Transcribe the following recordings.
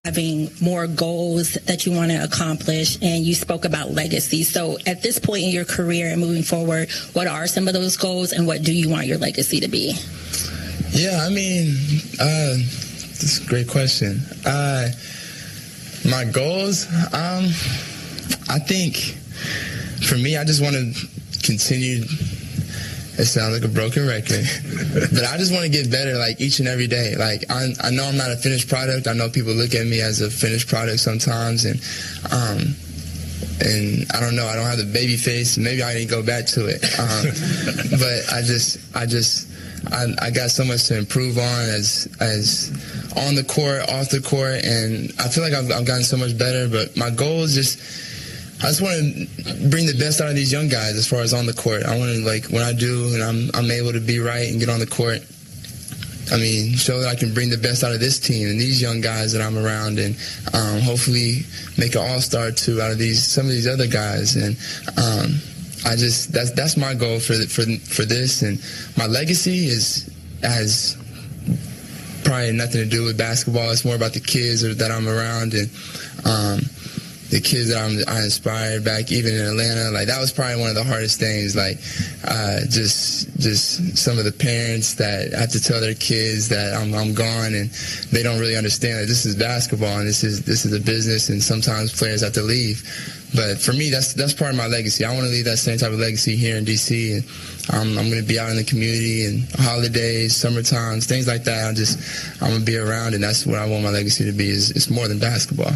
having more goals that you want to accomplish, and you spoke about legacy. So at this point in your career and moving forward, what are some of those goals, and what do you want your legacy to be? Yeah, I mean, that's a great question. My goals, I think for me, I just want to continue. It sounds like a broken record, but I just want to get better, like, each and every day. Like, I know I'm not a finished product. I know people look at me as a finished product sometimes, and I don't know. I don't have the baby face. Maybe I need to go back to it. But I got so much to improve on as on the court, off the court, and I feel like I've gotten so much better. But my goal is I just want to bring the best out of these young guys as far as on the court. I want to, like, when I do and I'm able to be right and get on the court, I mean, show that I can bring the best out of this team and these young guys that I'm around, and hopefully make an all-star too out of some of these other guys. And that's my goal for this. And my legacy has probably nothing to do with basketball. It's more about the kids that I'm around, and the kids that I inspired back even in Atlanta. Like, that was probably one of the hardest things. Like, just some of the parents that have to tell their kids that I'm gone, and they don't really understand that this is basketball and this is a business, and sometimes players have to leave. But for me, that's part of my legacy. I want to leave that same type of legacy here in D.C., and I'm going to be out in the community and holidays, summer times, things like that. I'm going to be around, and that's what I want my legacy to be. It's more than basketball.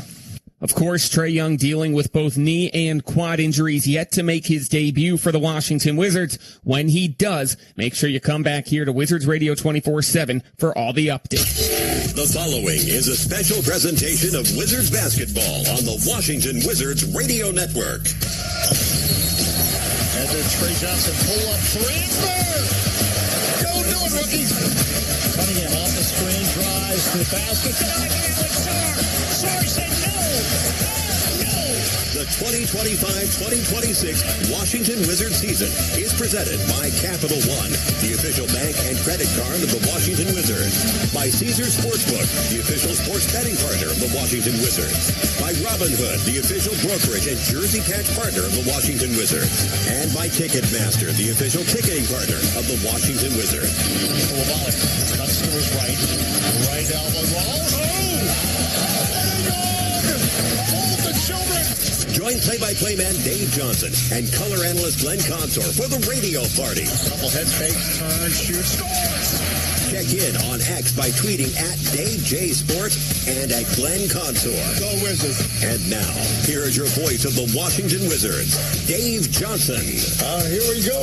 Of course, Trae Young dealing with both knee and quad injuries, yet to make his debut for the Washington Wizards. When he does, make sure you come back here to Wizards Radio 24/7 for all the updates. The following is a special presentation of Wizards basketball on the Washington Wizards Radio Network. And then Trae Johnson pull up three. It's there! Go do it, rookie! Cunningham off the screen, drives to the basket. Sarr said no! The 2025-2026 Washington Wizards season is presented by Capital One, the official bank and credit card of the Washington Wizards. By Caesars Sportsbook, the official sports betting partner of the Washington Wizards. By Robinhood, the official brokerage and jersey patch partner of the Washington Wizards. And by Ticketmaster, the official ticketing partner of the Washington Wizards. Cuts to his right. Right elbow roll. Join play-by-play man Dave Johnson and color analyst Glenn Consor for the radio party. Couple head fakes, turn, shoot, scores! Check in on X by tweeting at Dave J Sports and at Glenn Consor. Go Wizards. And now, here is your voice of the Washington Wizards, Dave Johnson. Here we go.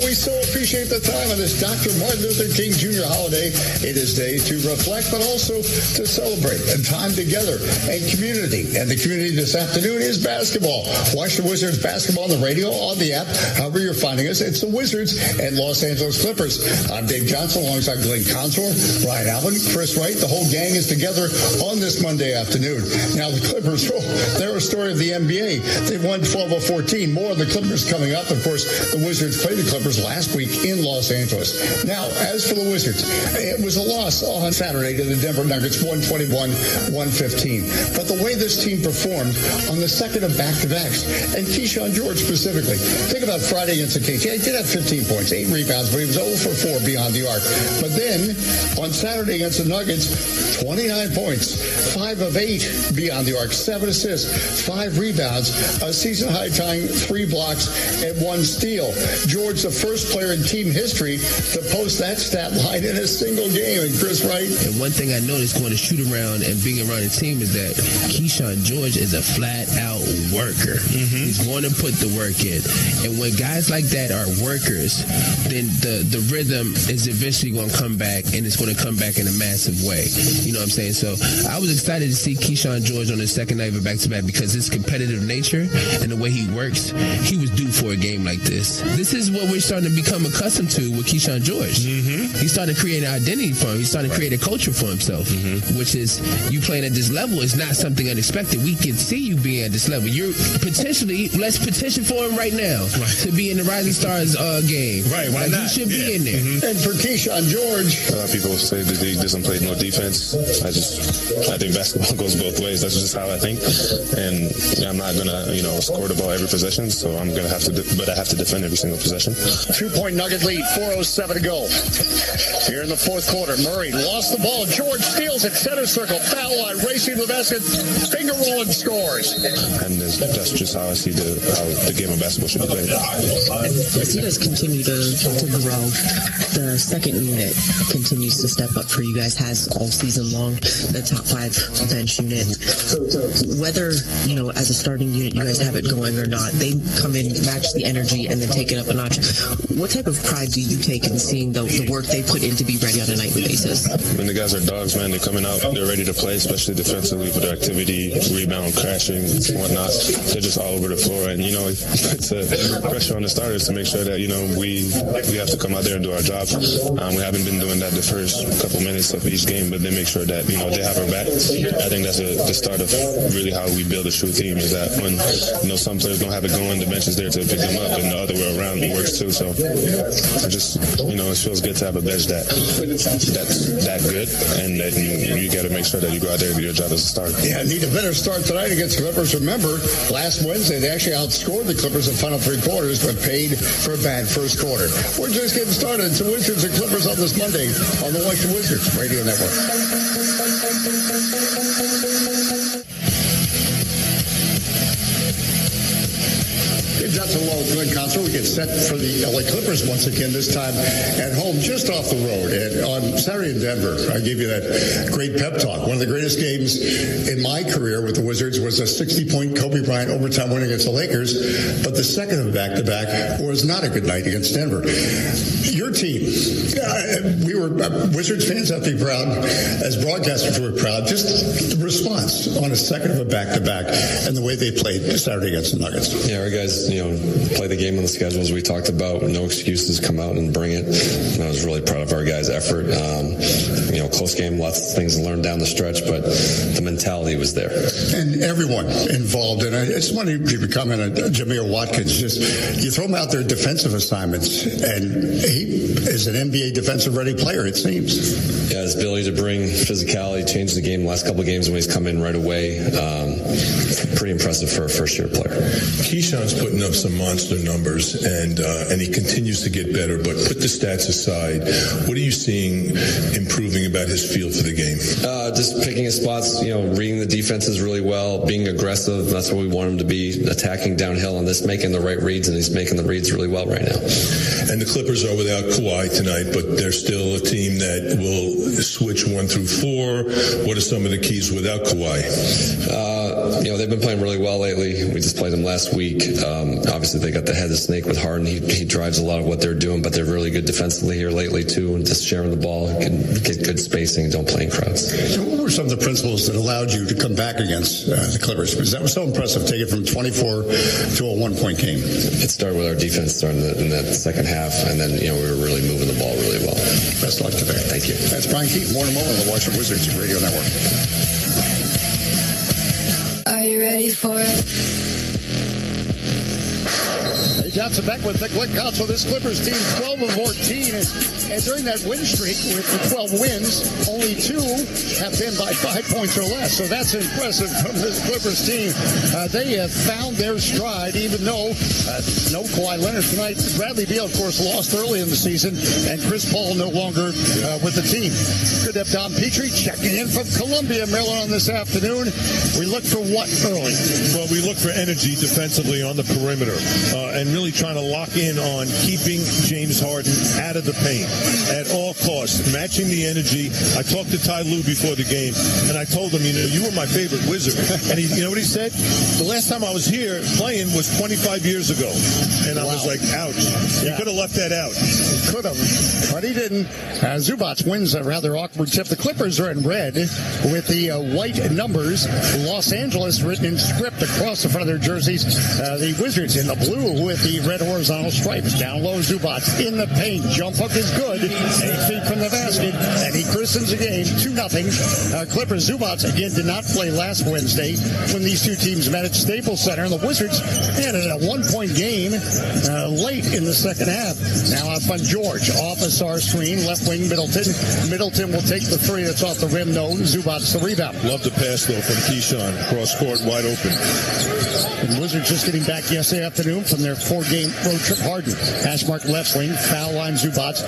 We so appreciate the time on this Dr. Martin Luther King Jr. holiday. It is day to reflect, but also to celebrate and time together and community. And the community this afternoon is basketball. Watch the Wizards basketball on the radio, on the app, however you're finding us. It's the Wizards and Los Angeles Clippers. I'm Dave Johnson alongside Glenn Consor, Ryan Allen, Chris Wright. The whole gang is together on this Monday afternoon. Now the Clippers, they're a story of the NBA. They won 12 of 14. More of the Clippers coming up. Of course, the Wizards played the Clippers last week in Los Angeles. Now, as for the Wizards, it was a loss on Saturday to the Denver Nuggets, 121-115. But the way this team performed on the second of back-to-backs, and Keyshawn George specifically, think about Friday against the Kings. Yeah, he did have 15 points, 8 rebounds, but he was 0 for 4 beyond the arc. But then, on Saturday against the Nuggets, 29 points, 5 of 8 beyond the arc, 7 assists, 5 rebounds, a season-high tying 3 blocks, and 1 steal. George, the first player in team history to post that stat line in a single game. And Chris Wright. And one thing I noticed going to shoot around and being around the team is that Keyshawn George is a flat-out worker. Mm-hmm. He's going to put the work in. And when guys like that are workers, then the rhythm is eventually going to come back, and it's going to come back in a massive way. You know what I'm saying? So I was excited to see Keyshawn George on the second night of a back-to-back because his competitive nature and the way he works, he was due for a game like this. This is what we're starting to become accustomed to with Keyshawn George. Mm-hmm. He's starting to create an identity for him. He's starting to create a culture for himself, which is you playing at this level is not something unexpected. We can see you being at this level. You're potentially, let's petition for him right now to be in the Rising Stars game. Right, why not? He should be in there. And for Keyshawn George, George? A lot of people say the league doesn't play no defense. I think basketball goes both ways. That's just how I think. And I'm not going to, score the ball every possession, so I'm going to have to, but I have to defend every single possession. 2-point Nugget lead, 4:07 to go. Here in the fourth quarter, Murray lost the ball. George steals it, center circle, foul line, racing to the basket, finger rolling, scores. And that's just how I see how the game of basketball should be played. As you guys continue to grow, the second unit continues to step up for you guys, has all season long, the top 5 bench unit. Whether, as a starting unit you guys have it going or not, they come in, match the energy, and then take it up a notch. What type of pride do you take in seeing the work they put in to be ready on a nightly basis? When the guys are dogs, man, they're coming out, they're ready to play, especially defensively for their activity, rebound, crashing, whatnot. They're just all over the floor, and it's a pressure on the starters to make sure that we have to come out there and do our job. We haven't been doing that the first couple minutes of each game, but they make sure that they have our back. I think that's the start of really how we build a true team, is that when some players don't have it going, the bench is there to pick them up, and the other way around works too. So it feels good to have a bench that's that good, and that you got to make sure that you go out there and do your job as a starter. Yeah, need a better start tonight against the Clippers. Remember, last Wednesday they actually outscored the Clippers in the final 3 quarters, but paid for a bad first quarter. We're just getting started. It's the Wizards and Clippers on this Monday on the Washington Wizards Radio Network. That's a Glenn concert. We get set for the LA Clippers once again, this time at home, just off the road. And on Saturday in Denver, I gave you that great pep talk. One of the greatest games in my career with the Wizards was a 60-point Kobe Bryant overtime win against the Lakers. But the second of back-to-back was not a good night against Denver. Your team, we were Wizards fans have to be proud. As broadcasters, we were proud. Just the response on a second of a back-to-back and the way they played Saturday against the Nuggets. Yeah, our guys, play the game on the schedule as we talked about. No excuses, come out and bring it. And I was really proud of our guys' effort. Close game, lots of things to learn down the stretch, but the mentality was there. And everyone involved. And I just want to comment on Jameel Watkins. You throw him out there defensive assignments, and he is an NBA defensive-ready player, it seems. Yeah, his ability to bring physicality, change the game the last couple of games when he's come in right away. Pretty impressive for a first-year player. Keyshawn's putting up some monster numbers, and he continues to get better. But put the stats aside, what are you seeing improving about his feel for the game? Just picking his spots, reading the defenses really well, being aggressive. That's what we want him to be, attacking downhill, and just making the right reads, and he's making the reads really well right now. And the Clippers are without Kawhi tonight, but they're still a team that will switch 1 through 4. What are some of the keys without Kawhi? They've been playing really well lately. We just played them last week. Obviously, they got the head of the snake with Harden. He drives a lot of what they're doing, but they're really good defensively here lately, too, and just sharing the ball, can get good spacing, don't play in crowds. So what were some of the principles that allowed you to come back against the Clippers? Because that was so impressive, take it from 24 to a 1-point game. It started with our defense starting in that second half, and then, we were really moving the ball really well. Best of luck today. Thank you. That's Brian Keith, more and more on the Washington Wizards Radio Network. Are you ready for it? Hey, Johnson back with the Glenn Console. This Clippers team 12 of 14. And during that win streak with the 12 wins, only 2 have been by 5 points or less. So that's impressive from this Clippers team. They have found their stride, even though no Kawhi Leonard tonight. Bradley Beal, of course, lost early in the season, and Chris Paul no longer with the team. Good to have Don Petrie checking in from Columbia, Maryland on this afternoon. We look for what early? Well, we look for energy defensively on the perimeter and really trying to lock in on keeping James Harden out of the paint at all costs, matching the energy. I talked to Ty Lue before the game, and I told him, you were my favorite Wizard. And you know what he said? The last time I was here playing was 25 years ago. And I was like, ouch. You could have left that out. Could have, but he didn't. Zubats wins a rather awkward tip. The Clippers are in red with the white numbers. Los Angeles written in script across the front of their jerseys. The Wizards in the blue with the the red horizontal stripes. Down low, Zubats in the paint. Jump hook is good. 8 feet from the basket. And he christens the game 2-0. Clippers. Zubats, again, did not play last Wednesday when these two teams met at Staples Center. And the Wizards had a 1-point game late in the second half. Now out front, George. Off a SAR screen. Left wing, Middleton. Middleton will take the three that's off the rim. No, Zubats the rebound. Love the pass, though, from Keyshawn. Cross court, wide open. And Wizards just getting back yesterday afternoon from their 4-game road trip. Harden. Hash mark left wing. Foul line, Zubats.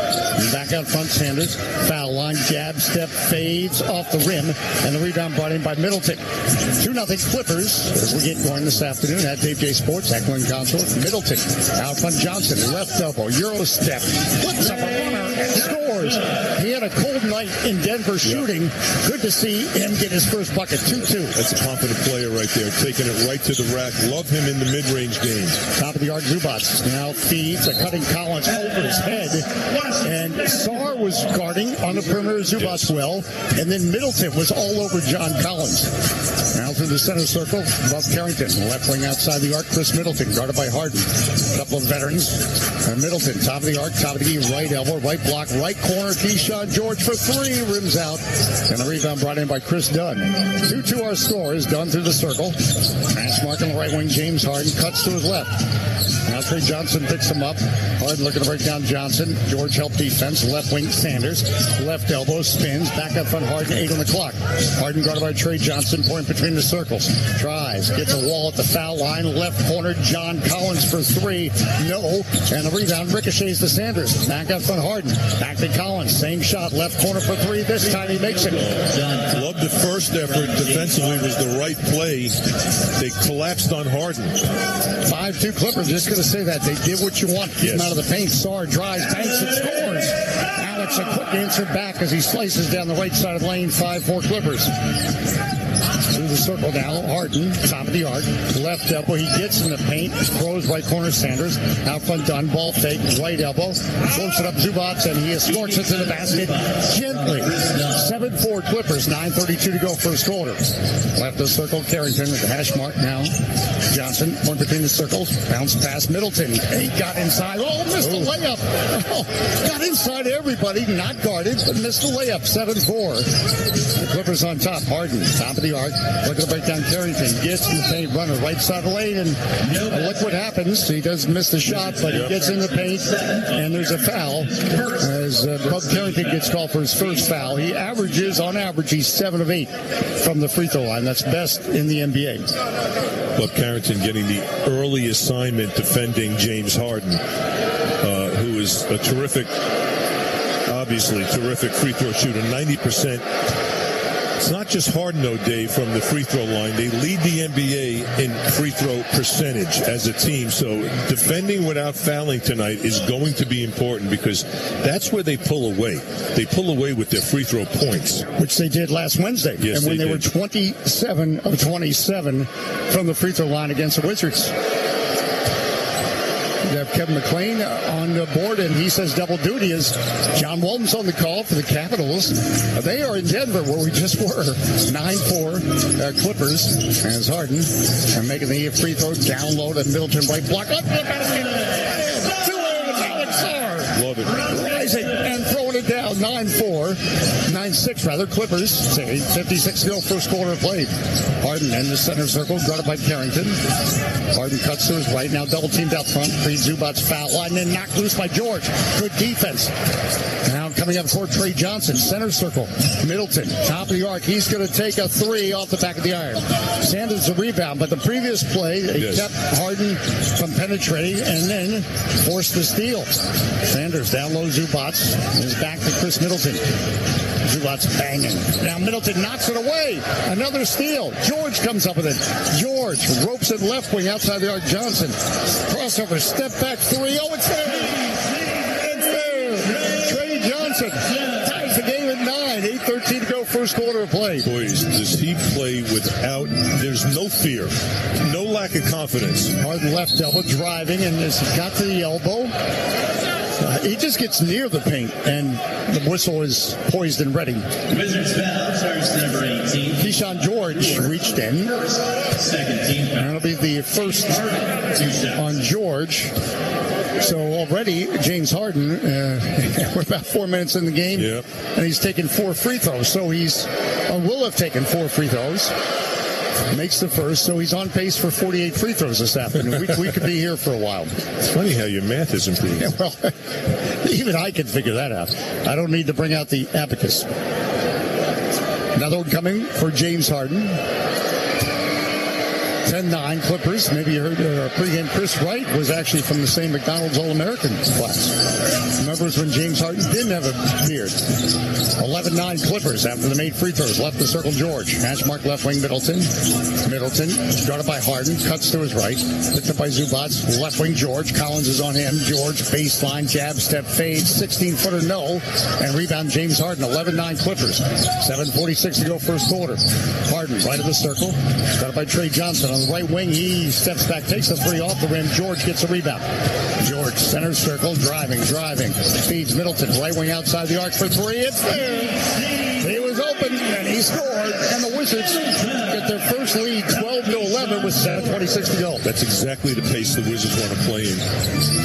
Back out front, Sanders. Foul line, jab, step, fades off the rim. And the rebound brought in by Middleton. 2-0 Clippers as we get going this afternoon at Dave J Sports. Echoing console. Middleton. Out front, Johnson. Left elbow. Euro step. Flips up a runner and scores. He had a cold night in Denver shooting. Good to see him get his first bucket. 2-2. That's a confident player right there. Taking it right to the rack. Love him in the mid-range game. Top of the arc, Zubats now feeds a cutting Collins over his head. And Sarr was guarding on the perimeter of Zubats well. And then Middleton was all over John Collins. Now through the center circle, above Carrington. Left wing outside the arc, Chris Middleton, guarded by Harden. A couple of veterans. And Middleton, top of the arc, top of the key, right elbow, right block, right corner. Keyshawn George for three, rims out. And the rebound brought in by Chris Dunn. 2-2 our score is Dunn through the circle. Pass mark on the right wing, James Harden cuts to his left. Now Trey Johnson picks him up. Harden looking to break down Johnson. George help defense. Left wing Sanders. Left elbow spins. Back up front Harden. 8 on the clock. Harden guarded by Trey Johnson. Point between the circles. Tries. Gets a wall at the foul line. Left corner John Collins for three. No. And the rebound ricochets to Sanders. Back up front Harden. Back to Collins. Same shot. Left corner for three. This time he makes it. Love the first effort. Defensively was the right play. They collapsed on Harden. 5-2 Clippers. Just going to say that. They did what you want. Keep him out of the paint. Sarr drives, tanks, and scores. Alex a quick answer back as he slices down the right side of lane. 5-4 Clippers. Through the circle now, Harden, top of the arc, left elbow, he gets in the paint, throws right corner Sanders, out front Dunn, ball fake, right elbow, floats it up Zubats, and he escorts it to the basket gently. 7-4 Clippers, 9:32 to go first quarter. Left the circle, Carrington with the hash mark now. Johnson, one between the circles, bounce past Middleton, he got inside, missed the layup. Got inside everybody, not guarded, but missed the layup, 7-4. The Clippers on top, Harden, top of the arc, looking to break down Carrington, gets in the paint, runner right side of the lane, and look what happens. He does miss the shot, but he gets in the paint, and there's a foul as Bub Carrington gets called for his first foul. He averages, on average, he's 7 of 8 from the free throw line. That's best in the NBA. Bub Carrington getting the early assignment defending James Harden, who is a terrific free throw shooter, 90%. It's not just Harden, though, Dave, from the free throw line. They lead the NBA in free throw percentage as a team. So defending without fouling tonight is going to be important because that's where they pull away. They pull away with their free throw points. Which they did last Wednesday. Yes, and when they were 27 of 27 from the free throw line against the Wizards. We have Kevin McClain on the board, and he says double duty is John Walton's on the call for the Capitals. They are in Denver, where we just were. 9-4 Clippers. As Harden making the free throw down low to Middleton right block. Up the basket. Alex Sarr. Love it. Rising and throwing it down. 9-6 rather. Clippers. 56 to go first quarter of play. Harden in the center circle, guarded by Carrington. Harden cuts to his right, now double teamed out front. Zubats foul line, then knocked loose by George. Good defense. Now coming up for Trey Johnson, center circle. Middleton, top of the arc. He's going to take a three off the back of the iron. Sanders a rebound, but the previous play, they kept Harden from penetrating and then forced the steal. Sanders down low, Zubats is back to Chris Middleton. Zubats banging. Now Middleton knocks it away. Another steal. George comes up with it. George ropes it left wing outside the arc. Johnson. Crossover. Step back three. Oh, it's there. It's there. Trey Johnson ties the game at 9. 8:13 to go. First quarter of play. Boys, does he play without, there's no fear, no lack of confidence. Harden left elbow driving and has got to the elbow. He just gets near the paint, and the whistle is poised and ready. Wizards foul starts number 18. Keyshawn George reached in. Second team foul. And it'll be the first on George. So already, James Harden, we're about 4 minutes in the game, and he's taken 4 free throws. So will have taken 4 free throws. Makes the first, so he's on pace for 48 free throws this afternoon. We could be here for a while. It's funny how your math is improving. Yeah, well, even I can figure that out. I don't need to bring out the abacus. Another one coming for James Harden. 10-9 Clippers. Maybe you heard pregame. Chris Wright was actually from the same McDonald's All-American class. Remembers when James Harden didn't have a beard. 11-9 Clippers after they made free throws. Left the circle George. Hash mark left wing Middleton. Middleton guarded by Harden. Cuts to his right. Picked up by Zubac. Left wing George. Collins is on him. George baseline jab step fade. 16-footer no. And rebound James Harden. 11-9 Clippers. 7:46 to go first quarter. Harden right of the circle. Guarded by Trey Johnson. On the right wing, he steps back, takes the three off the rim. George gets a rebound. George, center circle, driving. Feeds Middleton, right wing outside the arc for 3. It's there. He was open, and he scored. And the Wizards get their first lead, 12-11, with 7:26 to go. That's exactly the pace the Wizards want to play in.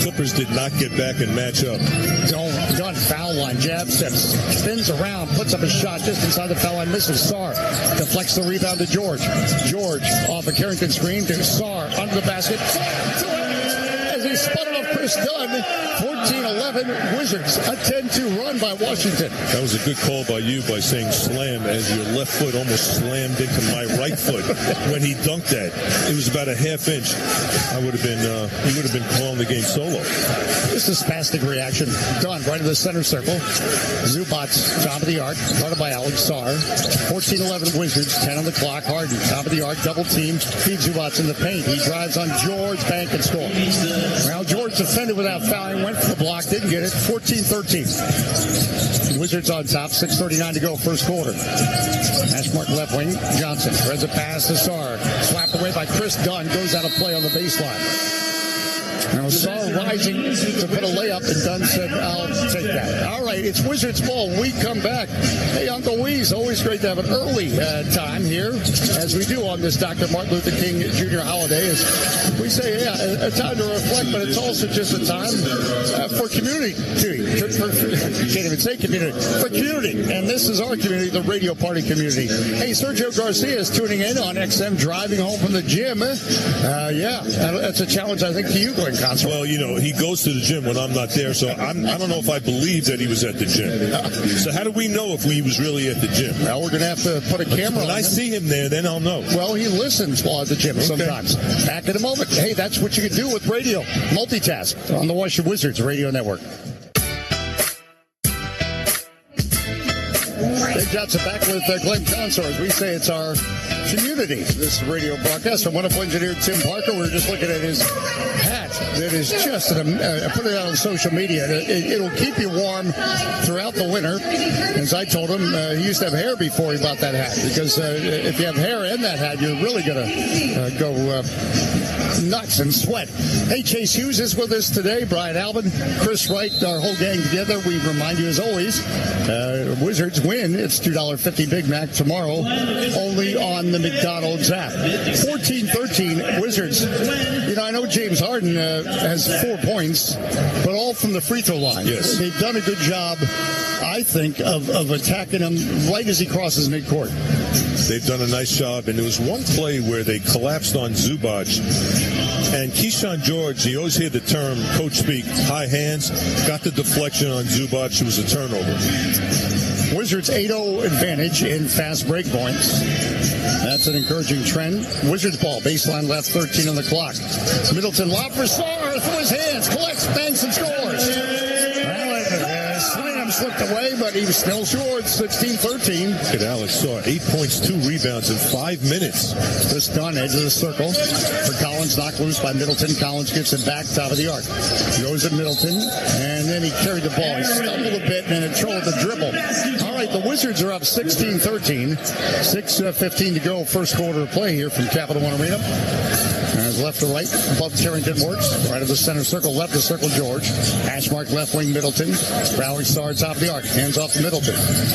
Clippers did not get back and match up. Done, foul line, jab steps, spins around, puts up a shot just inside the foul line, misses. Sarr deflects the rebound to George. George off a Carrington screen to Sarr under the basket. As he spun it off Chris Dunn, 14-11 Wizards, a 10-2 run by Washington. That was a good call by you by saying slam as your left foot almost slammed into my right foot when he dunked that. It was about a half inch. He would have been calling the game solo. Just a spastic reaction. Dunn right in the center circle. Zubac, top of the arc, guarded by Alex Sarr. 14-11 Wizards, 10 on the clock. Harden, top of the arc, double team. Feeds Zubac in the paint. He drives on George, bank and score. Well, George defended without fouling, went for the block, didn't get it. 14-13. Wizards on top, 6:39 to go, first quarter. Hash mark left wing, Johnson threads a pass to Sarr. Slapped away by Chris Dunn, goes out of play on the baseline. Now Sarr rising to put a layup, and Dunn said, I'll take that. All right, it's Wizards ball. We come back. Hey, Uncle Weeze, always great to have an early time here, as we do on this Dr. Martin Luther King Jr. holiday. As we say, a time to reflect, but it's also just a time for community. Can't even say community. For community. And this is our community, the Radio Party community. Hey, Sergio Garcia is tuning in on XM, driving home from the gym. That's a challenge, I think, to you, Glenn Consor. Well, he goes to the gym when I'm not there, so I don't know if I believe that he was at the gym. So how do we know if he was really at the gym? Well, we're going to have to put a camera on him. When I see him there, then I'll know. Well, he listens while at the gym sometimes. Back in a moment. Hey, that's what you can do with radio. Multitask on the Washington Wizards Radio Network. Dave Johnson back with Glenn Consor. As we say, it's our community, this radio broadcast. Our wonderful engineer, Tim Parker. We're just looking at his hat. That is just, I put it out on social media. It'll keep you warm throughout the winter. As I told him, he used to have hair before he bought that hat. Because if you have hair in that hat, you're really going to go nuts and sweat. Hey, Chase Hughes is with us today. Brian Alvin, Chris Wright, our whole gang together. We remind you, as always, Wizards win. It's $2.50 Big Mac tomorrow, only on the McDonald's app. 14-13 Wizards. I know James Harden has 4 points, but all from the free throw line. Yes. They've done a good job, I think, of attacking him right as he crosses midcourt. They've done a nice job, and there was one play where they collapsed on Zubac, and Keyshawn George, you always hear the term, coach speak, high hands, got the deflection on Zubac. It was a turnover. Wizards 8-0 advantage in fast break points. That's an encouraging trend. Wizards ball, baseline left, 13 on the clock. Middleton lob for Sarr through his hands, collects, banks, and scores. Slam slipped away, but he was still short, 16-13. Look at Alex Sarr, 8 points, 2 rebounds in 5 minutes. Chris Dunn, edge of the circle. For Collins, knocked loose by Middleton. Collins gets it back, top of the arc. Goes at Middleton, and then he carried the ball. He stumbled a bit and then controlled the dribble. All right, the Wizards are up 16-13. 6:15 to go, first quarter of play here from Capital One Arena. As left to right, above Carrington works. Right of the center circle, left to circle George. Hash mark left wing Middleton. Rally Sarr top of the arc. Hands off to Middleton.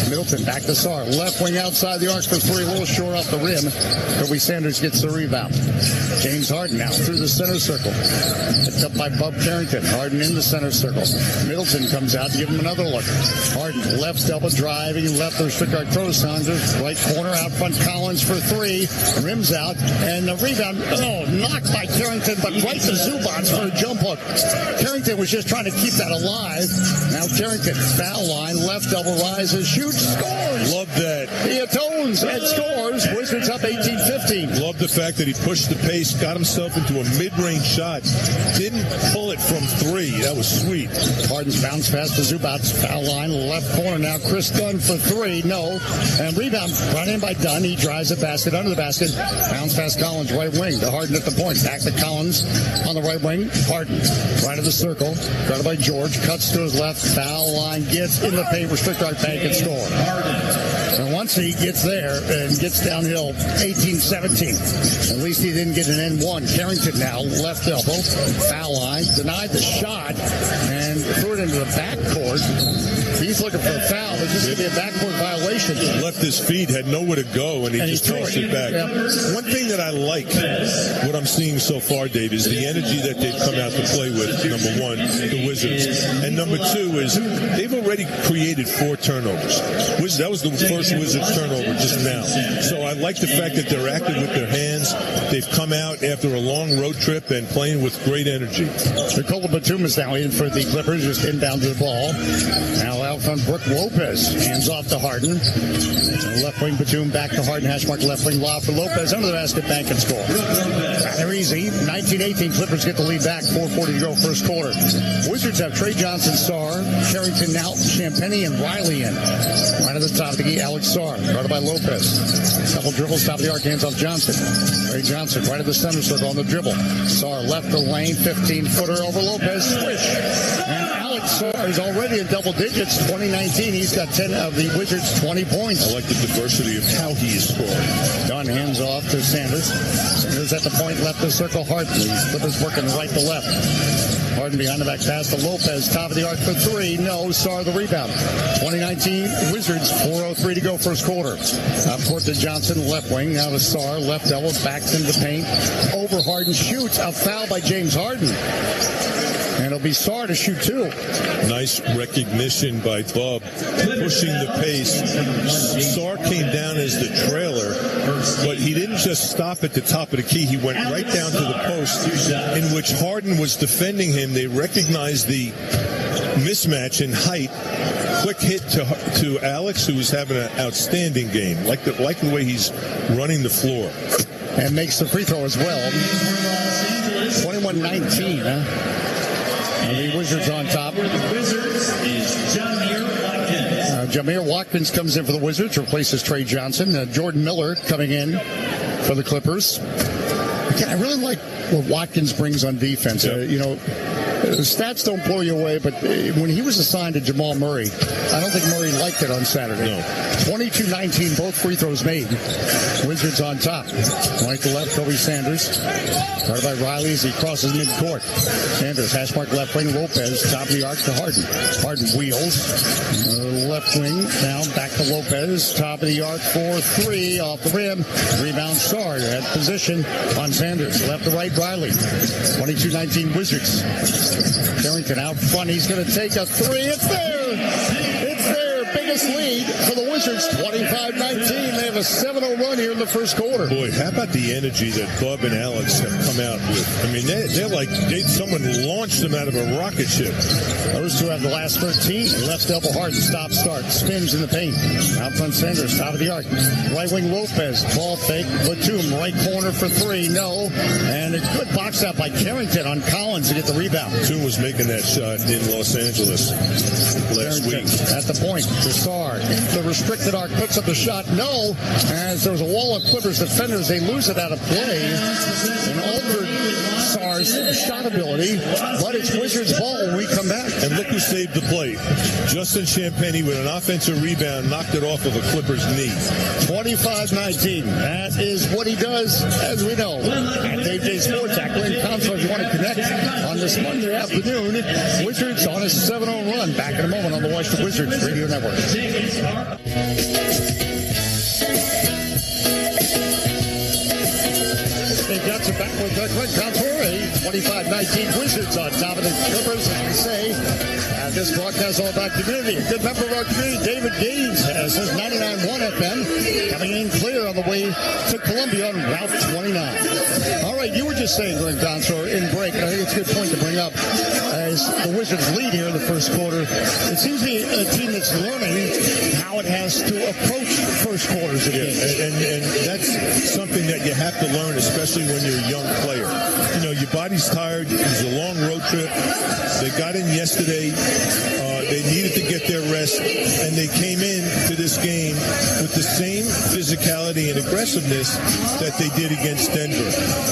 Middleton back to Sarr. Left wing outside the arc for three. A little short off the rim. Kobe Sanders gets the rebound. James Harden now through the center circle. Picked up by Bub Carrington. Harden in the center circle. Middleton comes out to give him another look. Harden left double driving. Left the restrict arc throws. Saunders right corner out front. Collins for three. Rims out. And the rebound. Oh, knocked by Carrington, but right to Zubats for a jump hook. Carrington was just trying to keep that alive. Now Carrington, foul line, left double rises, shoots, scores. Love that. He atones and scores. Wizards up 18-15. Love the fact that he pushed the pace, got himself into a mid-range shot, didn't pull it from three. That was sweet. Harden's bounce pass to Zubats. Foul line, left corner now. Chris Dunn for three. No. And rebound brought in by Dunn. He drives the basket under the basket. Bounce pass Collins, right wing to Harden at the point. Back to Collins on the right wing. Harden, right of the circle. Guarded by George. Cuts to his left. Foul line. Gets in the paint. Restrict arc bank and score. And once he gets there and gets downhill, 18-17. At least he didn't get an N1. Carrington now, left elbow. Foul line. Denied the shot and threw it into the backcourt. He's looking for a foul. It's just going to be a backcourt violation. Left his feet, had nowhere to go, and he just tossed it back. Yeah. One thing that I like, what I'm seeing so far, Dave, is the energy that they've come out to play with, number one, the Wizards. And number two is they've already created 4 turnovers. That was the first Wizards turnover just now. So I like the fact that they're active with their hands. They've come out after a long road trip and playing with great energy. Nicola Batum is now in for the Clippers, just inbound to the ball. Now out front, Brooke Lopez hands off to Harden. Left wing Batum back to Harden. Hash mark left wing lob for Lopez under the basket, bank and score. They're easy. 19-18. Clippers get the lead back. 4:40 to go first quarter. Wizards have Trey Johnson, Sarr, Carrington, now Champagny, and Riley in. Right at the top of the key, Alex Sarr, guarded by Lopez. Couple dribbles, top of the arc, hands off Johnson. Trey Johnson, right at the center circle on the dribble. Sarr left the lane, 15-footer over Lopez. Swish. And Alex Sarr is already in double digits. 2019, he's got 10 of the Wizards' 20 points. I like the diversity of how he is scoring. Dunn hands off to Sanders. Sanders at the point, left the circle, Harden. Clippers working right to left. Harden behind the back pass to Lopez, top of the arc for three. No, Sarr the rebound. 2019 Wizards, 4:03 to go first quarter. Up court to Johnson, left wing. Now to Sarr, left elbow, backs into the paint. Over Harden, shoots. A foul by James Harden. And it'll be Sarr to shoot two. Nice recognition by Bub, pushing the pace. Sarr came down as the trailer, but he didn't just stop at the top of the key. He went right down to the post, in which Harden was defending him. They recognized the mismatch in height. Quick hit to Alex, who was having an outstanding game. Like the way he's running the floor. And makes the free throw as well. 21-19, huh? And the Wizards on top. For the Wizards is Jamir Watkins. Jamir Watkins comes in for the Wizards, replaces Trey Johnson. Jordan Miller coming in for the Clippers. I really like what Watkins brings on defense. The stats don't blow you away, but when he was assigned to Jamal Murray, I don't think Murray liked it on Saturday. No. 22-19, both free throws made. Wizards on top. Right to left, Kobe Sanders. Guarded by Riley as he crosses midcourt. Sanders, hash mark left wing, Lopez, top of the arc to Harden. Harden wheels. Left wing, now back to Lopez, top of the arc for three, off the rim. Rebound Sarr at position on Sanders. Left to right, Riley. 22-19 Wizards. Carrington out front. He's going to take a three. It's there. It's their biggest lead for the Wizards. 25-19. They have a 7-0 run here in the first quarter. Boy, how about the energy that Bub and Alex have come out with? I mean, they're like someone launched them out of a rocket ship. Those two have the last 13. Left elbow Harden, stop, start, spins in the paint. Out front Sanders, top of the arc. Right wing Lopez, ball fake. Batum, right corner for three, no. And a good box out by Carrington on Collins to get the rebound. Batum was making that shot in Los Angeles last week. At the point, Chris Sarr. The restricted arc puts up the shot. No, as there was a wall of Clippers defenders, they lose it out of play and altered Sarr's shot ability, but it's Wizards ball when we come back. And look who saved the play. Justin Champagnie with an offensive rebound knocked it off of a Clippers knee. 25-19. That is what he does, as we know. At Dave J Sports, at Glenn Console, if you want to connect on this Monday afternoon. Wizards on a 7-0 run. Back in a moment on the Washington Wizards Radio Network. They've got some back with Glenn Console, a 25-19 Wizards on top of the Clippers, as we say. This broadcast all about community. A good member of our community, David Gaines, says 99.1 FM, coming in clear on the way to Columbia on Route 29. All right, you were just saying, Glenn Console, in break, and I think it's a good point to bring up, as the Wizards lead here in the first quarter. It seems to be a team that's learning how it has to approach first quarters again. And that's something that you have to learn, especially when you're a young player. You know, your body's tired. It was a long road trip. They got in yesterday. They needed to get their rest, and they came in to this game with the same physicality and aggressiveness that they did against Denver.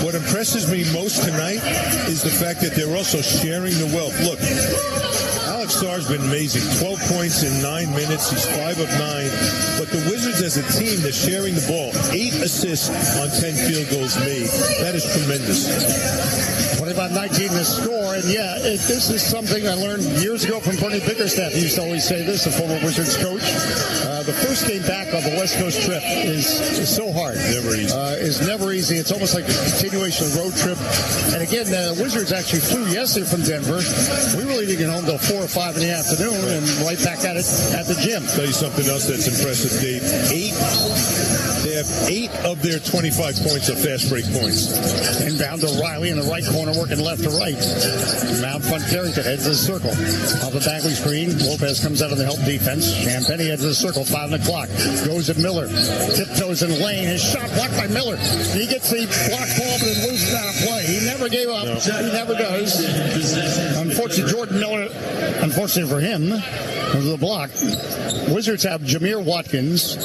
What impresses me most tonight is the fact that they're also sharing the wealth. Look, Alex Sarr's been amazing. 12 points in 9 minutes. He's 5 of 9. But the Wizards as a team, they're sharing the ball. 8 assists on 10 field goals made. That is tremendous. 25-19 the score, and this is something I learned years ago from Bernie Bickerstaff. He used to always say this, the former Wizards coach. The first game back on the West Coast trip is so hard. Never easy. It's never easy. It's almost like a continuation of the road trip. And again, the Wizards actually flew yesterday from Denver. We really didn't get home until 4 or 5 in the afternoon, and right back at it at the gym. I'll tell you something else that's impressive, Dave. They have 8 of their 25 points are fast break points. Inbound to Riley in the right corner, working left to right. Now front Carrington heads to the circle. Off the Bagley screen, Lopez comes out of the help defense. Champagnie heads to the circle, 5 o'clock. Goes at Miller. Tiptoes in the lane. His shot blocked by Miller. He gets the block ball, but it loses out of play. He never gave up. No. He never does. Unfortunately, Jordan Miller, unfortunately for him, was the block. Wizards have Jameer Watkins,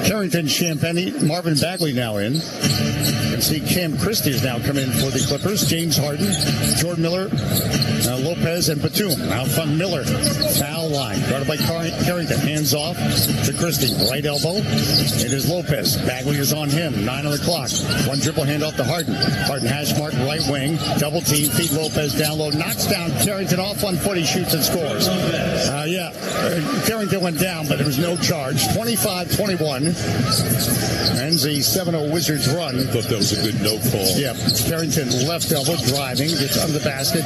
Carrington, Champagnie, Marvin Bagley now in. You can see Cam Christie is now coming in for the Clippers. James Harden, Jordan Miller, Lopez, and Batum. Out front, Miller. Foul line. Guarded by Carrington. Hands off to Christie. Right elbow. It is Lopez. Bagley is on him. 9 on the clock. One dribble handoff to Harden. Harden hash mark right wing. Double team. Feed Lopez down low. Knocks down Carrington off 1 foot. He shoots and scores. Carrington went down, but there was no charge. 25-21. Ends the 7-0 Wizards run. I thought that was a good no call. Yeah. Carrington left elbow driving. Gets under the basket.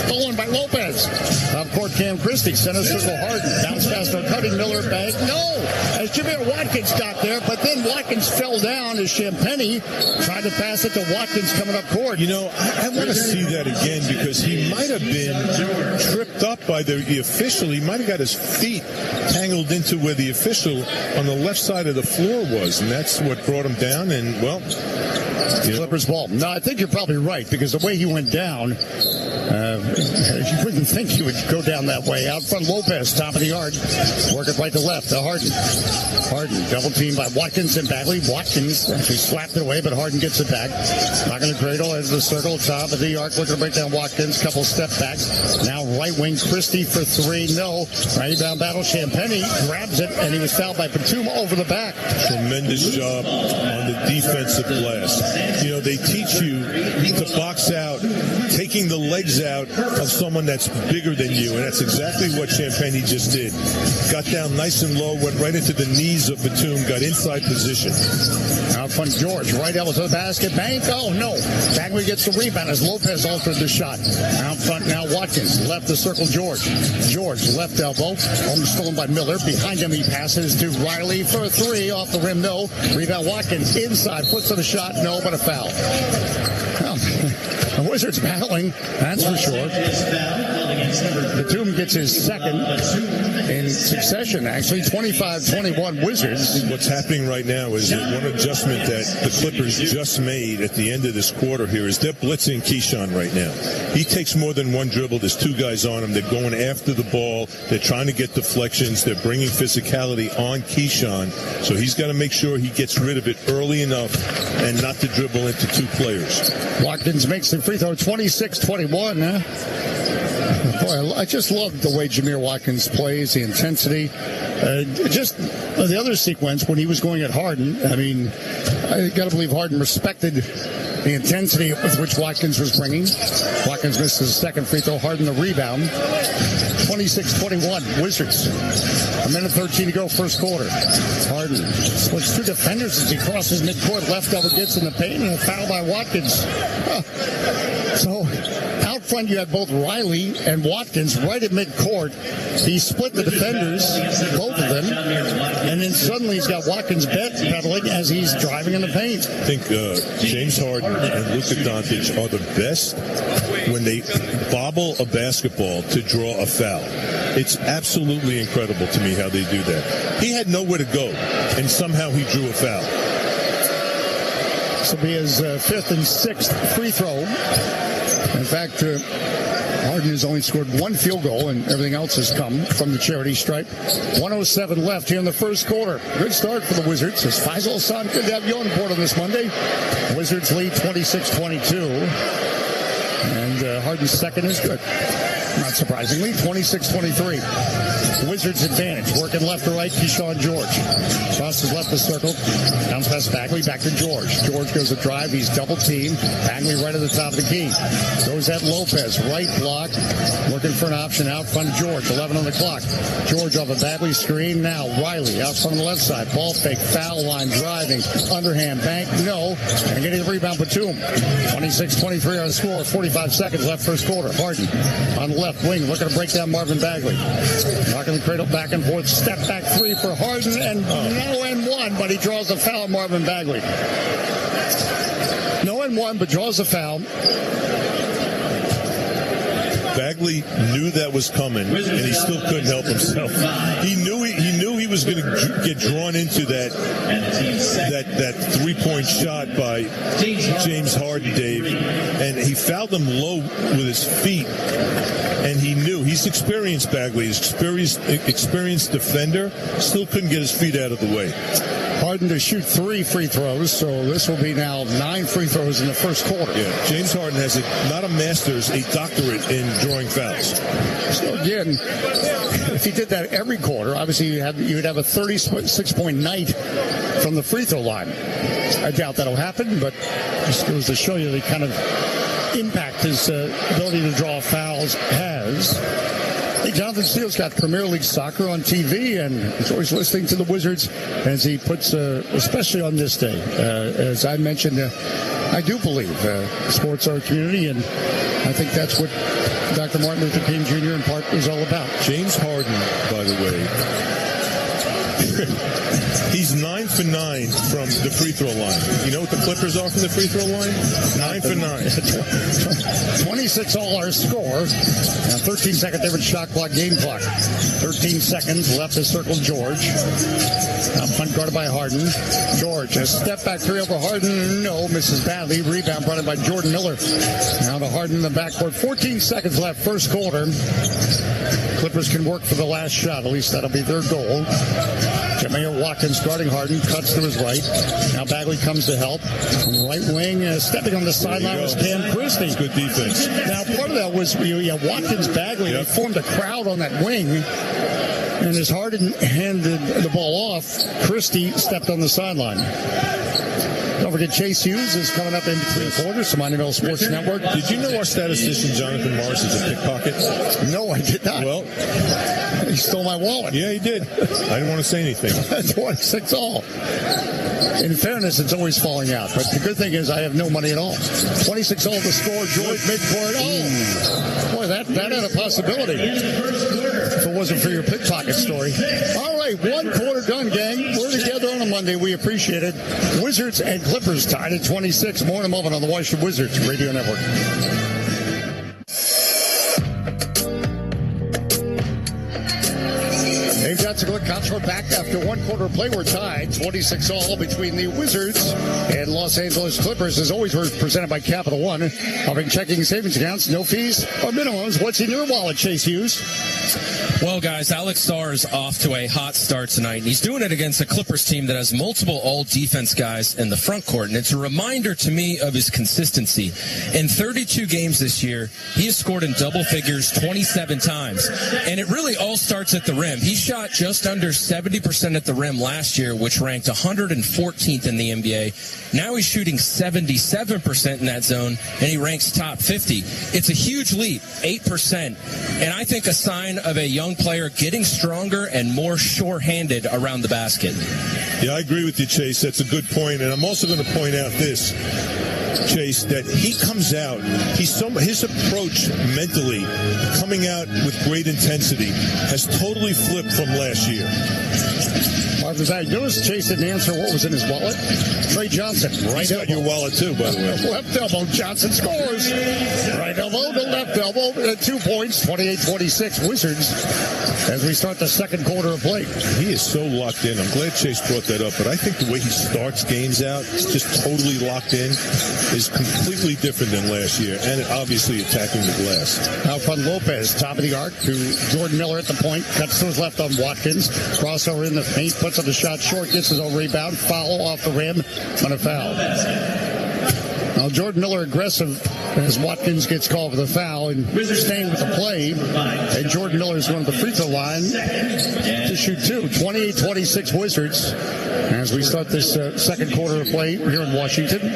Stolen by Lopez. Up court Cam Christie. Center circle Harden. Bounce pass to cutting Miller back. No! As Jameer Watkins got there, but then Watkins fell down as Champagnie tried to pass it to Watkins coming up court. You know, I want to see that again because he might have been tripped up by the official. He might have got his feet tangled into where the official on the left side of the floor was, and that's what brought him down. And, well, Clippers ball. No, I think you're probably right because the way he went down, you wouldn't think he would go down that way. Out front, Lopez, top of the yard, working right to left to Harden. Harden, double teamed by Watkins and Bagley. Watkins actually slapped it away, but Harden gets it back. Knocking the cradle as the circle, top of the arc, looking to break down Watkins. Couple step back. Now right wing, Christie for 3. No. Rebound battle. Champagnie grabs it, and he was fouled by Batum over the back. Tremendous job on the defensive glass. You know, they teach you to box out, taking the legs out of someone that's bigger than you, and that's exactly what Champagnie just did. Got down nice and low, went right into the knees of Batum, got inside position. Out front, George, right elbow to the basket, bank. Oh, no. Bagley gets the rebound as Lopez altered the shot. Out front now, Watkins, left to circle George. George, left elbow, almost stolen by Miller. Behind him, he passes to Riley for 3, off the rim, no. Rebound, Watkins, inside, puts on a shot, no, but a foul. The Wizards battling, that's for sure. Batum gets his second in succession, actually. 25-21 Wizards. What's happening right now is that one adjustment that the Clippers just made at the end of this quarter here is they're blitzing Keyshawn right now. He takes more than one dribble. There's two guys on him. They're going after the ball. They're trying to get deflections. They're bringing physicality on Keyshawn. So he's got to make sure he gets rid of it early enough and not to dribble into two players. Watkins makes the free throw, 26-21. Boy, I just love the way Jamir Watkins plays, the intensity. Just the other sequence when he was going at Harden, I mean, I got to believe Harden respected the intensity with which Watkins was bringing. Watkins missed his second free throw. Harden the rebound. 26-21, Wizards. A minute 13 to go, first quarter. Harden splits two defenders as he crosses midcourt. Left double gets in the paint, and a foul by Watkins. So out front, you had both Riley and Watkins right at midcourt. He split the defenders, both of them, and then suddenly he's got Watkins pedaling as he's driving in the paint. I think James Harden and Luka Doncic are the best when they bobble a basketball to draw a foul. It's absolutely incredible to me how they do that. He had nowhere to go, and somehow he drew a foul. This will be his fifth and sixth free throw. In fact, Harden has only scored one field goal, and everything else has come from the charity stripe. 1:07 left here in the first quarter. Good start for the Wizards. As Faisal Hassan could have you on board on this Monday. Wizards lead 26-22. And Harden's second is good. Not surprisingly, 26-23. Wizards advantage. Working left to right, Keyshawn George. Crosses left the circle. Bounce pass Bagley, back to George. George goes a drive. He's double teamed. Bagley right at the top of the key. Goes at Lopez. Right block. Looking for an option out front of George. 11 on the clock. George off a Bagley screen. Now Riley out front on the left side. Ball fake. Foul line. Driving. Underhand bank. No. And getting the rebound. Batum. 26-23 on the score. 45 seconds left first quarter. Harden on the left wing. Looking to break down Marvin Bagley. Knocking the cradle back and forth. Step back three for Harden. And no and one, but he draws a foul, Marvin Bagley. No and one, but draws a foul. Bagley knew that was coming, and he still couldn't help himself. He knew he was going to get drawn into that three-point shot by James Harden, Dave, and he fouled him low with his feet. And he knew. He's experienced, Bagley. He's experienced defender. Still couldn't get his feet out of the way. Harden to shoot 3 free throws, so this will be now 9 free throws in the first quarter. Yeah, James Harden has not a master's, a doctorate in drawing fouls. So again, if he did that every quarter, obviously you would have a 36-point night from the free throw line. I doubt that'll happen, but just goes to show you the kind of impact his ability to draw fouls has. Hey, Jonathan Steele's got Premier League soccer on TV, and he's always listening to the Wizards as he puts, especially on this day. As I mentioned, I do believe sports are a community, and I think that's what Dr. Martin Luther King Jr. in part is all about. James Harden, by the way, he's 9 for 9 from the free throw line. You know what the Clippers are from the free throw line? 9 for 9. 26 all our score. Now 13-second different shot clock, game clock. 13 seconds left to circle George. Now front guarded by Harden. George, a step back three over Harden. No, misses badly. Rebound brought in by Jordan Miller. Now to Harden in the backcourt. 14 seconds left, first quarter. Clippers can work for the last shot. At least that'll be their goal. Jamir Watkins guarding Harden, cuts to his right. Now Bagley comes to help. Right wing, stepping on the sideline was Cam Christie. That's good defense. Now part of that was Watkins, Bagley. They formed a crowd on that wing. And as Harden handed the ball off, Christie stepped on the sideline. Don't forget, Chase Hughes is coming up in between quarters, Mineville Sports Network. Did you know our statistician, Jonathan Morris, is a pickpocket? No, I did not. Well, he stole my wallet. Yeah, he did. I didn't want to say anything. 26 all. In fairness, it's always falling out. But the good thing is I have no money at all. 26 all to score. George midcourt. Oh, boy, that had a possibility. If it wasn't for your pickpocket story. All right, one quarter done, gang. We're together on a Monday. We appreciate it. Wizards and Clippers tied at 26. More in a moment on the Washington Wizards Radio Network. Dave Johnson, Glenn Cox, we're back after one quarter of play. We're tied 26-all between the Wizards and Los Angeles Clippers. As always, we're presented by Capital One, offering checking and savings accounts, no fees or minimums. What's in your wallet, Chase Hughes? Well, guys, Alex Starr is off to a hot start tonight, and he's doing it against a Clippers team that has multiple all-defense guys in the front court, and it's a reminder to me of his consistency. In 32 games this year, he has scored in double figures 27 times, and it really all starts at the rim. He shot just under 70% at the rim last year, which ranked 114th in the NBA. Now he's shooting 77% in that zone, and he ranks top 50. It's a huge leap, 8%, and I think a sign of a young player getting stronger and more sure-handed around the basket. Yeah, I agree with you, Chase. That's a good point. And I'm also going to point out this, Chase, that he comes out, his approach mentally, coming out with great intensity, has totally flipped from last year. Notice Chase didn't answer what was in his wallet. Trey Johnson, right elbow. Your wallet too, by the way. Left elbow, Johnson scores. Right elbow to left elbow, 2 points, 28-26 Wizards as we start the second quarter of play. He is so locked in. I'm glad Chase brought that up, but I think the way he starts games out, just totally locked in, is completely different than last year, and obviously attacking the glass. Alfred Lopez, top of the arc to Jordan Miller at the point, cuts to his left on Watkins, crossover in the paint, puts up the shot short, gets his own rebound, foul off the rim on a foul. Now Jordan Miller aggressive as Watkins gets called for the foul and staying with the play. And Jordan Miller is going to the free throw line to shoot two. 28-26 Wizards as we start this second quarter of play here in Washington.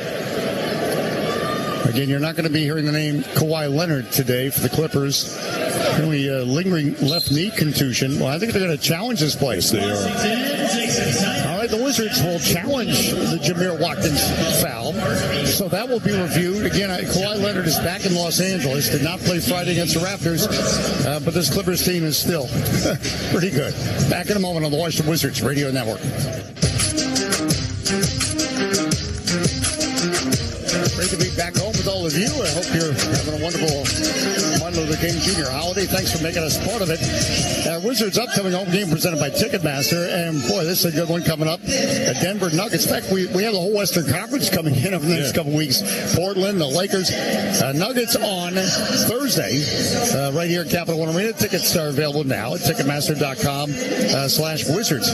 Again, you're not going to be hearing the name Kawhi Leonard today for the Clippers. Really lingering left knee contusion. Well, I think they're going to challenge this place. They are. All right, the Wizards will challenge the Jameer Watkins foul. So that will be reviewed. Again, Kawhi Leonard is back in Los Angeles. Did not play Friday against the Raptors. But this Clippers team is still pretty good. Back in a moment on the Washington Wizards Radio Network. Great to be back home with all of you. I hope you're having a wonderful Martin Luther King Jr. holiday. Thanks for making us part of it. Wizards upcoming home game presented by Ticketmaster. And, boy, this is a good one coming up. The Denver Nuggets. In fact, we have the whole Western Conference coming in over the next couple weeks. Portland, the Lakers. Nuggets on Thursday right here at Capital One Arena. Tickets are available now at Ticketmaster.com/Wizards.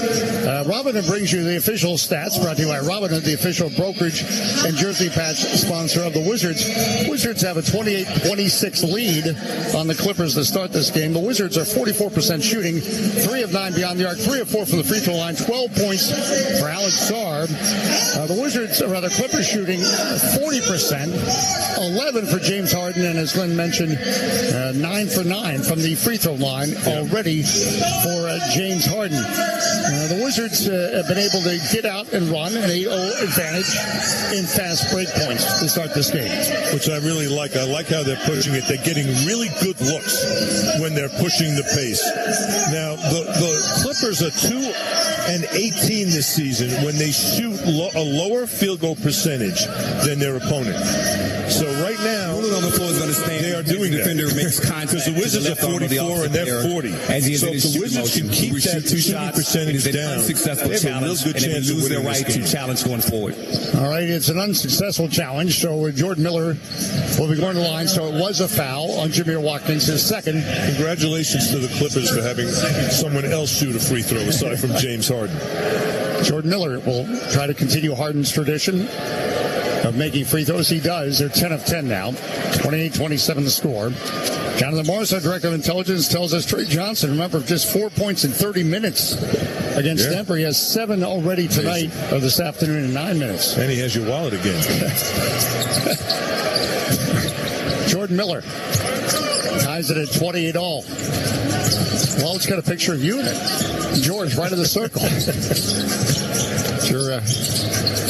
Robinhood brings you the official stats brought to you by Robinhood, the official brokerage and jersey patch sponsor of the Wizards. Wizards have a 28-26 lead on the Clippers to start this game. The Wizards are 44% shooting, 3 of 9 beyond the arc, 3 of 4 from the free throw line, 12 points for Alex Sarr. The Clippers shooting 40%, 11 for James Harden, and as Glenn mentioned, 9 for 9 from the free throw line already for James Harden. The Wizards have been able to get out and run an 8-0 advantage in fast break points to start this game. Which I really like. I like how they're pushing it. They're getting really good looks when they're pushing the pace. Now, the Clippers are 2-18 this season when they shoot a lower field goal percentage than their opponent. So right now, on the floor is going to stand. They are doing the defender that. makes contact. Because the Wizards are 44 and they're 40. As he is so in if his the Wizards can keep that shooting percentage down, unsuccessful they have a real challenge, good and chance they of lose their winning right this game. to challenge going forward. All right, it's an unsuccessful challenge. So Jordan Miller will be going to the line. So it was a foul on Jameer Watkins, his second. Congratulations to the Clippers for having someone else shoot a free throw aside from James Harden. Jordan Miller will try to continue Harden's tradition of making free throws. He does. They're 10 of 10 now. 28-27 the score. Jonathan Morris, our Director of Intelligence, tells us Trey Johnson, remember, just 4 points in 30 minutes against Denver. He has 7 already tonight or this afternoon in 9 minutes. And he has your wallet again. Jordan Miller ties it at 28 all. Well, it's got a picture of you in it. George, right of the circle. It's your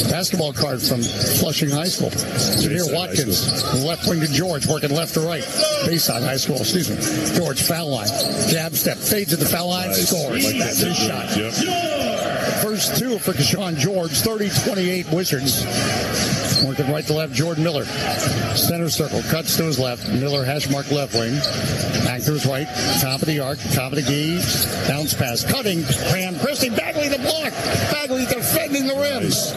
basketball card from Flushing High School. Jameer Watkins, left wing to George, working left to right. Bayside High School, excuse me. George, foul line. Jab step, fades at the foul line, scores. That's his shot. first two for Keyshawn George. 30-28 Wizards. Working right to left, Jordan Miller. Center circle, cuts to his left. Miller hash mark left wing. Back to his right, top of the arc, top of the key. Bounce pass, cutting. Cam Christie, Bagley the block. Bagley defending the rims.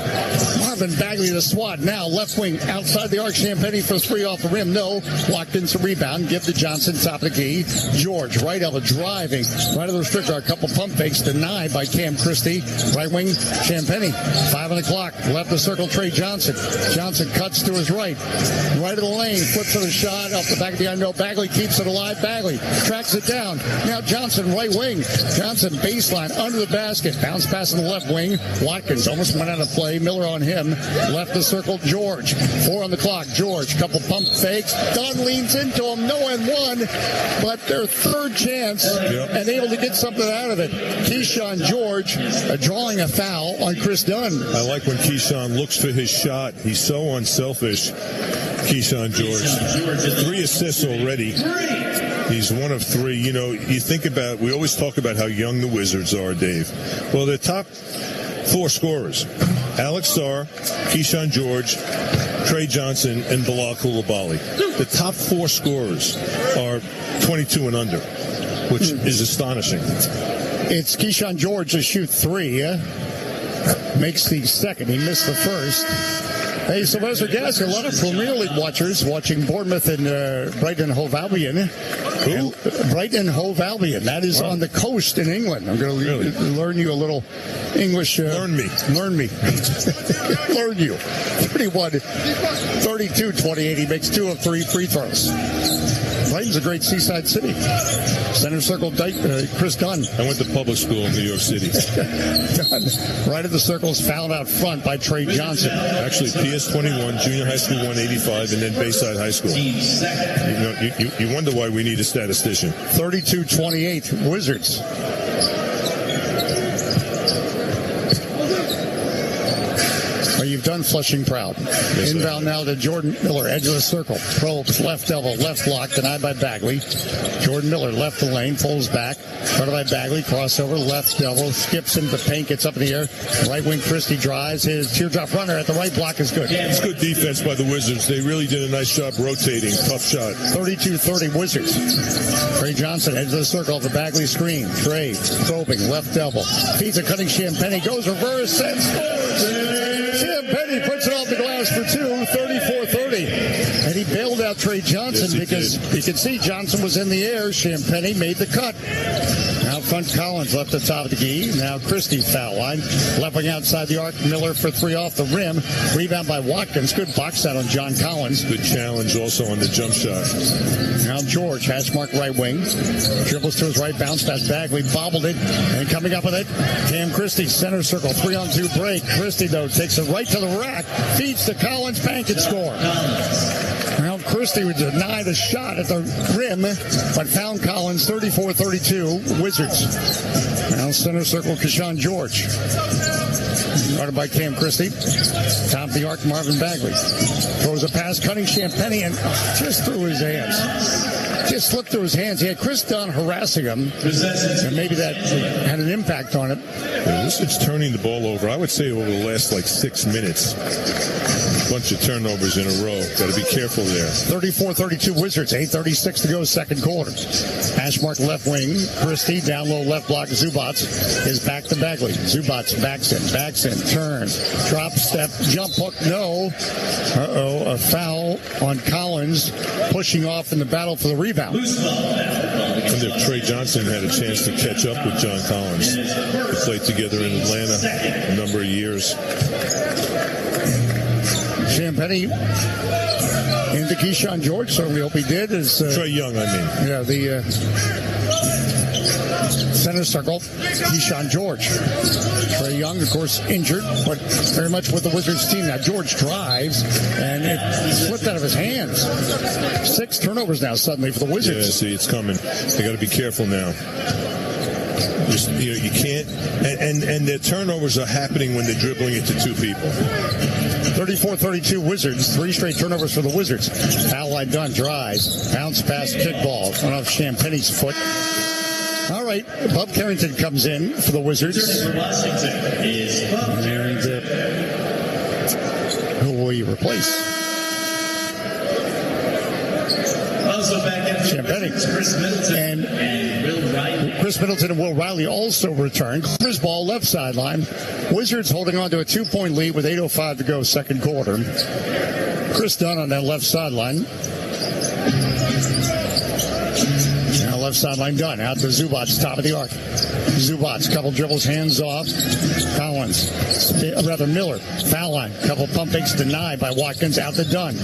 Marvin Bagley the swat. Now left wing, outside the arc. Champagny for three off the rim. No. Watkins a rebound. Give to Johnson, top of the key. George, right elbow, driving. Right of the restrictor. A couple pump fakes denied by Cam Christie. Right wing, Champagny. 5 on the clock. Left the circle, Trey Johnson. Johnson cuts to his right. Right of the lane. Flips to the shot. Off the back of the iron. No. Bagley keeps it alive. Bagley tracks it down. Now Johnson, right wing. Johnson baseline under the basket. Bounce pass in the left wing. Watkins almost went out of play. Miller on him. Left the circle, George. 4 on the clock. George, couple pump fakes. Dunn leans into him. No and one. But their third chance and able to get something out of it. Keyshawn George drawing a foul on Chris Dunn. I like when Keyshawn looks for his shot. He's so unselfish. Keyshawn George. 3 assists already. He's one of 3. You know, you think about, we always talk about how young the Wizards are, Dave. Well, their top 4 scorers, Alex Sarr, Keyshawn George, Trey Johnson, and Bilal Coulibaly. The top 4 scorers are 22 and under, which is astonishing. It's Keyshawn George to shoot 3. Makes the second. He missed the first. Hey, Sylvester Gasser, a lot of Premier League watchers watching Bournemouth and Brighton Hove Albion. Brighton Hove Albion. That is on the coast in England. I'm going to learn you a little English. Learn me. Learn me. Learn you. 32-28. He makes 2 of 3 free throws. Brighton's a great seaside city. Center circle, Chris Dunn. I went to public school in New York City. Dunn, right at the circles, fouled out front by Trey Johnson. Actually, PS 21, junior high school 185, and then Bayside High School. You wonder why we need a statistician. 32-28 Wizards. You've done Flushing proud. Yes, inbound now to Jordan Miller, edge of the circle. Probes, left elbow, left block, denied by Bagley. Jordan Miller, left the lane, pulls back. Started by Bagley, crossover, left elbow, skips into the paint, gets up in the air. Right wing Christie drives. His teardrop runner at the right block is good. It's good defense by the Wizards. They really did a nice job rotating. Tough shot. 32-30 Wizards. Trey Johnson, edge of the circle, the Bagley screen. Trey, probing, left elbow. Feeds a cutting Champagny, goes reverse, and scores. Champagny puts it off the glass for 2, 34-30. And he bailed out Trey Johnson because you can see Johnson was in the air. Champagny made the cut. Out front, Collins left the top of the key. Now Christie foul line. Left wing outside the arc. Miller for 3 off the rim. Rebound by Watkins. Good box out on John Collins. Good challenge also on the jump shot. Now George, hash mark right wing. Dribbles to his right, bounce pass. Bagley bobbled it. And coming up with it, Cam Christie, center circle, 3-on-2 break. Christie, though, takes it right to the rack. Feeds to Collins, bank and score. Now Christie would deny the shot at the rim, but found Collins. 34-32 Wizards. Now center circle, Keyshawn George. Guarded by Cam Christie. Top of the arc, Marvin Bagley. Throws a pass, cutting Champagny, and just through his hands. Just slipped through his hands. He had Chris Dunn harassing him, and maybe that had an impact on it. Yeah, this is turning the ball over. I would say over the last 6 minutes. Bunch of turnovers in a row. Got to be careful there. 34-32 Wizards. 8:36 to go, second quarter. Hash mark left wing. Christie down low left block. Zubats is back to Bagley. Zubats backs in, turns, drop step, jump hook. No. A foul on Collins, pushing off in the battle for the rebound. I wonder if Trey Johnson had a chance to catch up with John Collins. They played together in Atlanta a number of years. Champagny into Keyshawn George. Certainly hope he did. Trey Young, I mean. Yeah, the center circle, Keyshawn George. Trey Young, of course, injured, but very much with the Wizards team. Now George drives, and it slipped out of his hands. 6 turnovers now suddenly for the Wizards. Yeah, see, it's coming. They got to be careful now. You can't, and their turnovers are happening when they're dribbling into 2 people. 34-32 Wizards. 3 straight turnovers for the Wizards. Foul line done. Drives. Bounce pass. Kick ball. Went off Champagny's foot. All right, Bob Carrington comes in for the Wizards. And who will he replace? Also back in Champagne. Chris Middleton And Will Riley. Chris Middleton and Will Riley also returned. Clippers ball left sideline. Wizards holding on to a 2-point lead with 8:05 to go, second quarter. Chris Dunn on that left sideline. Now left sideline Dunn. Out to Zubac, top of the arc. Zubac, couple dribbles, hands off. Collins, Miller, foul line. Couple pump fakes denied by Watkins. Out to Dunn.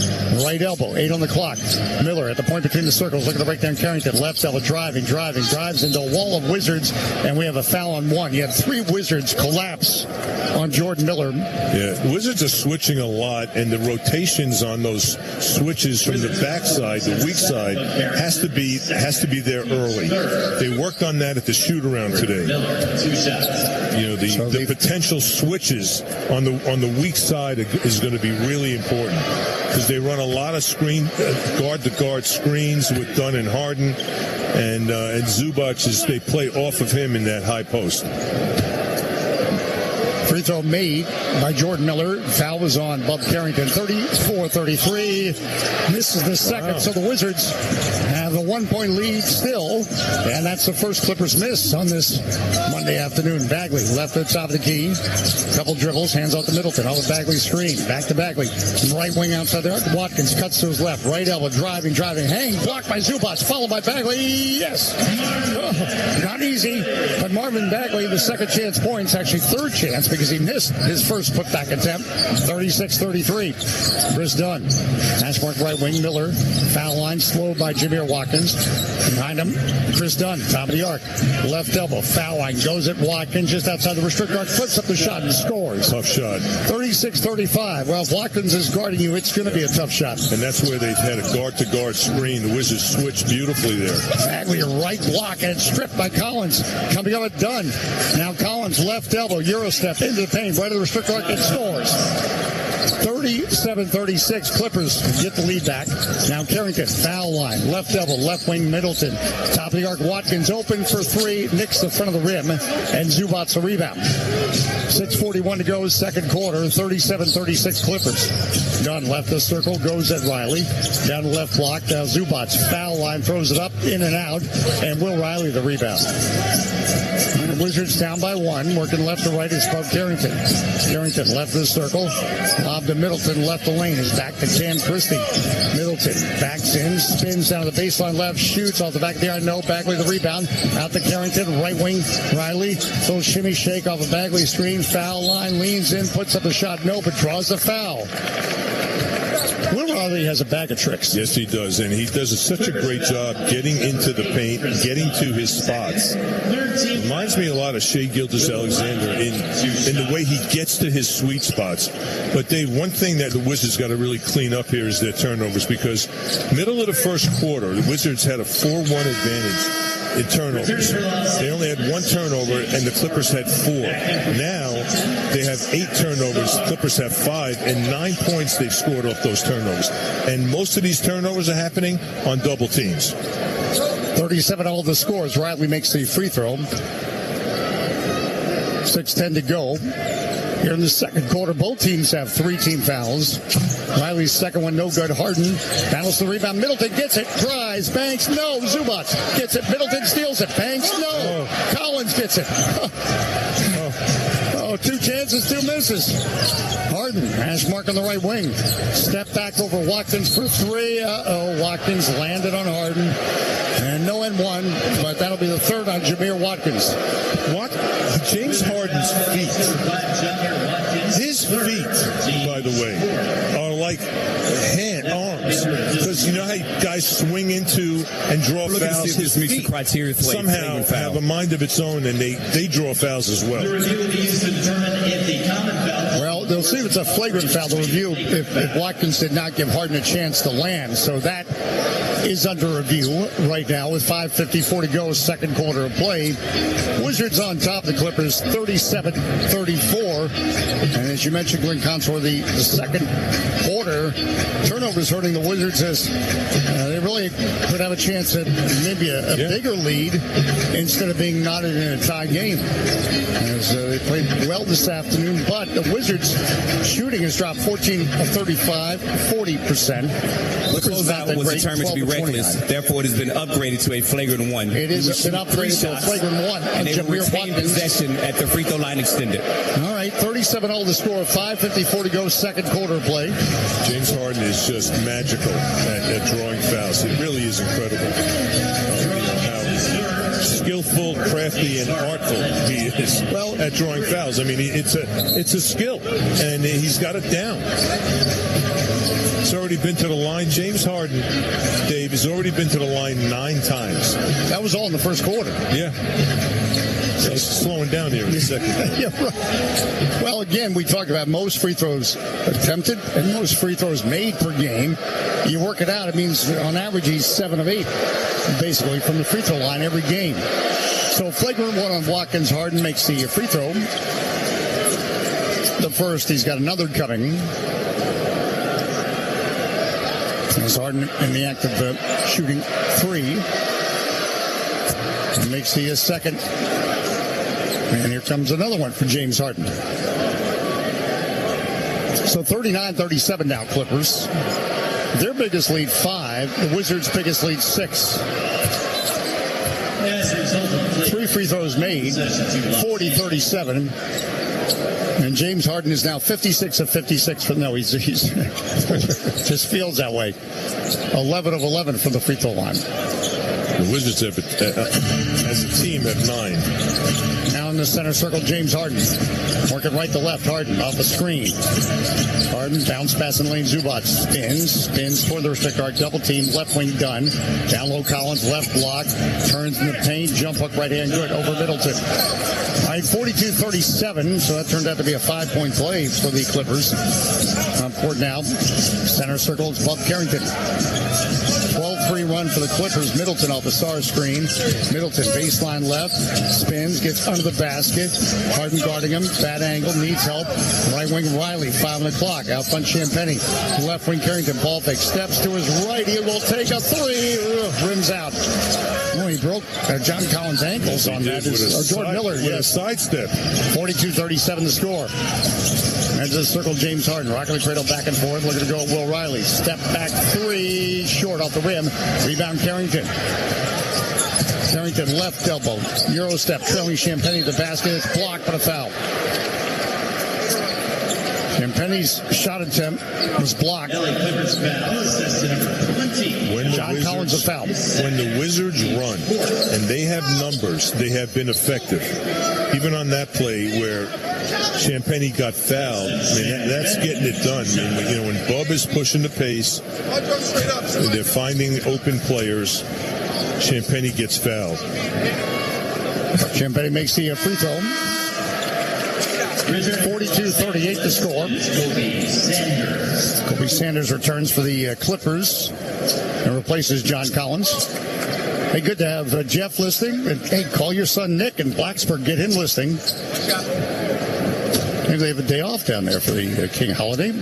Right elbow, 8 on the clock. Miller at the point between the circles, looking to break down Carrington. Left elbow, driving, drives into a wall of Wizards, and we have a foul on one. You have 3 Wizards collapse on Jordan Miller. Yeah, the Wizards are switching a lot, and the rotations on those switches from the backside, the weak side, has to be there early. They worked on that at the shoot-around today. You know, the potential switches on the weak side is going to be really important because they run a lot of guard-to-guard screens with Dunn and Harden, and Zubac they play off of him in that high post. Free throw made by Jordan Miller. Foul was on Bub Carrington. 34-33. Misses the second, so the Wizards have a 1-point lead still. And that's the first Clippers miss on this Monday afternoon. Bagley left at the top of the key. Couple dribbles, hands off to Middleton. Off the Bagley screen. Back to Bagley. Right wing outside there. Watkins cuts to his left. Right elbow, driving. Hang. Blocked by Zubac. Followed by Bagley. Yes. Oh, not easy. But Marvin Bagley, the second chance points, actually third chance because he missed his first putback attempt. 36-33. Chris Dunn. Hash mark right wing. Miller. Foul line slowed by Jameer Watkins. Behind him, Chris Dunn. Top of the arc. Left elbow. Foul line. Goes at Watkins just outside the restrict arc. Flips up the shot and scores. Tough shot. 36-35. Well, if Watkins is guarding you, it's going to be a tough shot. And that's where they've had a guard-to-guard screen. The Wizards switched beautifully there. Bagley, a right block, and it's stripped by Collins. Coming up at Dunn. Now Collins, left elbow, Euro step into the paint, right to the restrict arc, and scores. 37-36. Clippers get the lead back. Now Carrington, foul line, left elbow, left wing Middleton. Top of the arc, Watkins open for 3, nicks the front of the rim, and Zubac a rebound. 6:41 to go, second quarter, 37-36 Clippers. Dunn left the circle, goes at Riley. Down the left block, now Zubac, foul line, throws it up, in and out, and Will Riley the rebound. And the Wizards down by 1, working left to right is Bob Carrington. Carrington left the circle, lob to Middleton, left the lane, is back to Cam Christie. Middleton backs in, spins down to the baseline left, shoots off the back of the iron, no, Bagley the rebound, out to Carrington, right wing, Riley, little shimmy shake off a Bagley screen, foul line, leans in, puts up a shot, no, but draws the foul. Will Riley has a bag of tricks. Yes, he does, and he does such a great job getting into the paint, getting to his spots. Reminds me a lot of Shai Gilgeous-Alexander in the way he gets to his sweet spots. But Dave, one thing that the Wizards got to really clean up here is their turnovers, because middle of the first quarter, the Wizards had a 4-1 advantage in turnovers. They only had 1 turnover, and the Clippers had 4. Now they have 8 turnovers. Clippers have 5, and 9 points they've scored off those turnovers. And most of these turnovers are happening on double teams. 37 all the scores. Riley makes the free throw. 6:10 to go. Here in the second quarter, both teams have 3 team fouls. Riley's second one, no good. Harden battles the rebound. Middleton gets it. Drives. Banks. No. Zubac gets it. Middleton steals it. Banks. No. Collins gets it. 2 chances, 2 misses. Harden, hash mark on the right wing. Step back over Watkins for 3. Watkins landed on Harden. And no N1, but that'll be the third on Jameer Watkins. James Harden's feet. His feet, by the way, are like arms. Because you know how guys swing into and draw fouls? His feet meets the criteria for somehow have a mind of its own, and they draw fouls as well. Well, they'll see if it's a flagrant foul. They'll review if Watkins did not give Harden a chance to land. So that is under review right now with 5:54 to go, second quarter of play. Wizards on top of the Clippers, 37-34. And as you mentioned, Glenn Consor, the second quarter, turnovers hurting the Wizards as they really could have a chance at maybe a bigger lead instead of being knotted in a tie game. As they played well this afternoon, but the Wizards shooting has dropped 14 of 35, 40%. The closeout was determined to be reckless. Therefore, it has been upgraded to a flagrant one. It has been upgraded to a flagrant one. And they retained possession at the free throw line extended. All right, 37-0 the score, 5:54 to go, second quarter of play. James Harden is just magical at drawing fouls. It really is incredible. Skillful, crafty, and artful he is at drawing fouls. I mean, it's a skill, and he's got it down. He's already been to the line. James Harden, Dave, has already been to the line 9 times. That was all in the first quarter. Yeah. So it's slowing down here in a second. Yeah, right. Well, again, we talked about most free throws attempted and most free throws made per game. You work it out, it means on average he's 7 of 8, basically, from the free throw line every game. So flagrant one on Watkins. Harden makes the free throw. The first, he's got another coming. As Harden in the act of shooting 3. And makes the second. And here comes another one for James Harden. So 39-37 now, Clippers. Their biggest lead, 5. The Wizards' biggest lead, 6. 3 free throws made, 40-37. And James Harden is now 56 of 56. No, he's just feels that way. 11 of 11 from the free throw line. The Wizards have, as a team, have 9. Now in the center circle, James Harden. Working right to left, Harden off the screen. Harden, bounce pass in lane, Zubac. Spins toward the restrict guard, double team, left wing done. Down low, Collins, left block. Turns in the paint, jump hook right hand, good, over Middleton. All right, 42-37, so that turned out to be a 5-point play for the Clippers. Court now, center circle, it's Bob Carrington. 12-3 run for the Clippers. Middleton off the star screen. Middleton baseline left, spins, gets under the basket. Harden guarding him, bad angle, needs help. Right wing Riley, 5 on the clock. Out front Champagnie. Left wing Carrington, ball fake, steps to his right. He will take a 3. Rims out. Oh, he broke John Collins' ankles on that. Or Jordan Miller, with a sidestep. 42-37 the score. As the circle, James Harden, rocking the cradle back and forth, looking to go at Will Riley. Step back 3, short off the rim. Rebound Carrington. Carrington left elbow, Euro step, trailing Champagnie at the basket. It's blocked, but a foul. Champagnie's shot attempt was blocked. John Collins a foul. When the Wizards run and they have numbers, they have been effective. Even on that play where Champagnie got fouled, I mean, that's getting it done. I mean, when Bub is pushing the pace, they're finding open players. Champagnie gets fouled. Champagnie makes the free throw. 42-38 the score. Kobe Sanders returns for the Clippers and replaces John Collins. Hey, good to have Jeff listening. And, hey, call your son Nick in Blacksburg. Get him listening. Maybe they have a day off down there for the King holiday.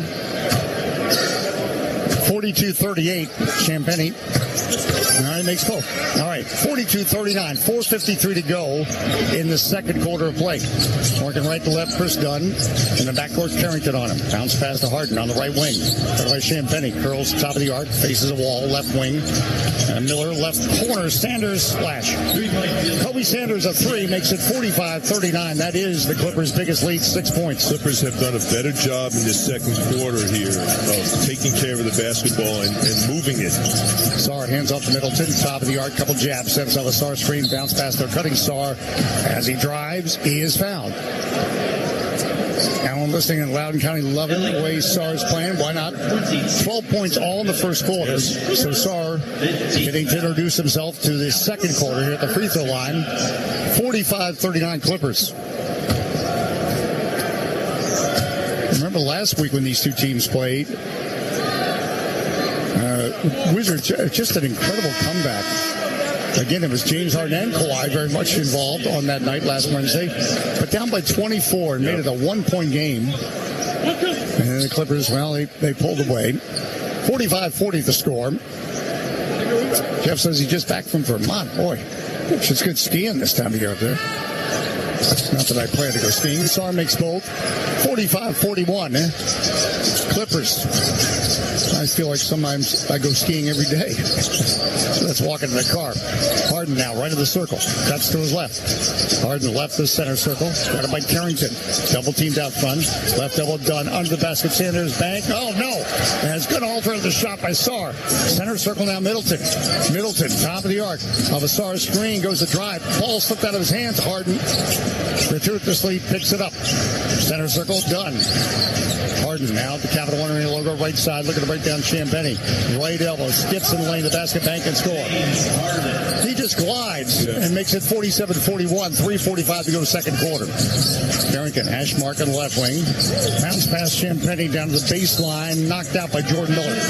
42-38, Champagnie. All right, makes both. All right, 42-39, 4:53 to go in the second quarter of play. Working right to left, Chris Dunn. In the backcourt, Carrington on him. Bounce pass to Harden on the right wing. By Champagnie, curls top of the arc, faces a wall, left wing. Miller, left corner, Sanders, splash. Kobe Sanders, a 3, makes it 45-39. That is the Clippers' biggest lead, 6 points. Clippers have done a better job in this second quarter here of taking care of the basketball and moving it. Sarr hands off to Middleton, top of the arc, couple jabs, sets off a Sarr screen, bounce pass to cutting Sarr. As he drives, he is fouled. Alan listening in Loudoun County, loving the way Sarr's playing. Why not? 12 points all in the first quarter. So Sarr getting to introduce himself to the second quarter here at the free throw line. 45-39 Clippers. Remember last week when these two teams played? Wizards, just an incredible comeback. Again, it was James Harden and Kawhi very much involved on that night last Wednesday. But down by 24 and made it a 1-point game. And the Clippers, well, they pulled away. 45-40 the score. Jeff says he's just back from Vermont. Boy, it's good skiing this time of year up there. Not that I plan to go skiing. Sarr makes both. 45-41. Clippers. I feel like sometimes I go skiing every day. So that's walking in the car. Harden now, right of the circle. Cuts to his left. Harden left the center circle. Got it by Carrington. Double teamed out front. Left elbow done. Under the basket. Sanders bank. Oh, no. And it's going to alter the shot by Sarr. Center circle now, Middleton. Middleton, top of the arc. Of a Sarr screen. Goes to drive. Ball slipped out of his hands. Harden gratuitously picks it up. Center circle done. Harden now at the Capital One Arena logo, right side, looking to break down Ciambeni. Right elbow, skips in the lane, the basket bank and score. He just glides and makes it 47-41, 3:45 to go second quarter. Carrington, hash mark on the left wing. Bounce past Ciambeni down to the baseline, knocked out by Jordan Miller.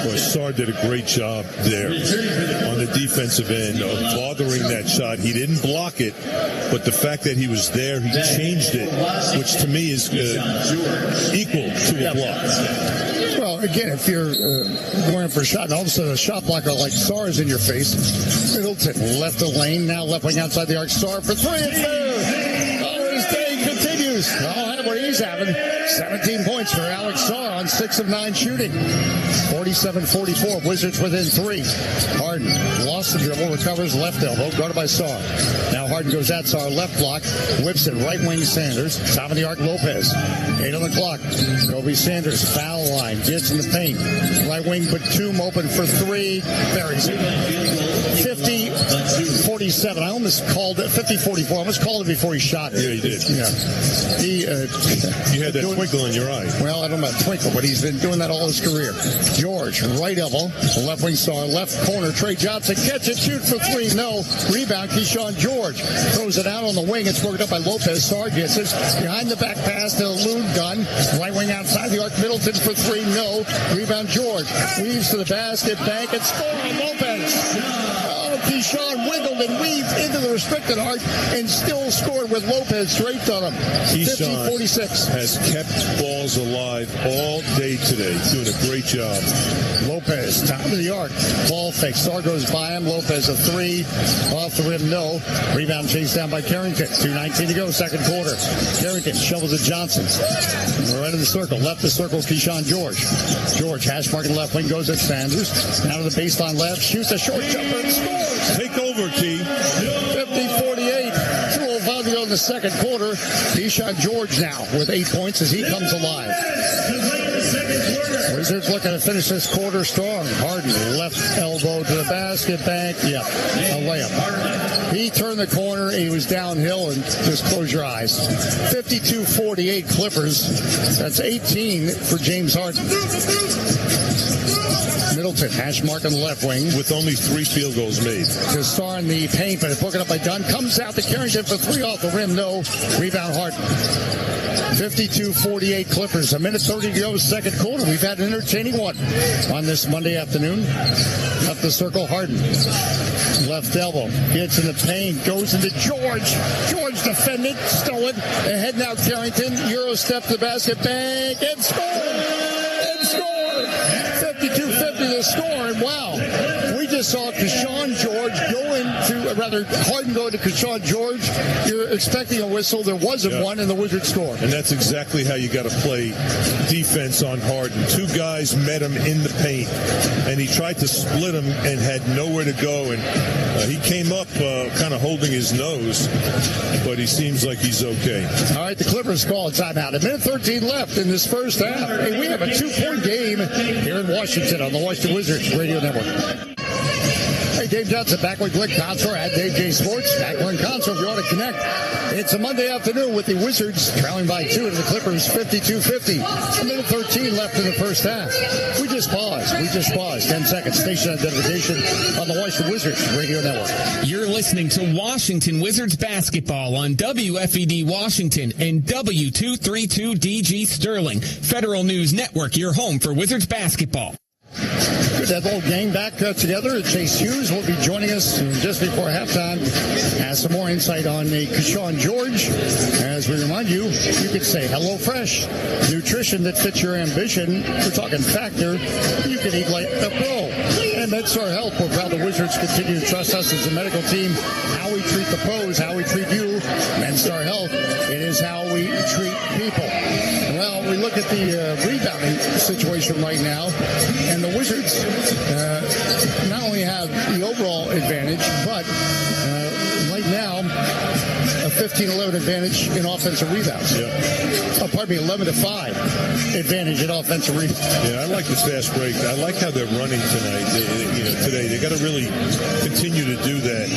Boy, Sarr did a great job there on the defensive end of bothering that shot. He didn't block it, but the fact that he was there, he changed it, which to me is equal to a block. Well, again, if you're going for a shot and all of a sudden a shot blocker like Sarr is in your face, Middleton left the lane, now left wing outside the arc. Sarr for three. It's there. Oh, his day continues. Oh, what he's having. 17 points for Alex Sarr on 6 of 9 shooting. 47-44. Wizards within 3. Harden lost the dribble, recovers left elbow, guarded by Sarr. Now Harden goes at Sarr, left block, whips it, right wing Sanders, top of the arc Lopez. 8 on the clock. Kobe Sanders, foul line, gets in the paint. Right wing Batum open for 3. Buries it. 50-47. I almost called it 50-44. I almost called it before he shot it. Yeah, he did. Yeah. You had that twinkle in your eye. Well, I don't know about twinkle, but he's been doing that all his career. George, right elbow, left wing Sarr, left corner, Trey Johnson, catch it, shoot for 3, no. Rebound, Keyshawn George. Throws it out on the wing, it's worked up by Lopez. Sarr gets it. Behind the back pass to Lou Dunn. Right wing outside the arc, Middleton for 3, no. Rebound, George. Weaves to the basket, bank, and score on Lopez. Keyshawn wiggled and weaved into the restricted arc and still scored with Lopez straight on him. 50-46. Has kept balls alive all day today. Doing a great job. Lopez, top of the arc. Ball fake. Sarr goes by him. Lopez a 3. Off the rim, no. Rebound chased down by Carrington. 2:19 to go, second quarter. Carrington shovels it Johnson. Right of the circle. Left the circle, Keyshawn George. George, hash marking left wing, goes at Sanders. Now to the baseline left. Shoots a short jumper and scores. Take over, T. 50-48. 2:05 to go in the second quarter. Keyshawn George now with 8 points as he comes alive. Wizards looking to finish this quarter strong. Harden, left elbow to the basket, bank. Yep, a layup. He turned the corner. He was downhill, and just close your eyes. 52-48 Clippers. That's 18 for James Harden. Middleton, hash mark on the left wing. With only 3 field goals made. To Sarr in the paint, but it's broken up by Dunn. Comes out to Carrington for 3 off the rim. No. Rebound Harden. 52-48 Clippers. 1:30 to go, second quarter. We've had an entertaining one on this Monday afternoon. Up the circle, Harden. Left elbow. Gets in the paint. Goes into George. George defended. Stolen. Ahead now Carrington. Euro step to the basket. Bank. And score. And score. 52-50 the score. And wow. We just saw Keyshawn George go into, rather, Harden go into Keyshawn George. You're expecting a whistle. There wasn't one, and the Wizards scored. And that's exactly how you got to play defense on Harden. 2 guys met him in the paint, and he tried to split him and had nowhere to go. And he came up kind of holding his nose, but he seems like he's okay. All right, the Clippers call a timeout. 1:13 left in this first half. And we have a 2-point game here in Washington on the Washington Wizards Radio Network. Hey, Dave Johnson back with Glenn Consor at Dave J Sports. At Glenn Consor, if you want to connect. It's a Monday afternoon with the Wizards trailing by 2 to the Clippers, 52-50. 1:13 left in the first half. We just paused. 10 seconds. Station identification on the Washington Wizards Radio Network. You're listening to Washington Wizards basketball on WFED Washington and W232DG Sterling. Federal News Network, your home for Wizards basketball. Good to have the whole gang back together. Chase Hughes will be joining us just before halftime. Has some more insight on Keyshawn George. As we remind you, you could say HelloFresh. Nutrition that fits your ambition. We're talking Factor. You can eat like a pro. And MedStar Health. We're proud the Wizards continue to trust us as a medical team. How we treat the pros, how we treat you. MedStar Health. It is how we treat people. Well, we look at the rebounding situation right now, and the Wizards not only have the overall advantage, but right now a 15-11 advantage in offensive rebounds. Yeah. Pardon me, 11-5 advantage in offensive rebounds. Yeah, I like the fast break. I like how they're running tonight. Today they got to really continue to do that.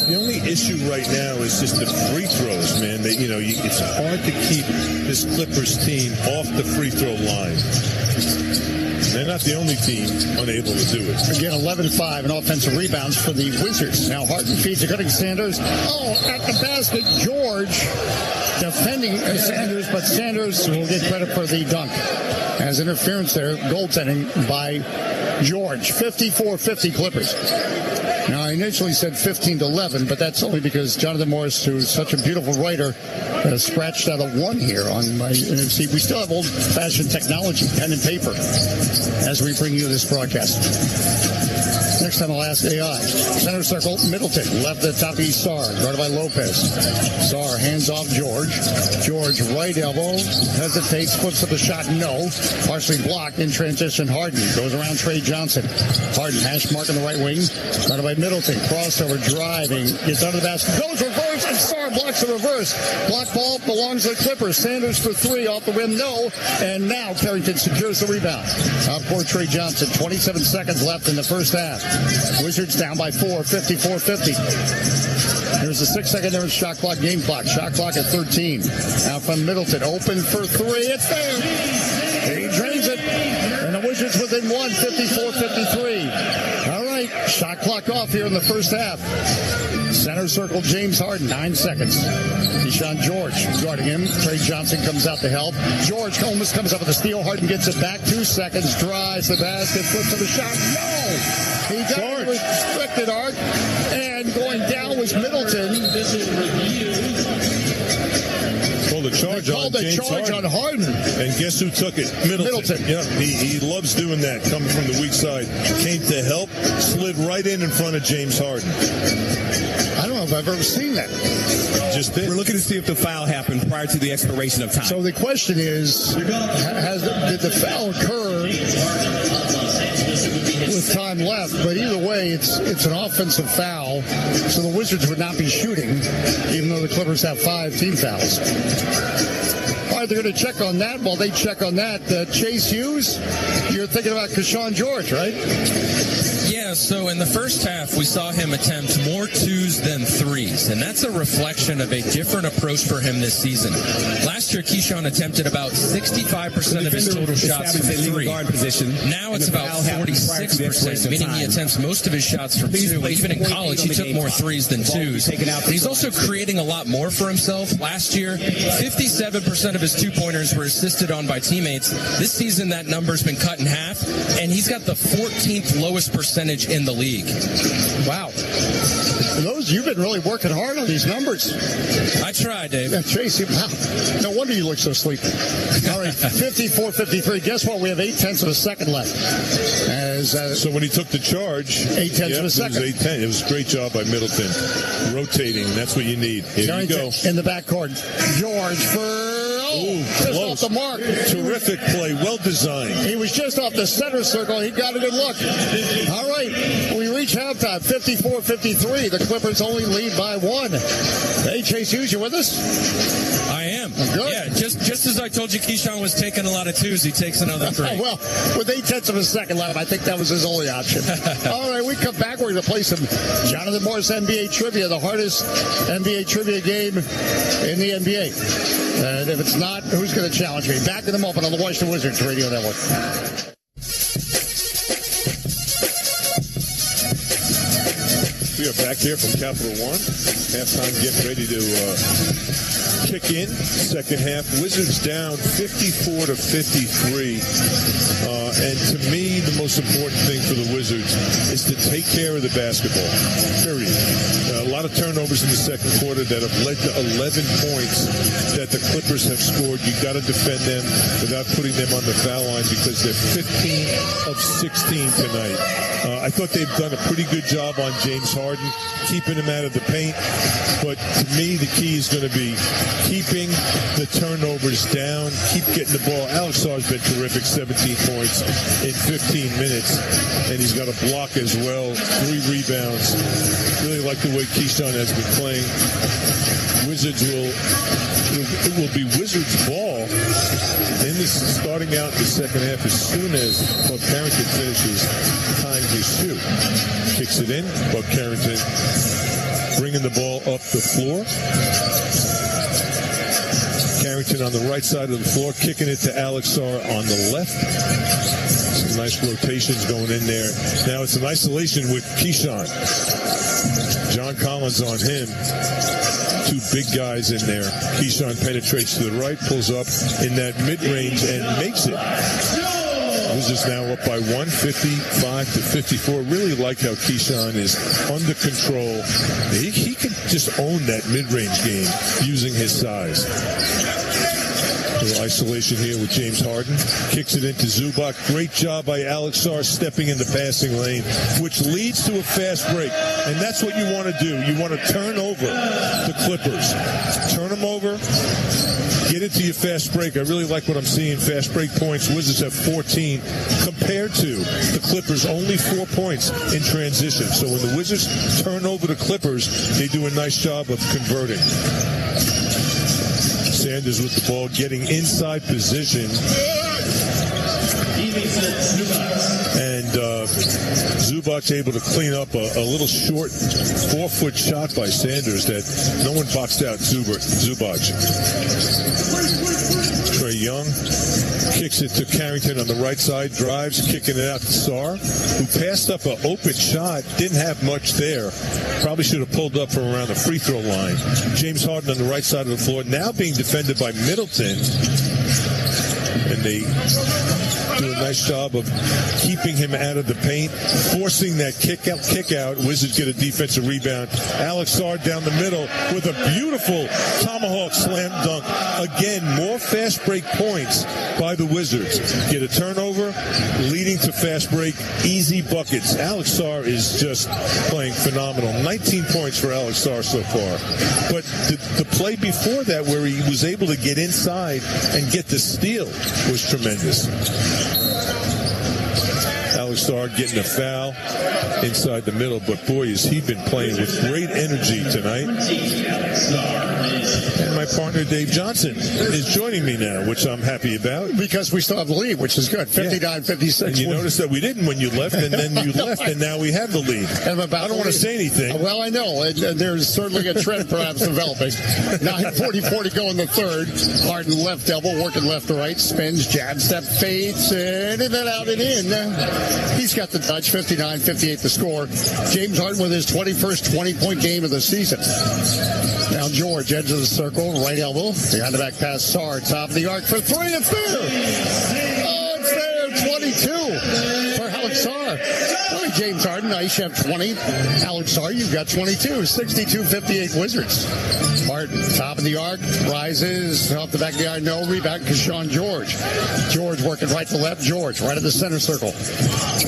The only issue right now is just the free throws, man. It's hard to keep this Clippers team off the free throw line. They're not the only team unable to do it. Again, 11-5 in offensive rebounds for the Wizards. Now Harden feeds it, cutting Sanders. Oh, at the basket, George defending Sanders, but Sanders will get credit for the dunk. As interference there, goaltending by George. 54-50 Clippers. Now, I initially said 15-11, but that's only because Jonathan Morris, who's such a beautiful writer, scratched out a 1 here on my NFC. We still have old-fashioned technology, pen and paper, as we bring you this broadcast. Next time I'll ask AI. Center circle, Middleton. Left at the top, East Star. Guarded by Lopez. Star hands off George. George, right elbow. Hesitates, flips up the shot. No. Partially blocked in transition. Harden goes around Trey Johnson. Harden, hash mark on the right wing. Guarded by Middleton. Crossover, driving. Gets under the basket. Goes reverse, and Star blocks the reverse. Block ball belongs to the Clippers. Sanders for 3 off the rim. No. And now Carrington secures the rebound. Out for Trey Johnson. 27 seconds left in the first half. Wizards down by 4, 54-50. Here's the 6-second there shot clock, game clock. Shot clock at 13. Out from Middleton, open for 3. It's there. He drains it. And the Wizards within 1, 54-53. All right, shot clock off here in the first half. Center circle, James Harden, 9 seconds. Keyshawn George guarding him. Trey Johnson comes out to help. George almost comes up with a steal. Harden gets it back. 2 seconds, drives the basket, flips to the shot. No! He got the restricted arc, and going down was Middleton. Called the charge on Harden. And guess who took it? Middleton. Yeah, he loves doing that, coming from the weak side. Came to help, slid right in front of James Harden. I don't know if I've ever seen that. Just did. We're looking to see if the foul happened prior to the expiration of time. So the question is, did the foul occur with time left? But either way, it's an offensive foul, so the Wizards would not be shooting, even though the Clippers have 5 team fouls. All right, they're going to check on that. While they check on that, Chase Hughes, you're thinking about Keyshawn George, right? Yeah, so in the first half, we saw him attempt more 2s than 3s, and that's a reflection of a different approach for him this season. Last year, Keyshawn attempted about 65% of his total shots from 3. Now it's about 46%, meaning he attempts most of his shots from 2. And even in college, he took more 3s than 2s. And he's also creating a lot more for himself. Last year, 57% of his 2-pointers were assisted on by teammates. This season, that number's been cut in half, and he's got the 14th lowest percentage in the league. Wow. You've been really working hard on these numbers. I tried, Dave. Yeah, Tracy, wow. No wonder you look so sleepy. All right, 54-53. Guess what? We have 0.8 of a second left. So when he took the charge, 0.8 of a second. It was a great job by Middleton. Rotating, that's what you need. Here you go. In the backcourt. George for... just off the mark. Terrific play. Well designed. He was just off the center circle. He got a good look. All right. We reach halftime. 54-53. The Clippers only lead by 1. Hey, Chase Hughes, you with us? I am. Good. Yeah, just as I told you Keyshawn was taking a lot of 2s, he takes another 3. Well, with 0.8 of a second left, I think that was his only option. All right, we come back. We're going to play some Jonathan Morris NBA trivia, the hardest NBA trivia game in the NBA. And if it's not, who's going to challenge me? Back in the moment on the Washington Wizards Radio Network. We are back here from Capital One. Halftime, get ready to kick in, second half. Wizards down 54-53. And to me, the most important thing for the Wizards is to take care of the basketball, period. A lot of turnovers in the second quarter that have led to 11 points that the Clippers have scored. You got to defend them without putting them on the foul line because they're 15 of 16 tonight. I thought they've done a pretty good job on James Harden, keeping him out of the paint. But to me, the key is going to be keeping the turnovers down, keep getting the ball. Alex Sarr's been terrific, 17 points in 15 minutes, and he's got a block as well, 3 rebounds. Really like the way Keyshawn has been playing. It will be Wizards ball. And this is starting out the second half as soon as Bob Carrington finishes tying his shoe. Kicks it in. Bob Carrington bringing the ball up the floor. Carrington on the right side of the floor, kicking it to Alex Sarr on the left. Some nice rotations going in there. Now it's an isolation with Keyshawn. John Collins on him. 2 big guys in there. Keyshawn penetrates to the right, pulls up in that mid-range and makes it. Wizards now up by 1, 55-54. Really like how Keyshawn is under control. He can just own that mid-range game using his size. A little isolation here with James Harden. Kicks it into Zubac. Great job by Alex Sarr stepping in the passing lane, which leads to a fast break. And that's what you want to do. You want to turn over the Clippers. Turn them over. Get into your fast break. I really like what I'm seeing. Fast break points. Wizards have 14 compared to the Clippers. Only 4 points in transition. So when the Wizards turn over the Clippers, they do a nice job of converting. Sanders with the ball, getting inside position. And Zubac's able to clean up a little short 4-foot shot by Sanders that no one boxed out Zubac. Trae Young kicks it to Carrington on the right side, drives, kicking it out to Sarr, who passed up an open shot, didn't have much there. Probably should have pulled up from around the free throw line. James Harden on the right side of the floor, now being defended by Middleton. And they do a nice job of keeping him out of the paint, forcing that kick out. Wizards get a defensive rebound. Alex Sarr down the middle with a beautiful tomahawk slam dunk. Again, more fast break points by the Wizards. Get a turnover, leading to fast break, easy buckets. Alex Sarr is just playing phenomenal. 19 points for Alex Sarr so far. But the play before that, where he was able to get inside and get the steal, was tremendous. Alex Sarr getting a foul inside the middle, but boy, has he been playing with great energy tonight. And my partner Dave Johnson is joining me now, which I'm happy about. Because we still have the lead, which is good. 59-56. And you noticed that we didn't when you left, and then you left, and now we have the lead. I don't want to say anything. Well, I know. And there's certainly a trend perhaps developing. 9:44 to go in the third. Harden left elbow, working left to right, spins, jab step, fades, and then out and in. He's got the touch, 59-58 the score. James Harden with his 21st 20-point game of the season. Now George, edge of the circle, right elbow. Behind the back pass, Sarr, top of the arc for 3. It's there. Oh, it's there. 22 for Alex Sarr. Well, James Harden, nice. You have 20. Alex Sarr, you've got 22. 62-58 Wizards. Harden, top of the arc, rises off the back of the iron. No rebound because Sean George. George working right to left. George right at the center circle.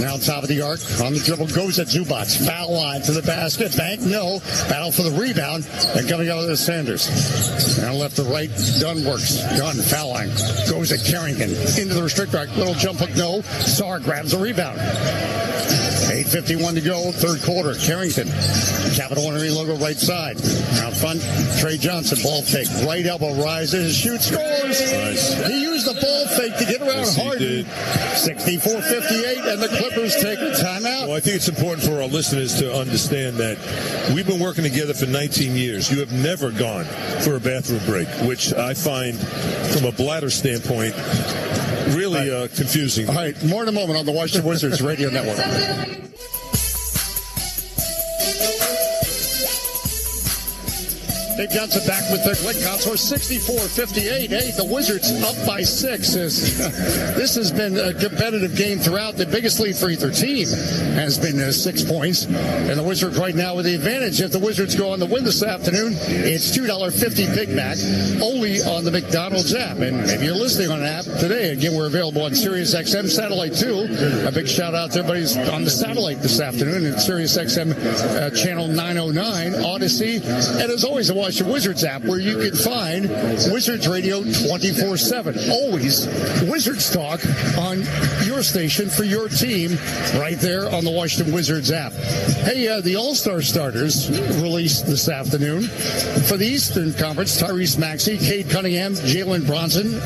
Now top of the arc, on the dribble, goes at Zubac. Foul line to the basket. Bank, no. Battle for the rebound. And coming out of the Sanders. Now left to right, Dunn works. Dunn, foul line. Goes at Carrington. Into the restrictor arc. Little jump hook, no. Sarr grabs the rebound. 8:51 to go, third quarter. Carrington, Capital One Arena logo right side. Out front, Trae Johnson, ball fake. Right elbow rises, shoots, scores. Nice. He used the ball fake to get around Harden. 64-58, and the Clippers take a timeout. Well, I think it's important for our listeners to understand that we've been working together for 19 years. You have never gone for a bathroom break, which I find, from a bladder standpoint, really confusing. All right, more in a moment on the Washington Wizards Radio Network. Dave Johnson back with their Glenn Consor, 64-58. Hey, the Wizards up by 6. This has been a competitive game throughout. The biggest lead for either team has been 6 points. And the Wizards right now with the advantage. If the Wizards go on the win this afternoon, it's $2.50 Big Mac only on the McDonald's app. And if you're listening on an app today, again, we're available on Sirius XM Satellite 2. A big shout out to everybody's on the satellite this afternoon at Sirius XM channel 909, Odyssey, and as always, the Washington Wizards app, where you can find Wizards Radio 24/7. Always Wizards talk on your station for your team right there on the Washington Wizards app. Hey, the All-Star starters released this afternoon. For the Eastern Conference, Tyrese Maxey, Cade Cunningham, Jalen Brunson,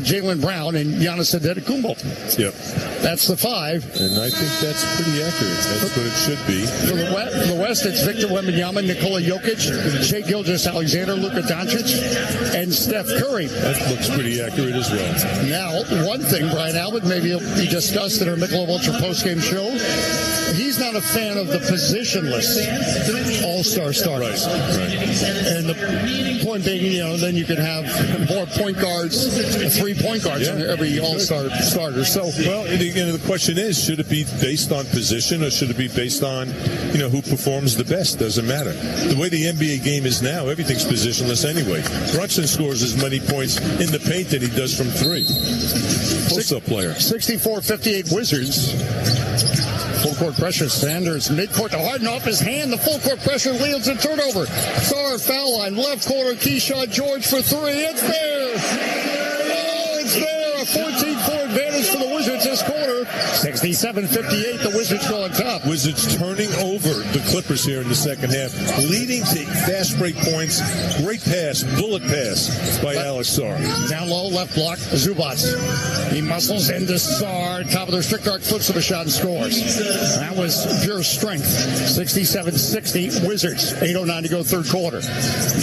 Jaylen Brown, and Giannis Antetokounmpo. Yep. That's the 5. And I think that's pretty accurate. That's what it should be. For the West, it's Victor Wembanyama, Nikola Jokic, Shai Gilgeous-Alexander, Luka Doncic, and Steph Curry. That looks pretty accurate as well. Now, one thing, Brian Albert, maybe it'll be discussed in our Michelob Ultra postgame show. He's not a fan of the positionless All-Star starters. Right. And the point being, then you can have more point guards, 3 point guards on every All-Star starter. So, well, the question is, should it be based on position or should it be based on, who performs the best? Doesn't matter. The way the NBA game is now, everything's positionless anyway. Brunson scores as many points in the paint than he does from 3. Post-up player. 64-58 Wizards. Full court pressure. Sanders midcourt to Harden off his hand. The full court pressure leads to turnover. Star foul line. Left corner. Keyshawn George for 3. It's there. Oh, it's there. A 14-4 advantage for the Wizards this quarter. 67-58. The Wizards go on top. Wizards turning over the Clippers here in the second half, leading to fast break points. Great pass, bullet pass by Alex Sarr. Down low, left block, Zubac. He muscles into Sarr. Top of the strict arc, flips of a shot and scores. That was pure strength. 67-60 Wizards. 8:09 to go third quarter.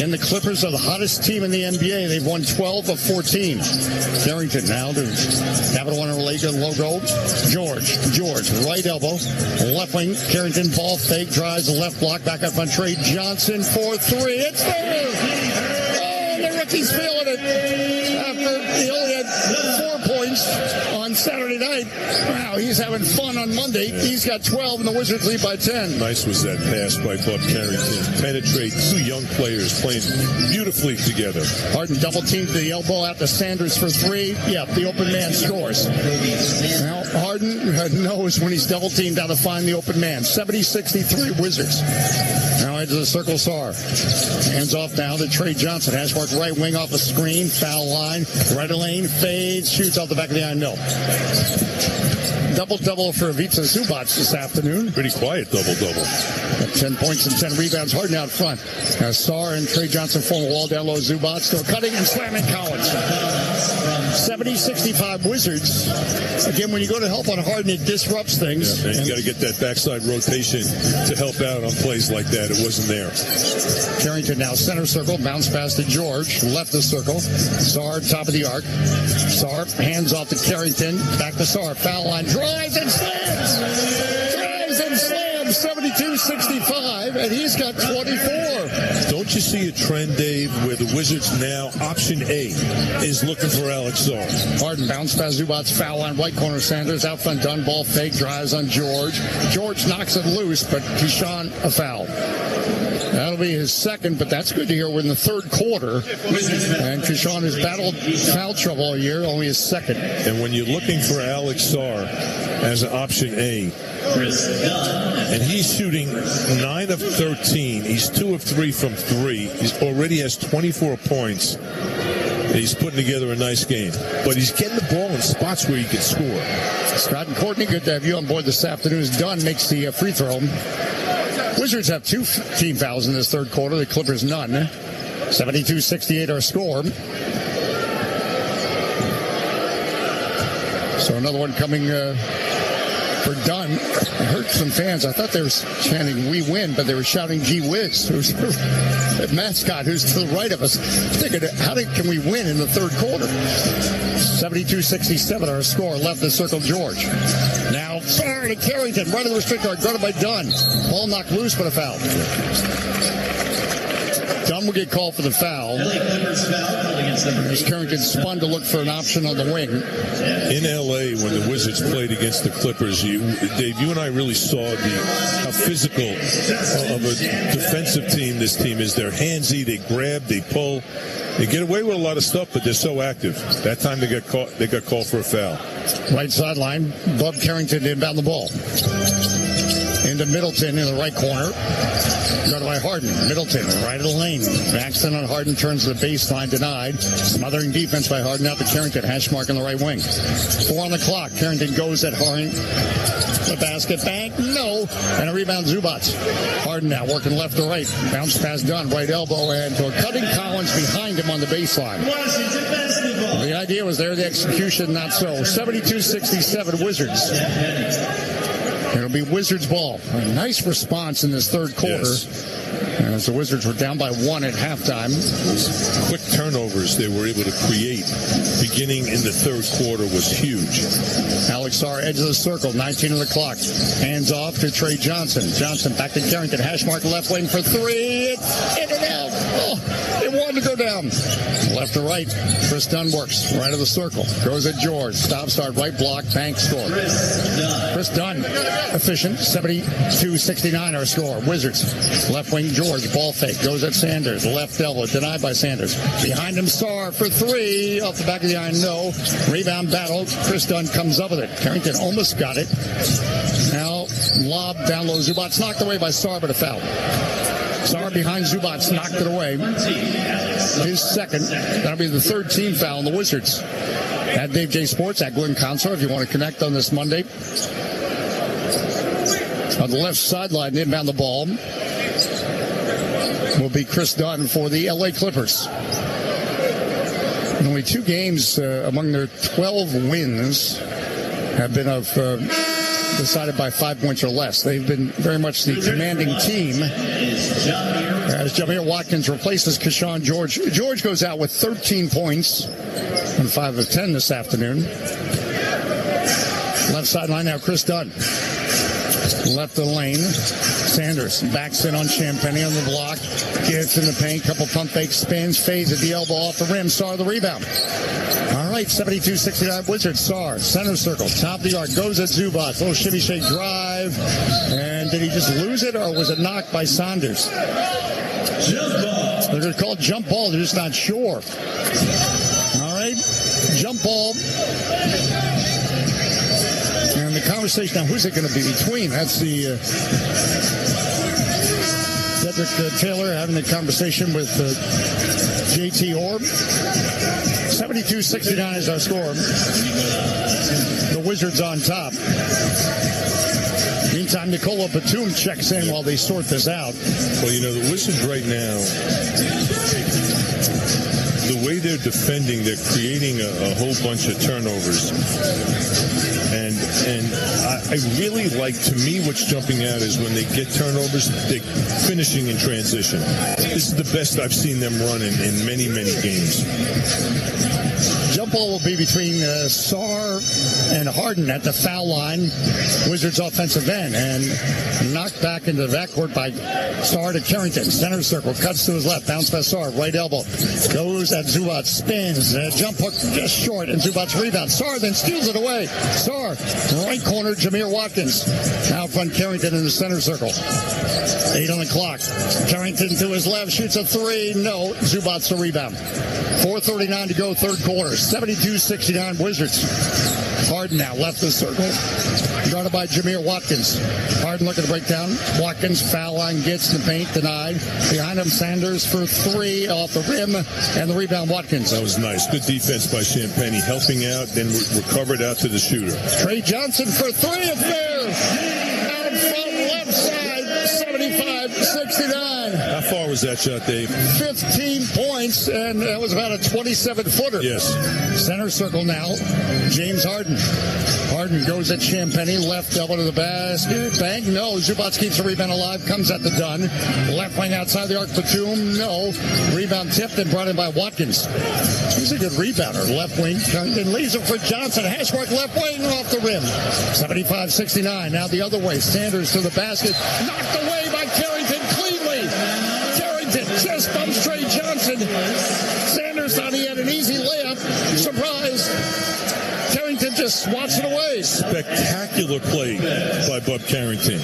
And the Clippers are the hottest team in the NBA. They've won 12 of 14. Carrington now to Capital One Laker logo. George, right elbow, left wing. Carrington ball fake, drives the left block, back up on Trey Johnson for 3. It's there. Oh, the rookie's feeling it after he only had 4 points on Saturday night. Wow, he's having fun on Monday. He's got 12 and the Wizards lead by 10. Nice was that pass by Bob Carrington. Penetrate 2 young players playing beautifully together. Harden double teamed the elbow out to Sanders for 3. Yeah, the open man scores. Now Harden knows when he's double teamed how to find the open man. 70-63 Wizards. Now into the circle, Sarr. Hands off now to Trey Johnson. Has worked right wing off the screen. Foul line. Right lane. Fades. Shoots off the back of the iron. No. Double-double for Ivica Zubac this afternoon. Pretty quiet double-double. 10 points and 10 rebounds. Harden out front. Now Sarr and Trey Johnson form a wall down low. Zubac still cutting and slamming Collins. 70-65 Wizards. Again, when you go to help on Harden, it disrupts things. Yeah, and you got to get that backside rotation to help out on plays like that. It wasn't there. Carrington now center circle. Bounce pass to George. Left the circle. Sarr, top of the arc. Sarr, hands off to Carrington. Back to Sarr. Foul line. Drives and slams. 72-65, and he's got 24. Don't you see a trend, Dave, where the Wizards now, option A, is looking for Alex Sarr? Harden bounce pass, Zubac foul line, right corner Sanders, out front Dunn, ball fake, drives on George. George knocks it loose, but Keyshawn a foul. That'll be his second, but that's good to hear. We're in the third quarter, and Keyshawn has battled foul trouble all year, only his second. And when you're looking for Alex Sarr as an option A, and he's shooting 9 of 13. He's 2 of 3 from 3. He already has 24 points. He's putting together a nice game. But he's getting the ball in spots where he can score. Scott and Courtney, good to have you on board this afternoon. Dunn makes the free throw. Wizards have 2 team fouls in this third quarter. The Clippers none. 72-68 our score. So another one coming for Dunn. I heard some fans. I thought they were chanting "We win," but they were shouting "Gee whiz." Who's a mascot who's to the right of us. Thinking, can we win in the third quarter? 72-67 our score. Left the circle, George. Now Sarr to Carrington, right of the restrict guard, guarded by Dunn. Ball knocked loose, but a foul. Dunn will get called for the foul. As Carrington spun to look for an option on the wing. In L.A., when the Wizards played against the Clippers, Dave, you and I really saw how physical of a defensive team this team is. They're handsy, they grab, they pull. They get away with a lot of stuff, but they're so active. That time they got called for a foul. Right sideline, Bob Carrington to inbound the ball. Into Middleton in the right corner. Got by Harden. Middleton, right of the lane. Baxton on Harden, turns to the baseline, denied. Smothering defense by Harden out to Carrington. Hash mark on the right wing. 4 on the clock. Carrington goes at Harden. The basket bank, no. And a rebound, Zubac. Harden now working left to right. Bounce pass done, right elbow, and to a cutting Collins behind him on the baseline. The idea was there, the execution not so. 72-67 Wizards. It'll be Wizards ball. A nice response in this third quarter. Yes. As the Wizards were down by 1 at halftime. Quick turnovers they were able to create beginning in the third quarter was huge. Alex Sarr, edge of the circle, 19 on the clock. Hands off to Trey Johnson. Johnson back to Carrington. Hash mark left wing for 3. It's in and out. Oh, it wanted to go down. Left to right. Chris Dunn works. Right of the circle. Goes at George. Stop, start, right block. Bank score. Chris Dunn, efficient. 72-69 our score. Wizards. Left wing George. Ball fake. Goes at Sanders. Left elbow. Denied by Sanders. Behind him Sarr for 3. Off the back of the iron. No. Rebound battle. Chris Dunn comes up with it. Carrington almost got it. Now lob down low. Zubac knocked away by Sarr, but a foul. Sarr behind Zubac knocked it away. His second. That'll be the third team foul on the Wizards. At Dave J Sports, at Glenn Consor, if you want to connect on this Monday. On the left sideline, inbound the ball will be Chris Dunn for the LA Clippers. Only 2 games among their 12 wins have been decided by 5 points or less. They've been very much the commanding team. As Jamir Watkins replaces Keyshawn George. George goes out with 13 points on 5 of 10 this afternoon. Left sideline now, Chris Dunn. Left of the lane. Sanders backs in on Champagnie on the block. Gets in the paint. Couple pump fakes. Spins. Fades at the elbow off the rim. Sarr the rebound. All right, 72-69 Wizards. Sarr, center circle. Top of the arc. Goes at Zubac. Little shimmy shake drive. And did he just lose it or was it knocked by Saunders? They're going to call it jump ball. They're just not sure. All right, jump ball. And the conversation now, who's it going to be between? That's the Cedric Taylor having the conversation with JT Orb. 72-69 is our score. The Wizards on top. Meantime, Nicola Batum checks in while they sort this out. Well, you know, the Wizards right now, the way they're defending, they're creating a whole bunch of turnovers. And I really like, to me, what's jumping out is when they get turnovers, they're finishing in transition. This is the best I've seen them run in many, many games. Jump ball will be between Sarr and Harden at the foul line. Wizards offensive end. And knocked back into the backcourt by Sarr to Carrington. Center circle. Cuts to his left. Bounce by Sarr. Right elbow. Goes at Zubac. Spins. Jump hook just short. And Zubac rebound. Sarr then steals it away. Sarr. Right corner. Jamir Watkins. Now front Carrington in the center circle. 8 on the clock. Carrington to his left. Shoots a 3. No. Zubac the rebound. 4:39 to go, third quarter. 72-69 Wizards. Harden now left the circle. Guarded by Jamir Watkins. Harden looking to break down. Watkins foul line gets in the paint, denied. Behind him, Sanders for 3 off the rim, and the rebound, Watkins. That was nice. Good defense by Champagnie, helping out, then recovered out to the shooter. Trey Johnson for 3 up there. Out front left side, 75-69. How far was that shot, Dave? 15 points, and that was about a 27-footer. Yes. Center circle now. James Harden. Harden goes at Champagnie. Left elbow to the basket. Bang. No. Zubac keeps the rebound alive. Comes at the Dunn. Left wing outside the arc. Batum. No. Rebound tipped and brought in by Watkins. He's a good rebounder. Left wing. And leaves it for Johnson. Hash mark left wing off the rim. 75-69. Now the other way. Sanders to the basket. Knocked away by Carrington cleanly. Carrington Just bumps Trey Johnson. Sanders thought he had an easy layup. Surprise. Carrington just swats it away. Spectacular play by Bub Carrington.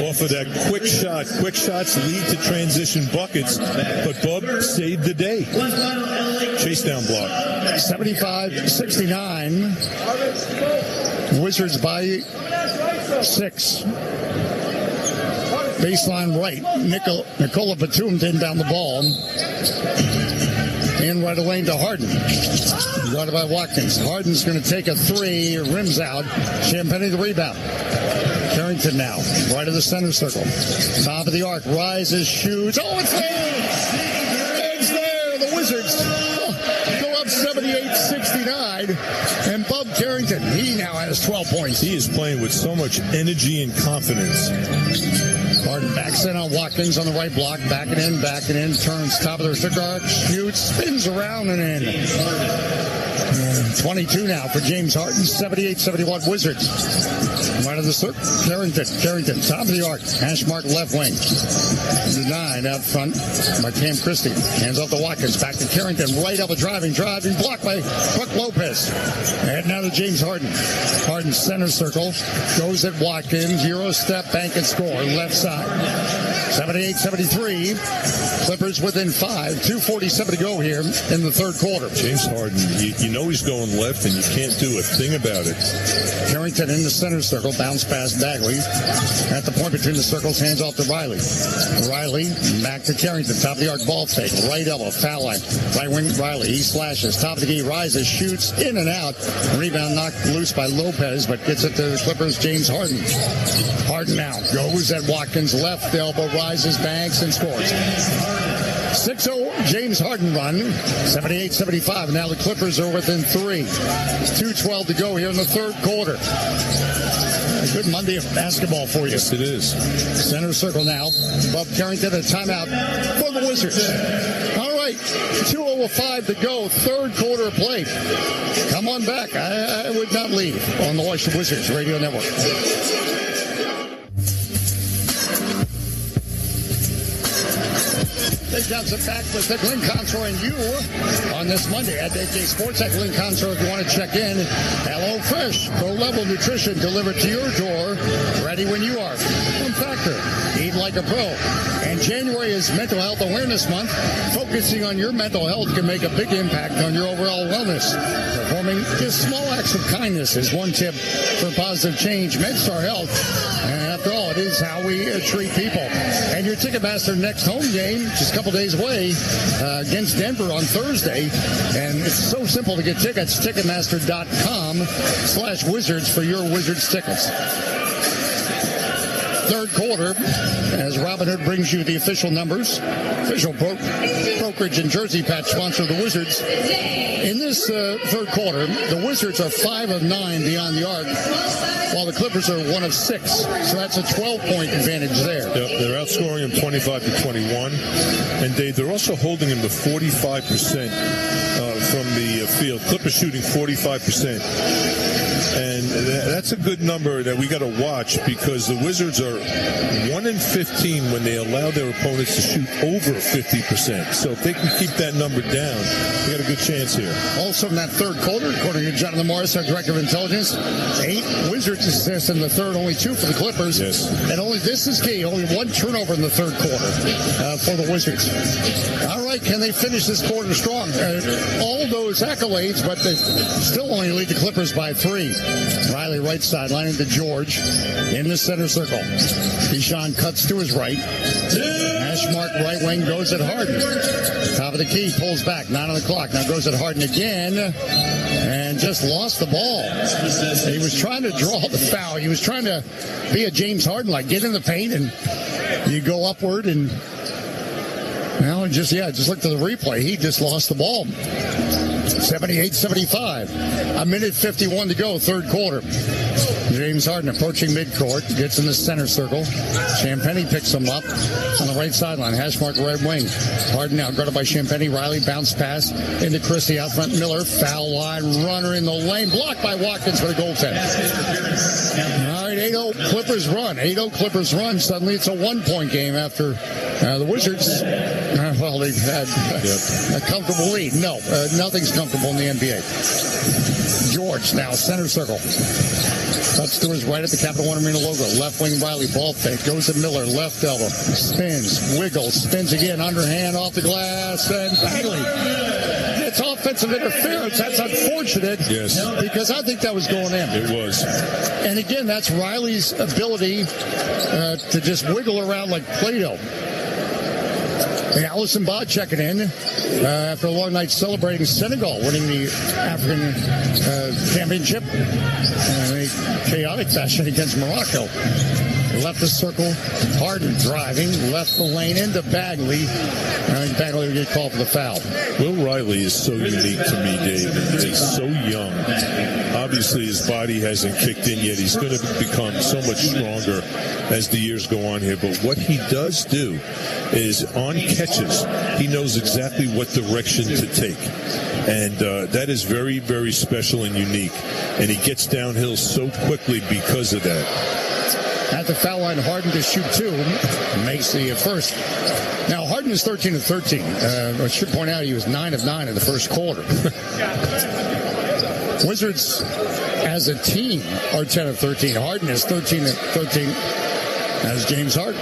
Off of that quick shot. Quick shots lead to transition buckets, but Bub saved the day. Chase down block. 75-69. Wizards by 6. Baseline right. Nikola Batum didn't down the ball. In right away to Harden. Guarded by Watkins. Harden's going to take a 3. Rims out. Champagny the rebound. Carrington now. Right of the center circle. Top of the arc. Rises, shoots. Oh, it's there! It's there! The Wizards go up 78-69. And Bub Carrington, he now has 12 points. He is playing with so much energy and confidence. Harden backs in on Watkins on the right block, backing in, turns top of their circle arc, shoots, spins around and in. 22 now for James Harden, 78-71 Wizards. Right of the circle, Carrington, top of the arc, hash mark left wing. Denied out front by Cam Christie. Hands off to Watkins, back to Carrington, right up a driving, blocked by Brook Lopez. And now to James Harden. Harden center circle, goes at Watkins, Euro step, bank and score, left side. 78-73. Clippers within 5. 2:47 to go here in the third quarter. James Harden, you know he's going left, and you can't do a thing about it. Carrington in the center circle, bounce pass Bagley. At the point between the circles, hands off to Riley. Riley back to Carrington, top of the arc, ball fake, right elbow, foul line. Right wing Riley, he slashes, top of the key, rises, shoots, in and out. Rebound knocked loose by Lopez, but gets it to the Clippers, James Harden. Harden now goes at Watkins, left elbow, rises, banks, and scores. 6-0 James Harden run, 78-75. Now the Clippers are within 3. 2:12 to go here in the third quarter. A good Monday of basketball for you. Yes, it is. Center circle now. Bub Carrington, a timeout for the Wizards. All right, 2:05 to go, third quarter of play. Come on back. I would not leave on the Washington Wizards Radio Network. Dave Johnson back with the Glenn Consor and you on this Monday at AK Sports at Glenn Consor. If you want to check in, Hello Fresh, pro-level nutrition delivered to your door, ready when you are. Fun Factor, eat like a pro. And January is Mental Health Awareness Month. Focusing on your mental health can make a big impact on your overall wellness. Performing just small acts of kindness is one tip for positive change. MedStar Health, and after all, it is how we treat people. And your Ticketmaster next home game, just a couple days away, against Denver on Thursday. And it's so simple to get tickets. Ticketmaster.com/Wizards for your Wizards tickets. Third quarter, as Robin Hood brings you the official numbers, official brokerage and jersey patch sponsor of the Wizards. In this third quarter, the Wizards are 5 of 9 beyond the arc, while the Clippers are 1 of 6. So that's a 12-point advantage there. Yep, they're outscoring them 25-21, and they're also holding them to 45% from the field. Clippers shooting 45%. And that's a good number that we got to watch, because the Wizards are 1 in 15 when they allow their opponents to shoot over 50%. So if they can keep that number down, we got a good chance here. Also in that third quarter, according to Jonathan Morris, our Director of Intelligence, 8 Wizards assists in the third, only 2 for the Clippers. Yes. And this is key, only 1 turnover in the third quarter for the Wizards. All right, can they finish this quarter strong? All those accolades, but they still only lead the Clippers by 3. Riley right sideline into George in the center circle. Keyshawn cuts to his right. Hash mark right wing goes at Harden. Top of the key, pulls back, 9 on the clock. Now goes at Harden again and just lost the ball. He was trying to draw the foul. He was trying to be a James Harden, like get in the paint and you go upward and just look to the replay. He just lost the ball. 78-75. A minute 51 to go, third quarter. James Harden approaching midcourt, gets in the center circle. Champagnie picks him up on the right sideline. Hash mark right wing. Harden now guarded by Champagnie. Riley bounce pass into Christie out front. Miller foul line runner in the lane. Blocked by Watkins for the goaltender. All right, 8-0 Clippers run. 8-0 Clippers run. Suddenly it's a 1-point game after the Wizards, they've had a comfortable lead. No, nothing's comfortable in the NBA. George now center circle. Cuts to his right at the Capital One Arena logo. Left wing Riley, ball fake. Goes to Miller, left elbow. Spins, wiggles, spins again. Underhand off the glass. And Bagley. It's offensive interference. That's unfortunate. Yes. Because I think that was going in. It was. And again, that's Riley's ability to just wiggle around like Play-Doh. And Allison Bod checking in after a long night celebrating Senegal winning the African championship in a chaotic fashion against Morocco. Left the circle, Harden driving, left the lane into Bagley. I think Bagley will get called for the foul. Will Riley is so unique to me, Dave. He's so young. Obviously, his body hasn't kicked in yet. He's going to become so much stronger as the years go on here. But what he does do is on catches, he knows exactly what direction to take. And that is very, very special and unique. And he gets downhill so quickly because of that. At the foul line, Harden to shoot two. Makes the first. Now, Harden is 13 of 13. I should point out he was 9 of 9 in the first quarter. Wizards, as a team, are 10 of 13. Harden is 13 of 13 as James Harden.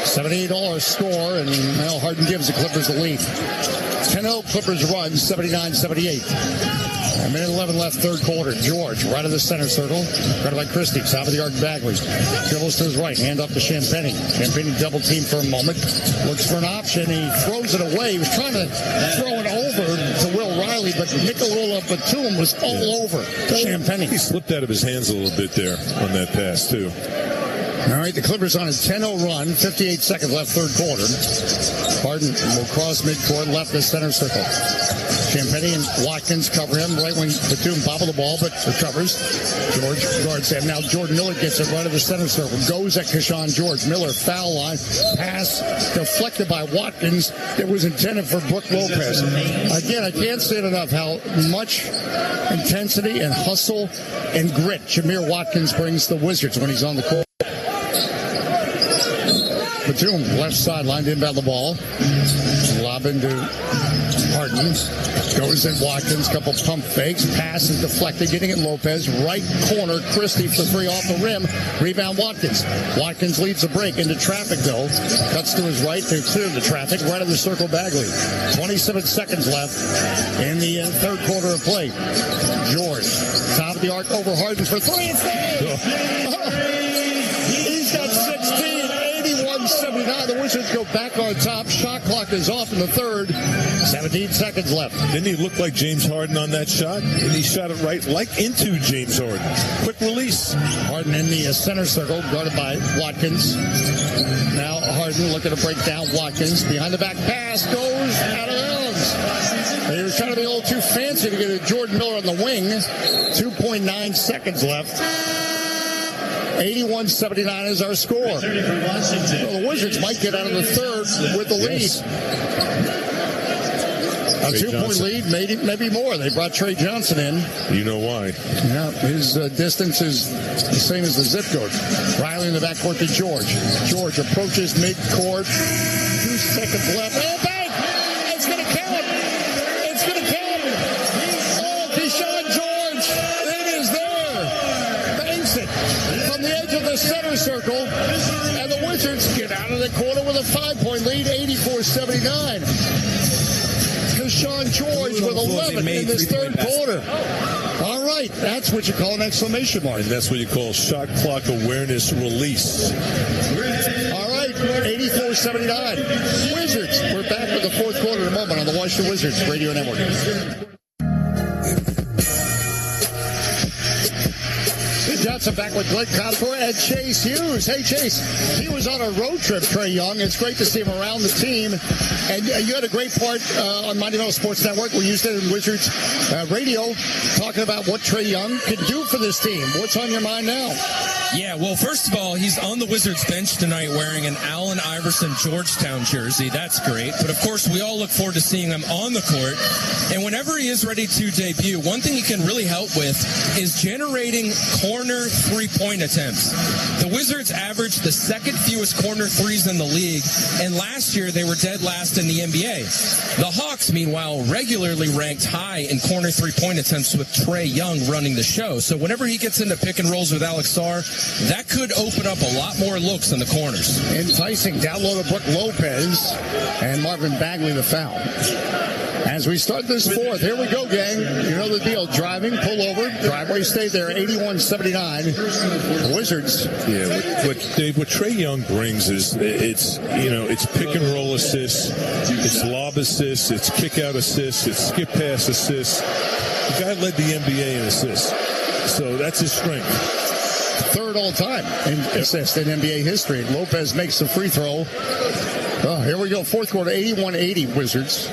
$78 score, and now Harden gives the Clippers the lead. 10-0 Clippers run, 79-78. A minute 11 left, third quarter. George, right of the center circle. Guarded by Christie. Top of the arc, Bagley. Dribbles to his right. Hand up to Champagnie. Champagnie double team for a moment. Looks for an option. He throws it away. He was trying to throw it over to Will Riley, but Nikola Batum was all over Champagnie. He slipped out of his hands a little bit there on that pass, too. All right, the Clippers on a 10-0 run. 58 seconds left, third quarter. Harden will cross midcourt, left the center circle. Champagnie and Watkins cover him. Right wing Batum bobble the ball, but recovers. George guards him. Now Jordan Miller gets it right of the center circle. Goes at Keyshawn George. Miller foul line. Pass deflected by Watkins. It was intended for Brook Lopez. Again, I can't say it enough how much intensity and hustle and grit Jameer Watkins brings the Wizards when he's on the court. Batum, left sideline, inbound the ball. Lob into Harden. Goes at Watkins, couple pump fakes. Pass is deflected, getting it Lopez. Right corner, Christie for three off the rim. Rebound Watkins. Watkins leads the break into traffic, though. Cuts to his right to clear the traffic. Right of the circle, Bagley. 27 seconds left in the third quarter of play. George, top of the arc over Harden for three. He's got 16. 79. The Wizards go back on top. Shot clock is off in the third. 17 seconds left. Didn't he look like James Harden on that shot? And he shot it right like into James Harden. Quick release. Harden in the center circle, guarded by Watkins. Now Harden looking to break down Watkins. Behind the back pass goes out of bounds. He was trying to be a little too fancy to get a Jordan Miller on the wing. 2.9 seconds left. 81-79 is our score. So the Wizards might get out of the third with the lead. A 2-point lead, maybe more. They brought Trey Johnson in. You know why. Yeah, his distance is the same as the zip code. Riley in the backcourt to George. George approaches midcourt. 2 seconds left. Oh, bang! It's going to count. It's going to count. Oh, Keyshawn George. It is there. Banks it from the edge of the center circle. And the Wizards get out of the corner with a 5-point lead, 84-79. Keyshawn George with 11 in this third quarter. All right, that's what you call an exclamation mark. And that's what you call shot clock awareness release. All right, 84-79. Wizards, we're back with the fourth quarter in a moment on the Washington Wizards Radio Network. Johnson back with Blake Cosper and Chase Hughes. Hey, Chase, he was on a road trip, Trae Young. It's great to see him around the team. And you had a great part on Mighty Metal Sports Network. We used it in Wizards Radio, talking about what Trae Young can do for this team. What's on your mind now? Yeah, well, first of all, he's on the Wizards bench tonight wearing an Allen Iverson Georgetown jersey. That's great. But, of course, we all look forward to seeing him on the court. And whenever he is ready to debut, one thing he can really help with is generating corner three-point attempts. The Wizards averaged the second fewest corner threes in the league, and last year they were dead last in the NBA. The Hawks, meanwhile, regularly ranked high in corner three-point attempts with Trae Young running the show. So whenever he gets into pick and rolls with Alex Sarr, that could open up a lot more looks in the corners. Enticing. Download of Brook Lopez and Marvin Bagley the foul. As we start this fourth, here we go, gang. You know the deal. Driving, pull over, driveway stay there, 81-79. The Wizards. Yeah, what Trae Young brings is it's pick and roll assists, it's lob assists, it's kick out assists, it's skip pass assists. The guy led the NBA in assists, so that's his strength. Third all time in assists in NBA history. Lopez makes the free throw. Oh, here we go. Fourth quarter, 81-80 Wizards.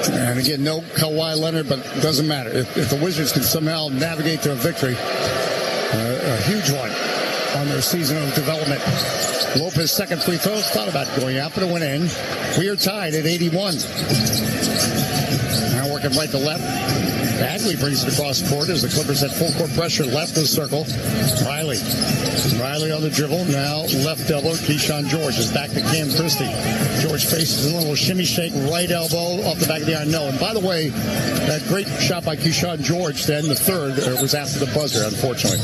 And again, no Kawhi Leonard, but it doesn't matter. If the Wizards can somehow navigate to a victory, a huge one on their season of development. Lopez second free throw, thought about going out, but it went in. We are tied at 81. Now working right to left. Bagley brings it across the court as the Clippers had full court pressure left of the circle. Riley on the dribble. Now left elbow. Keyshawn George is back to Cam Christie. George faces a little shimmy shake, right elbow off the back of the iron. No. And by the way, that great shot by Keyshawn George then, the third, was after the buzzer, unfortunately.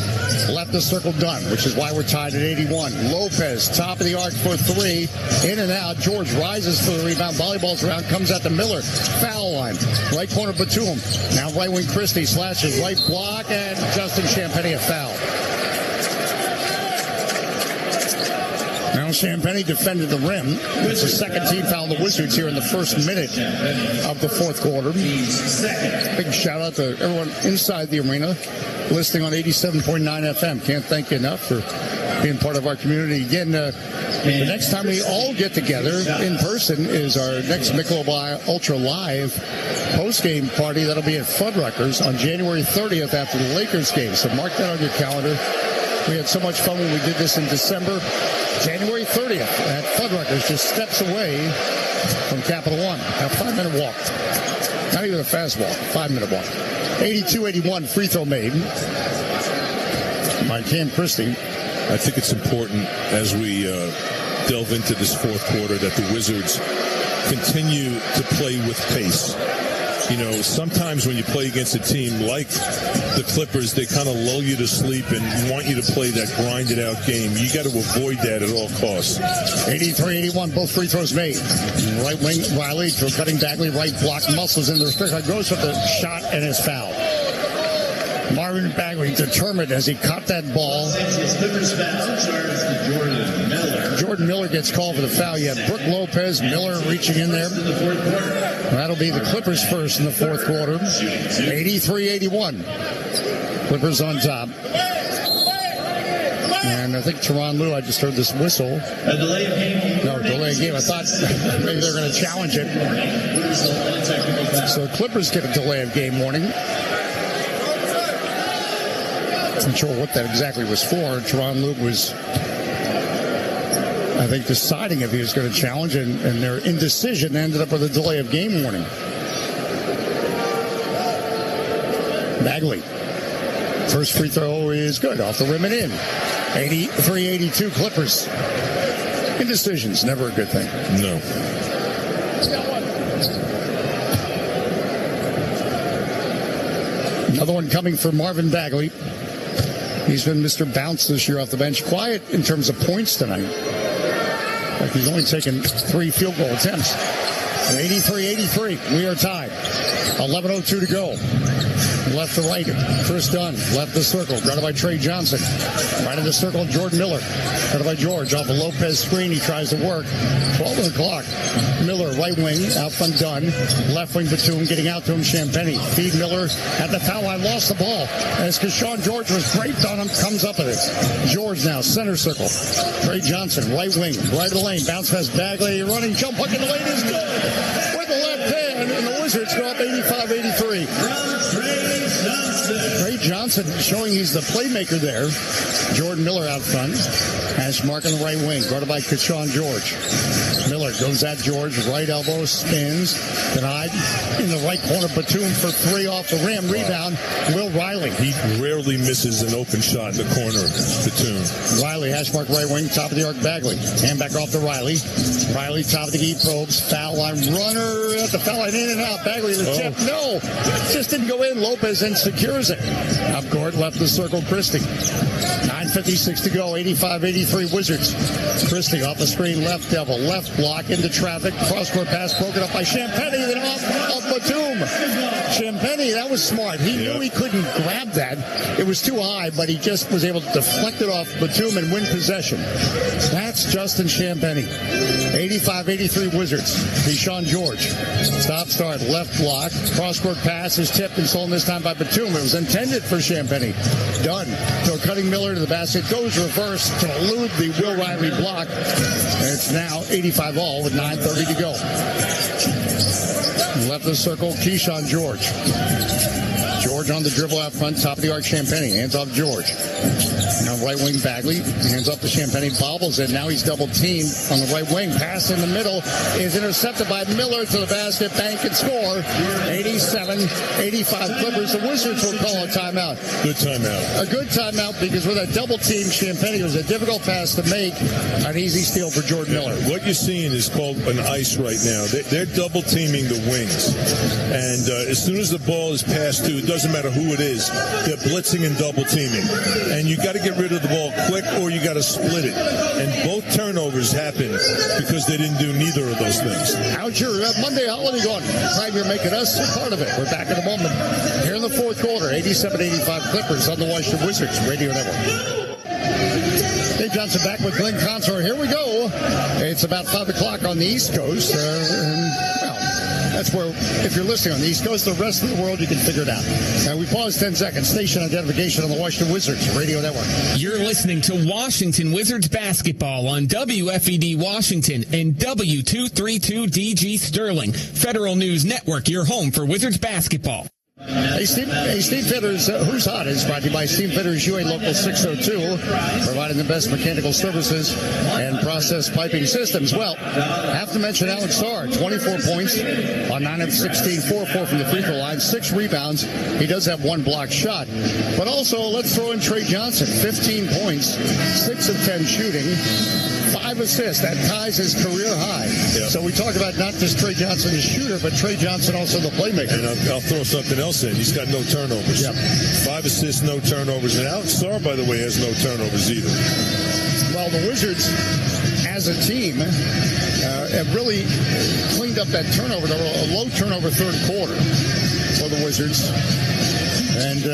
Left the circle done, which is why we're tied at 81. Lopez, top of the arc for three. In and out. George rises for the rebound. Volleyball's around. Comes out to Miller. Foul line. Right corner Batum. Now right wing Christie slashes. Right block. And Justin Champagnie a foul. Now Champagnie defended the rim. It's the second team foul the Wizards here in the first minute of the fourth quarter. Big shout out to everyone inside the arena listening on 87.9 FM. Can't thank you enough for being part of our community. Again, the next time we all get together in person is our next Michelob Ultra Live post-game party. That'll be at Fuddruckers on January 30th after the Lakers game. So mark that on your calendar. We had so much fun when we did this in December. January 30th at Fuddruckers, just steps away from Capital One. A 5-minute walk. Not even a fast walk, 5-minute walk. 82-81 free throw made by Cam Christie. I think it's important as we delve into this fourth quarter that the Wizards continue to play with pace. You know, sometimes when you play against a team like the Clippers, they kind of lull you to sleep and want you to play that grinded out game. You got to avoid that at all costs. 83-81, both free throws made. Right wing Riley to cutting Bagley, right block, muscles in the restriction. Goes with the shot and his foul. Marvin Bagley determined as he caught that ball. Jordan Miller gets called for the foul. You have Brook Lopez, Miller reaching in there. That'll be the Clippers first in the fourth quarter. 83-81. Clippers on top. And I think Tyronn Lue, I just heard this whistle. No, delay of game. I thought maybe they're going to challenge it. So the Clippers get a delay of game warning. I'm not sure what that exactly was for. Tyronn Lue was, I think, deciding if he was going to challenge, and their indecision ended up with a delay of game warning. Bagley. First free throw is good. Off the rim and in. 83-82 Clippers. Indecision's never a good thing. No. Another one coming for Marvin Bagley. He's been Mr. Bounce this year off the bench. Quiet in terms of points tonight. Like he's only taken 3 field goal attempts. 83-83. We are tied. 11:02 to go. left to right. Chris Dunn, left the circle, guarded by Trey Johnson. Right in the circle, Jordan Miller, guarded by George. Off a Lopez screen, he tries to work. 12 on the clock. Miller, right wing, out from Dunn. Left wing, Batum, getting out to him, Champagnie. Feed Miller at the foul line, lost the ball. As Keshawn George was draped on him, comes up with it. George now, center circle. Trey Johnson, right wing, right of the lane. Bounce pass, Bagley, running, jump hook in the lane is good. With the left hand, and the Wizards go up 85-83. Trey Johnson showing he's the playmaker there. Jordan Miller out front. Hash mark on the right wing, guarded by Keshawn George. Miller goes at George, right elbow, spins, denied in the right corner. Batum for three off the rim. Rebound, Will Riley. He rarely misses an open shot in the corner, Batum. Riley, hash mark right wing, top of the arc, Bagley. Hand back off to Riley. Riley, top of the key, probes, foul line, runner at the foul line, in and out. Bagley, the tip, no, just didn't go in. Lopez and secures it. Up court, left the circle, Christie. 9:56 to go, 85-83 Wizards. Christie off the screen, left devil, left block into traffic. Cross-court pass broken up by Champagnie, then off Batum. Champagnie, that was smart. He knew he couldn't grab that. It was too high, but he just was able to deflect it off Batum and win possession. That's Justin Champagnie. 85-83 Wizards. Keshawn George. Stop, start, left block. Cross-court pass is tipped and stolen this time by Batum. It was intended for Champagnie. Done. So cutting Miller to the basket. Goes reverse to elude the Will Riley block. And it's now 85 all with 9:30 to go. Left the circle, Keshawn George. George on the dribble out front, top of the arc, Champagnie. Hands off George. Now right wing Bagley. Hands up to Champagnie, bobbles it. Now he's double teamed on the right wing. Pass in the middle is intercepted by Miller to the basket. Bank and score. 87-85 Clippers. The Wizards will call a timeout. Good timeout. A good timeout because with that double team, Champagnie was a difficult pass to make. An easy steal for Jordan Miller. What you're seeing is called an ice right now. They're double teaming the wings. And as soon as the ball is passed to, it doesn't matter who it is, they're blitzing and double teaming. And you got to get rid of the ball quick or you got to split it. And both turnovers happened because they didn't do neither of those things. How's your Monday holiday going? Glad you're making us a part of it. We're back in a moment. Here in the fourth quarter, 87-85 Clippers on the Washington Wizards Radio Network. Dave Johnson back with Glenn Consor. Here we go. It's about 5 o'clock on the East Coast. That's where, if you're listening on the East Coast, the rest of the world, you can figure it out. And we pause 10 seconds. Station identification on the Washington Wizards Radio Network. You're listening to Washington Wizards basketball on WFED Washington and W232DG Sterling. Federal News Network, your home for Wizards basketball. Hey, Steve Fitters, Who's Hot is brought to you by Steve Fitters, UA Local 602, providing the best mechanical services and process piping systems. Well, have to mention Alex Sarr, 24 points on 9 of 16, 4-4 from the free throw line, 6 rebounds. He does have 1 block shot. But also, let's throw in Trey Johnson, 15 points, 6 of 10 shooting. 5 assists. That ties his career high. Yep. So we talk about not just Trey Johnson, the shooter, but Trey Johnson also the playmaker. And I'll throw something else in. He's got no turnovers. Yep. 5 assists, no turnovers. And Alex Sarr, by the way, has no turnovers either. Well, the Wizards, as a team, have really cleaned up that turnover. A low turnover third quarter for the Wizards. And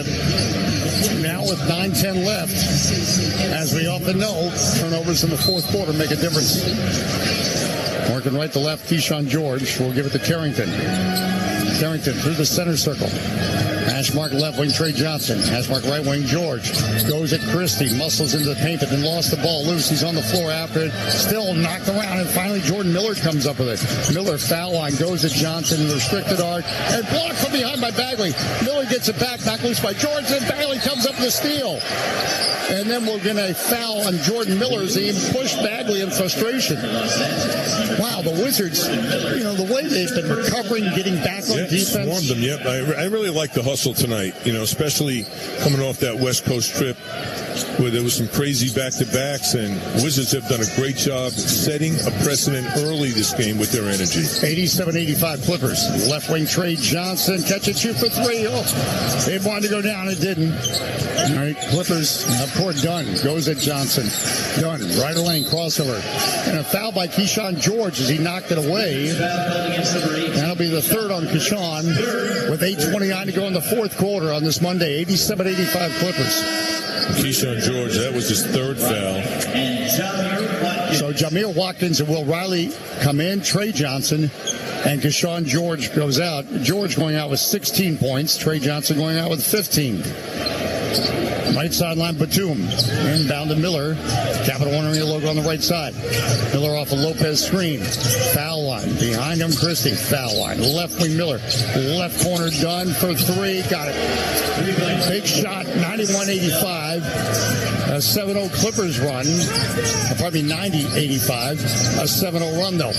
now with 9:10 left, as we often know, turnovers in the fourth quarter make a difference. Working right to left, Keshawn George will give it to Carrington. Carrington through the center circle. Hash mark left wing, Trey Johnson. Hash mark right wing, George. Goes at Christie. Muscles into the paint, but then lost the ball loose. He's on the floor after it. Still knocked around, and finally Jordan Miller comes up with it. Miller foul line, goes at Johnson in the restricted arc, and blocked from behind by Bagley. Miller gets it back, knocked loose by George, and Bagley comes up with a steal. And then we're going to foul on Jordan Miller as he pushed Bagley in frustration. Wow, the Wizards, the way they've been recovering, getting back on defense. Swarmed them, yep. I really like the hustle tonight, especially coming off that West Coast trip where there was some crazy back-to-backs, and Wizards have done a great job setting a precedent early this game with their energy. 87-85 Clippers. Left wing Trey Johnson, catch and shoot for 3. Oh, they wanted to go down, it didn't. All right, Clippers up court, Dunn goes at Johnson. Dunn, right of lane, crossover. And a foul by Keshawn George as he knocked it away. That'll be the third on Keshawn with 8:29 to go in the fourth quarter on this Monday, 87-85 Clippers. Keyshawn George, that was his third foul. So Jamir Watkins and Will Riley come in. Trey Johnson and Keyshawn George goes out. George going out with 16 points. Trey Johnson going out with 15. Right sideline, Batum. Inbound to Miller. Capital One Arena logo on the right side. Miller off a Lopez screen. Foul line. Behind him, Christie. Foul line. Left wing, Miller. Left corner, Dunn for three. Got it. Big shot, 91-85. A 7-0 Clippers run. Probably 90-85. A 7-0 run, though.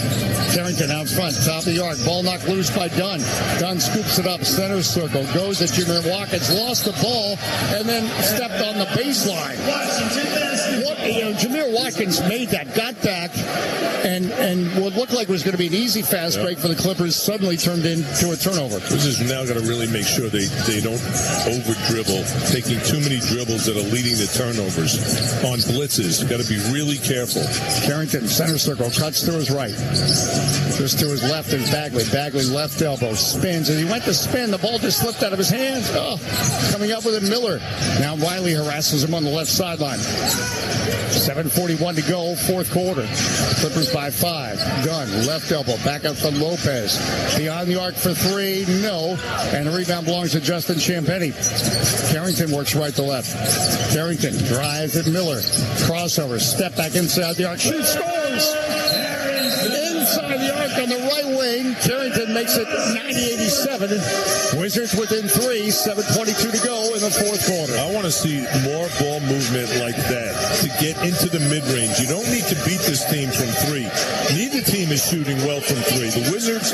Carrington out front. Top of the arc. Ball knocked loose by Dunn. Dunn scoops it up. Center circle. Goes at Jamir Watkins. Lost the ball. And then stepped on the baseline. Jamir Watkins made that, got back, and what looked like was going to be an easy fast break for the Clippers suddenly turned into a turnover. This is now going to really make sure they don't over-dribble, taking too many dribbles that are leading to turnovers on blitzes. Got to be really careful. Carrington, center circle, cuts to his right. Just to his left is Bagley. Bagley left elbow, spins. As he went to spin, the ball just slipped out of his hands. Coming up with it, Miller. Now Riley harasses him on the left sideline. 7:41 to go, fourth quarter. Clippers by 5. Gunn, left elbow, back up from Lopez. Behind the arc for 3, no. And the rebound belongs to Justin Champagnie. Carrington works right to left. Carrington drives at Miller. Crossover, step back inside the arc. Shoot, scores! Inside the arc on the right wing. Carrington makes it 90-87. Wizards within 3, 7:22 to go in the fourth quarter. I want to see more ball movement like that to get into the mid-range. You don't need to beat this team from 3. Neither team is shooting well from 3. The Wizards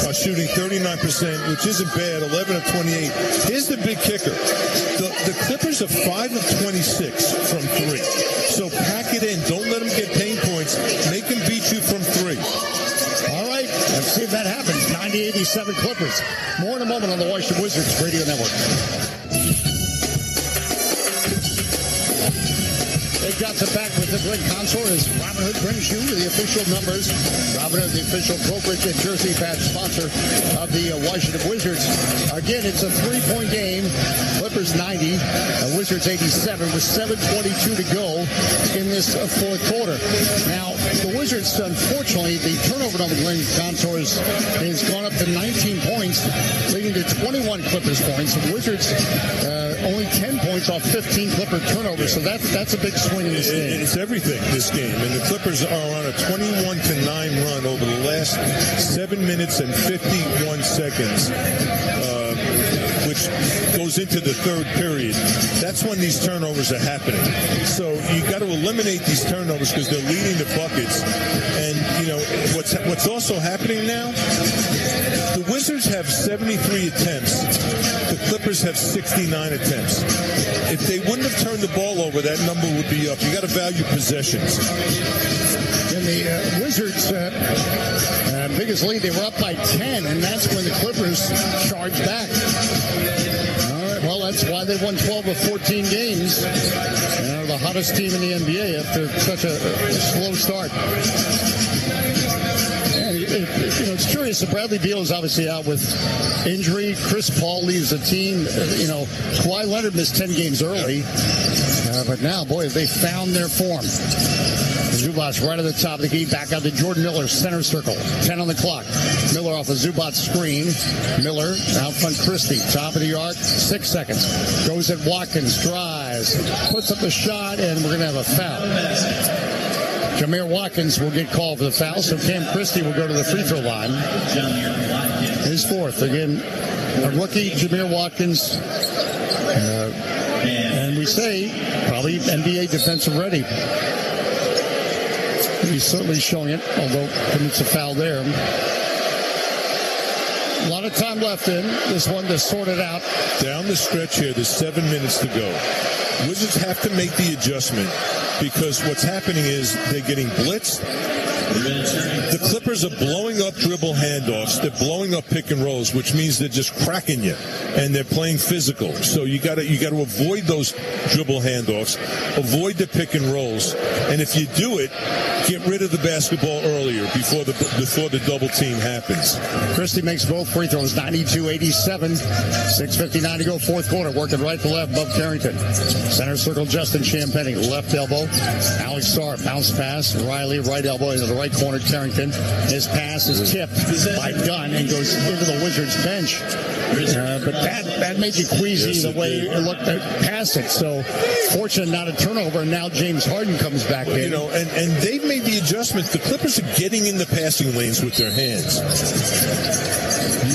are shooting 39%, which isn't bad, 11 of 28. Here's the big kicker. The Clippers are 5 of 26 from 3. So pack it in. Don't let them get pain points. Make them beat you from 3. All right, let's see if that happens. 90-87 Clippers. More in a moment on the Washington Wizards Radio Network. Got the back with the Glenn Consort as Robinhood brings you the official numbers. Robinhood, the official brokerage and jersey patch sponsor of the Washington Wizards. Again, it's a 3-point game. Clippers 90, Wizards 87 with 7:22 to go in this fourth quarter. Now, the Wizards, unfortunately, the turnover number Glenn Consort has gone up to 19 points, leading to 21 Clippers points. The Wizards only 10 points off 15 Clipper turnovers, so that's a big swing in this game. It's everything, this game. And the Clippers are on a 21-9 run over the last 7 minutes and 51 seconds, which goes into the third period. That's when these turnovers are happening. So you got to eliminate these turnovers because they're leading the buckets. And, what's also happening now, the Wizards have 73 attempts. The Clippers have 69 attempts. If they wouldn't have turned the ball over, that number would be up. You got to value possessions. In the Wizards' biggest lead, they were up by 10, and that's when the Clippers charged back. All right, well, that's why they won 12 of 14 games. They're the hottest team in the NBA after such a slow start. It's curious. Bradley Beal is obviously out with injury. Chris Paul leaves the team. Kawhi Leonard missed 10 games early. But now, boy, have they found their form. Zubac right at the top of the key. Back out to Jordan Miller, center circle. 10 on the clock. Miller off a Zubac screen. Miller out front, Christie. Top of the arc. 6 seconds. Goes at Watkins. Drives. Puts up the shot, and we're going to have a foul. Jamir Watkins will get called for the foul, so Cam Christie will go to the free throw line. His fourth. Again, a rookie, Jamir Watkins. And we say probably NBA defensive ready. He's certainly showing it, although commits a foul there. A lot of time left in this one to sort it out. Down the stretch here, there's 7 minutes to go. Wizards have to make the adjustment because what's happening is they're getting blitzed. The Clippers are blowing up dribble handoffs. They're blowing up pick and rolls, which means they're just cracking you, and they're playing physical. So you got to avoid those dribble handoffs, avoid the pick and rolls, and if you do it, get rid of the basketball earlier before the double team happens. Christie makes both free throws, 92-87. 6:59 to go, fourth quarter. Working right to left above Carrington. Center circle, Justin Champagnie, left elbow. Alex Starr, bounce pass. Riley, right elbow into the right corner, Carrington. His pass is tipped by Dunn and goes into the Wizards bench. But that made you queasy the way it looked past it. So fortunate not a turnover. And now James Harden comes back in. You know, and they've made the adjustment. The Clippers are getting in the passing lanes with their hands.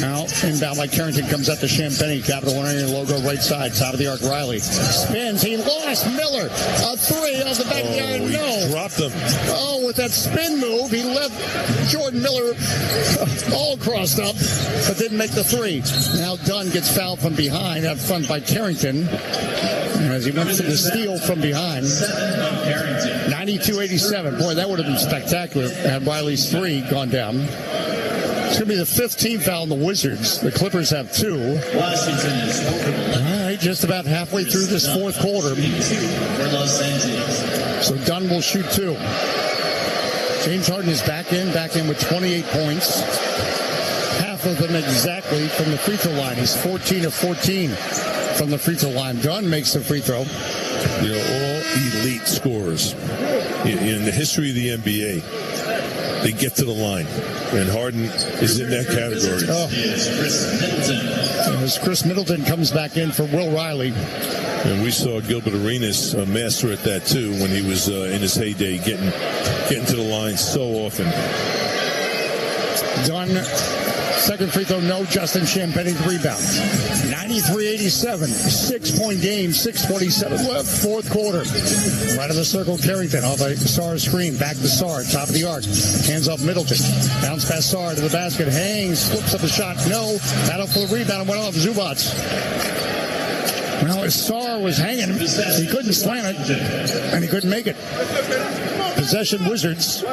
Now inbound by Carrington, comes up to Champagnie. Capital One Area logo right side, top of the arc. Riley spins. He lost Miller. A three off the back of the iron. No. Dropped him. Oh, with that spin move, he left Jordan Miller all crossed up, but didn't make the three. Now Dunn gets fouled from behind, out front by Carrington, as he went for the steal from behind. 92-87. Boy, that would have been spectacular had Riley's three gone down. It's going to be the 15th foul on the Wizards. The Clippers have two. All right, just about halfway through this fourth quarter. So Dunn will shoot two. James Harden is back in with 28 points. Half of them exactly from the free throw line. He's 14 of 14 from the free throw line. Dunn makes the free throw. You know, all elite scorers in the history of the NBA, they get to the line. And Harden is in that category. As Chris Middleton comes back in for Will Riley. And we saw Gilbert Arenas a master at that too when he was in his heyday, getting to the line so often. Dunn, second free throw, no. Justin Champagnie, the rebound. 93-87, 6-point game, 6:27 left, fourth quarter. Right of the circle, Carrington off a Sarr screen, back to Sarr, top of the arc, hands off Middleton, bounce past Sarr to the basket, hangs, flips up a shot, no. Battle for the rebound and went off Zubac. Well, as Sarr was hanging, he couldn't slam it, and he couldn't make it. Possession Wizards.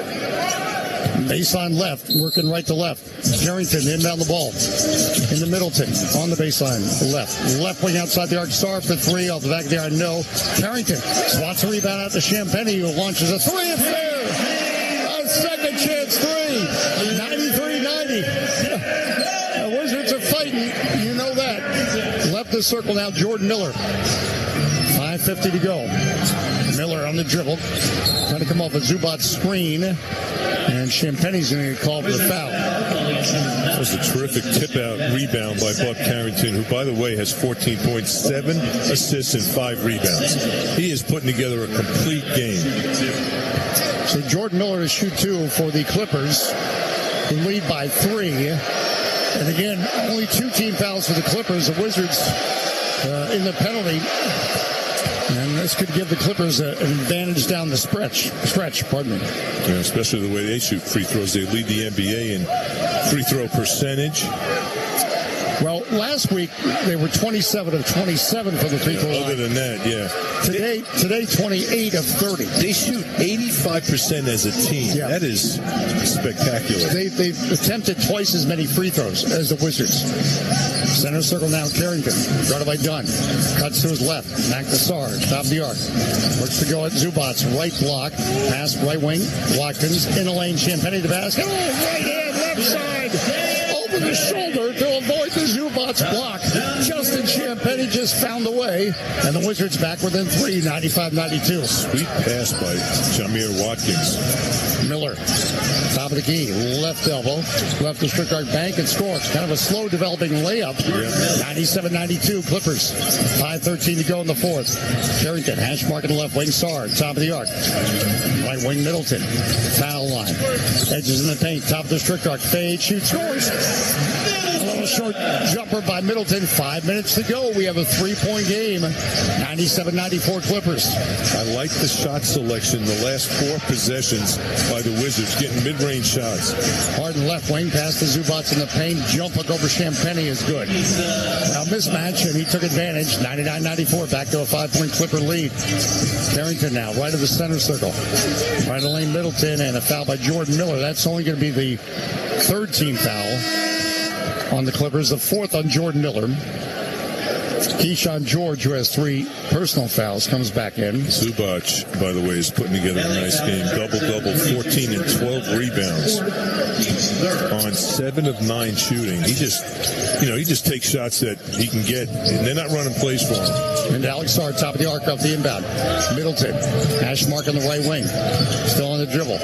Baseline left, working right to left. Carrington inbound the ball. Into Middleton on the baseline left. Left wing outside the arc. Sarr for three off the back of the iron. No. Carrington swats a rebound out to Champagnie, who launches a three. It's there. A second chance three. 93-90. The Wizards are fighting. You know that. Left the circle now. Jordan Miller. 5:50 to go. Miller on the dribble. Trying to come off a Zubac screen. And Champagnie's going to get called for the foul. That was a terrific tip-out rebound by Buck Carrington, who, by the way, has 14 points, 7 assists, and 5 rebounds. He is putting together a complete game. So Jordan Miller to shoot two for the Clippers, who lead by 3. And again, only 2 team fouls for the Clippers. The Wizards in the penalty. And this could give the Clippers an advantage down the stretch. Pardon me. Yeah, especially the way they shoot free throws. They lead the NBA in free throw percentage. Well, last week they were 27 of 27 for the free throw line. Other than that, yeah. Today 28 of 30. They shoot 85% as a team. Yeah. That is spectacular. They've attempted twice as many free throws as the Wizards. Center circle now, Carrington. Guarded by Dunn. Cuts to his left. Back to Sarr. Top of the arc. Works to go at Zubac. Right block. Pass right wing. Watkins. In the lane. Champagnie to basket. Oh, right hand. Left side. Over the shoulder to avoid the Zubac block. Justin Champagnie just found the way. And the Wizards back within 3. 95-92. Sweet pass by Jameer Watkins. Miller. Top of the key, left elbow, left the strict arc bank and scores. Kind of a slow developing layup. 97-92 Clippers. 5:13 to go in the fourth. Carrington, hash mark in the left wing. Sarr, top of the arc. Right wing Middleton. Foul line. Edges in the paint. Top of the strict arc. Fade, shoot, scores. A little short jumper by Middleton. 5 minutes to go. We have a 3-point game. 97-94 Clippers. I like the shot selection the last 4 possessions by the Wizards, getting mid-range shots. Harden left wing, pass to Zubats in the paint. Jump look over Champagny is good. Now mismatch, and he took advantage. 99-94, back to a 5-point Clipper lead. Carrington now, right of the center circle. Right of the lane, Middleton, and a foul by Jordan Miller. That's only going to be the 3rd team foul on the Clippers, the 4th on Jordan Miller. Keyshawn George, who has 3 personal fouls, comes back in. Zubac, by the way, is putting together a nice game. Double-double, 14 and 12 rebounds on 7 of 9 shooting. He just takes shots that he can get, and they're not running plays for him. And Alex Sarr, top of the arc off the inbound. Middleton, hash mark on the right wing. Still on the dribble.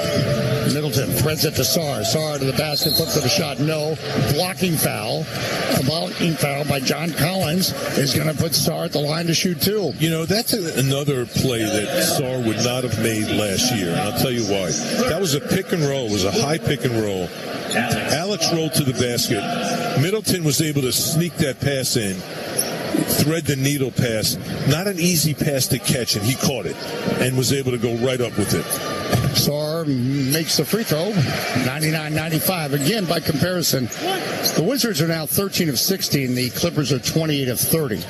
Middleton threads it to Sarr. Sarr to the basket, flips up a shot. No. Blocking foul. A blocking foul by John Collins is going to put Sarr at the line to shoot 2. You know, that's another play that Sarr would not have made last year, and I'll tell you why. That was a pick and roll. It was a high pick and roll. Alex rolled to the basket. Middleton was able to sneak that pass in, thread the needle pass. Not an easy pass to catch, and he caught it and was able to go right up with it. Sarr makes the free throw, 99-95. Again, by comparison, the Wizards are now 13 of 16. The Clippers are 28 of 30.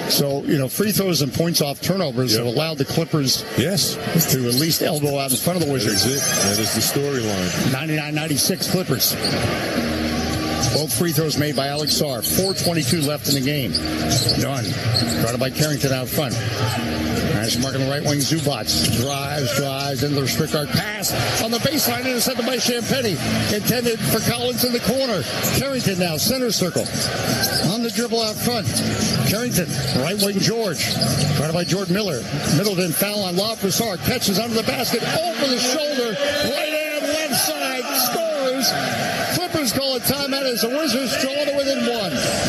So, free throws and points off turnovers have allowed the Clippers to at least elbow out in front of the Wizards. That is it. That is the storyline. 99-96 Clippers. Both free throws made by Alex Sarr. 4:22 left in the game. Done. Brought by Carrington out front. Nice mark on the right wing. Zubats drives into the restrict arc. Pass on the baseline, intercepted by Champagny. Intended for Collins in the corner. Carrington now, center circle. On the dribble out front. Carrington, right wing George. Brought by Jordan Miller. Middleton foul on lob for Sarr. Catches under the basket. Over the shoulder. Right hand, left side. Scores. Clippers call a timeout as the Wizards draw to within 1.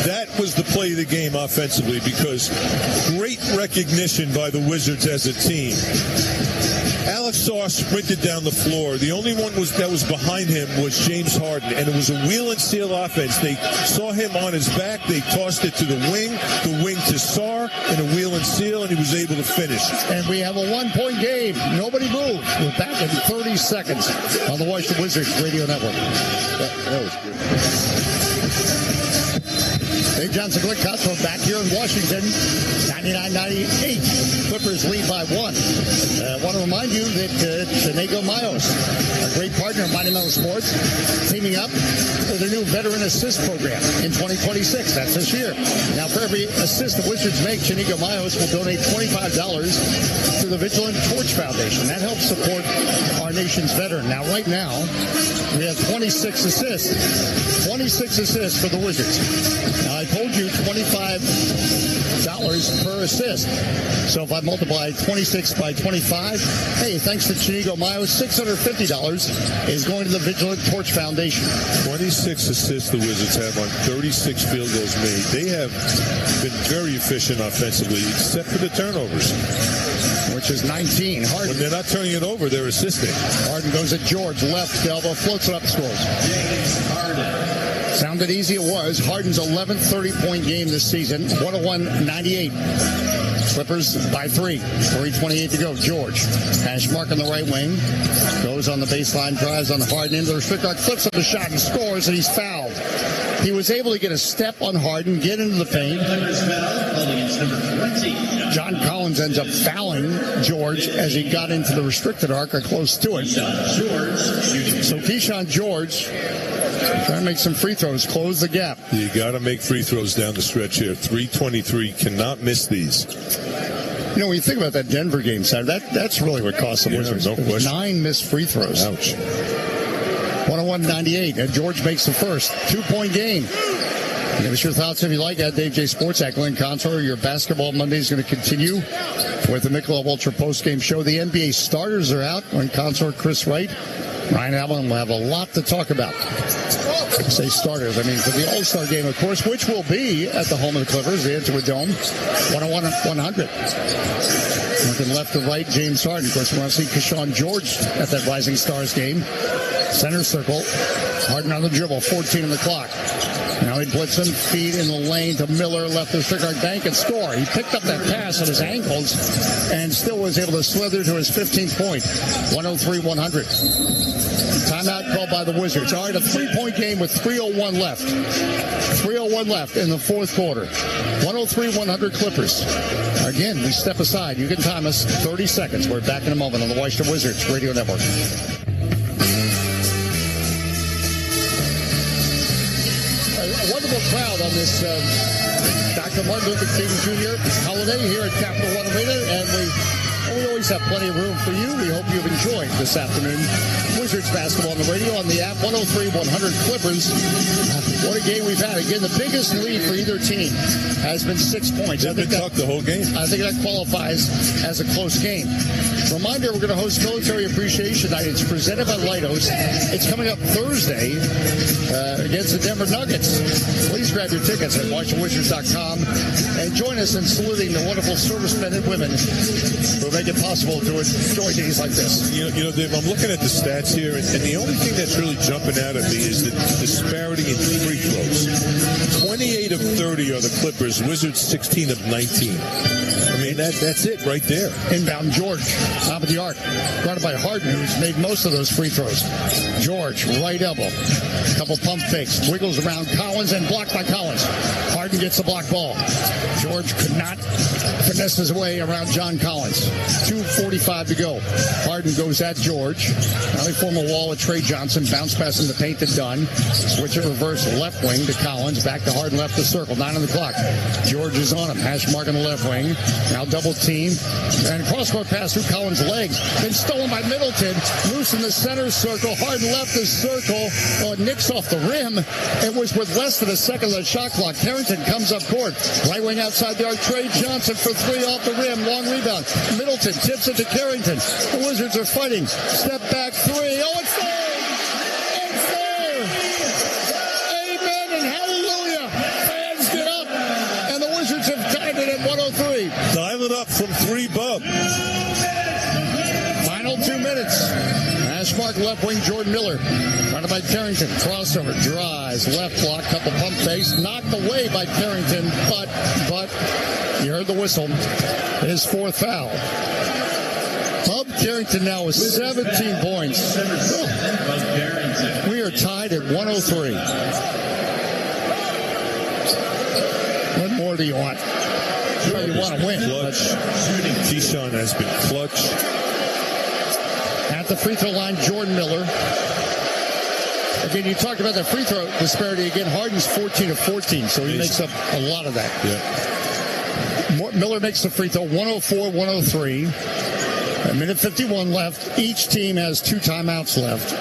That was the play of the game offensively, because great recognition by the Wizards as a team. Alex Sarr sprinted down the floor. The only one that was behind him was James Harden, and it was a wheel and seal offense. They saw him on his back. They tossed it to the wing to Sarr, and a wheel and seal, and he was able to finish. And we have a 1-point game. Nobody moved. We're back in 30 seconds on the Washington Wizards Radio Network. That was good. Dave Johnson, Glick Cosmo back here in Washington. 99-98. Clippers lead by 1. I want to remind you that Chinigo Mayos, a great partner of Mighty Metal Sports, teaming up with a new veteran assist program in 2026. That's this year. Now, for every assist the Wizards make, Chinigo Mayos will donate $25 to the Vigilant Torch Foundation. That helps support our nation's veteran. Now, right now, we have 26 assists. 26 assists for the Wizards. Now, I told you $25 per assist. So if I multiply 26 by 25, hey, thanks to Chinigo Mayos, $650 is going to the Vigilant Torch Foundation. 26 assists the Wizards have on 36 field goals made. They have been very efficient offensively, except for the turnovers, which is 19. Harden. When they're not turning it over, they're assisting. Harden goes at George, left elbow, floats it up, scores. Sounded easy, it was. Harden's 11th 30-point game this season, 101-98. Clippers by 3. 3:28 to go. George, hash mark on the right wing. Goes on the baseline, drives on Harden into the restrict arc, flips up the shot and scores, and he's fouled. He was able to get a step on Harden, get into the paint. John Collins ends up fouling George as he got into the restricted arc or close to it. So Keyshawn George trying to make some free throws, close the gap. You got to make free throws down the stretch here. 3:23, cannot miss these. When you think about that Denver game, Saturday, that's really what cost the Wizards. No question. 9 missed free throws. Ouch. 101-98, and George makes the first 2-point game. Give us your thoughts if you like at Dave J. Sports at Glenn Consor. Your Basketball Monday is going to continue with the Michelob Ultra postgame show. The NBA starters are out. Glenn Consor, Chris Wright, Ryan Allen will have a lot to talk about. Say starters. I mean, for the All-Star game, of course, which will be at the home of the Clippers, the Intuit Dome, 101-100. Looking left to right, James Harden. Of course, we want to see Keyshawn George at that Rising Stars game. Center circle. Harden on the dribble, 14 on the clock. Now he blitz him, feed in the lane to Miller, left to Strickland Bank and score. He picked up that pass on his ankles and still was able to slither to his 15th point. 103-100. Timeout called by the Wizards. All right, a 3-point game with 3:01 left. 3:01 left in the fourth quarter. 103-100 Clippers. Again, we step aside. You can time us 30 seconds. We're back in a moment on the Washington Wizards Radio Network. A wonderful crowd on this Dr. Martin Luther King Jr. holiday here at Capital One Arena, and we always have plenty of room for you. We hope you've enjoyed this afternoon Wizards basketball on the radio, on the app. 103-100 Clippers. What a game we've had. Again, the biggest lead for either team has been 6 points. They've been tough the whole game. I think that qualifies as a close game. Reminder, we're going to host Military Appreciation Night. It's presented by Leidos. It's coming up Thursday against the Denver Nuggets. Please grab your tickets at WashingtonWizards.com and join us in saluting the wonderful servicemen and women who make it possible to enjoy days like this. You know, Dave, I'm looking at the stats here, and the only thing that's really jumping out at me is the disparity in free throws. 28 of 30 are the Clippers. Wizards 16 of 19. I mean, that's it right there. Inbound George, top of the arc. Guarded by Harden, who's made most of those free throws. George, right elbow. Couple pump fakes. Wiggles around Collins and blocked by Collins. Harden gets the block ball. George could not finesse his way around John Collins. 2:45 to go. Harden goes at George. Now they form a wall with Trey Johnson. Bounce pass in the paint to Dunn. Switch it reverse left wing to Collins. Back to Harden left the circle. 9 on the clock. George is on him. Hash mark on the left wing. Now double team. And cross-court pass through Collins' legs. Been stolen by Middleton. Loose in the center circle. Harden left the circle. Oh, nicks off the rim. It was with less than a second of the shot clock. Carrington comes up court. Right wing outside the arc. Trey Johnson for 3 off the rim. Long rebound. Middleton tips it to Carrington. The Wizards are fighting. Step back 3. Oh, it's there! It's there! Amen and hallelujah! Fans get up. And the Wizards have tied it at 103. Dial it up from 3, Bub. Final 2 minutes. Hash mark left wing Jordan Miller. Running by Carrington. Crossover. Drives. Left block. Couple pump fakes. Knocked away by Carrington. But you heard the whistle. His 4th foul. Bub Carrington now with 17 points. We are tied at 103. What more do you want? Sure, you want to win. Clutch. Keyshawn has been clutch. At the free throw line, Jordan Miller. Again, you talked about the free throw disparity. Again, Harden's 14 of 14, so he makes up a lot of that. Yeah. Miller makes the free throw, 104-103. A minute 51 left. Each team has 2 timeouts left.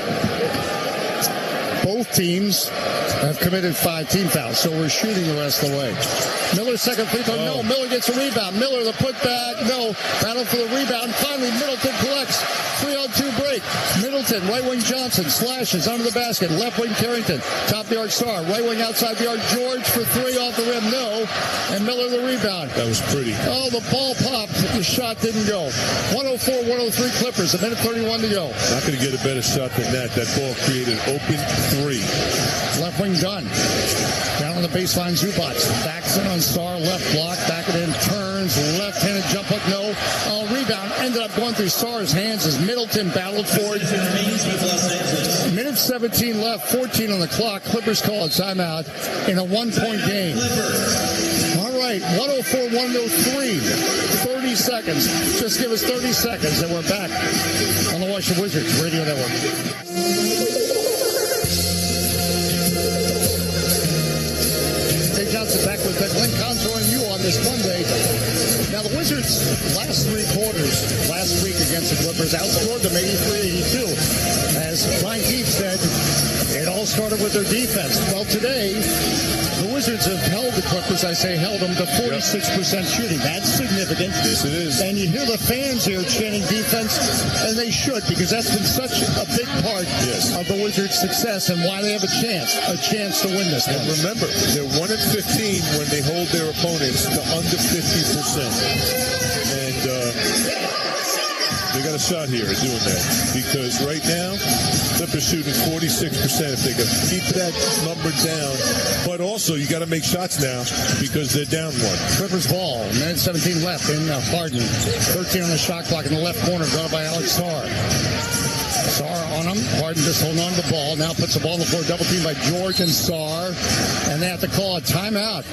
Both teams have committed 5 team fouls, so we're shooting the rest of the way. Miller's second free throw, no. Miller gets a rebound. Miller the putback, no. Battle for the rebound. Finally, Middleton collects. 3-on-2 break. Middleton, right wing Johnson, slashes under the basket. Left wing Carrington, top the arc Star. Right wing outside the arc George for 3 off the rim, no. And Miller the rebound. That was pretty. Oh, the ball popped. The shot didn't go. 104-103 Clippers. A minute 31 to go. Not going to get a better shot than that. That ball created open 3. Left wing done. Down on the baseline, Zubac. Backs in on Star. Left block. Back it in. Turns. Left-handed jump hook. No. Rebound. Ended up going through Star's hands as Middleton battled for it. Minute 17 left. 14 on the clock. Clippers call a timeout in a 1-point game. All right. 104-103. 30 seconds. Just give us 30 seconds and we're back on the Washington Wizards Radio Network. Johnson back with Glenn Consor and you on this Monday. Now the Wizards last 3 quarters last week against the Clippers outscored them 83-82. As Brian Keefe said, it all started with their defense. Well, today the Wizards Wizards have held the Clippers, I say held them to 46% shooting. That's significant. Yes, it is. And you hear the fans here chanting defense, and they should, because that's been such a big part of the Wizards' success and why they have a chance to win this one. And remember, they're 1-15 when they hold their opponents to under 50%. And they got a shot here at doing that, because right now, Clippers shooting 46%. If they can keep that number down, but also you got to make shots now because they're down one. Clippers ball, minute 17 left in Harden. 13 on the shot clock in the left corner, guarded by Alex Sarr. Sarr on him. Harden just holding on to the ball. Now puts the ball on the floor. Double team by George and Sarr. And they have to call a timeout.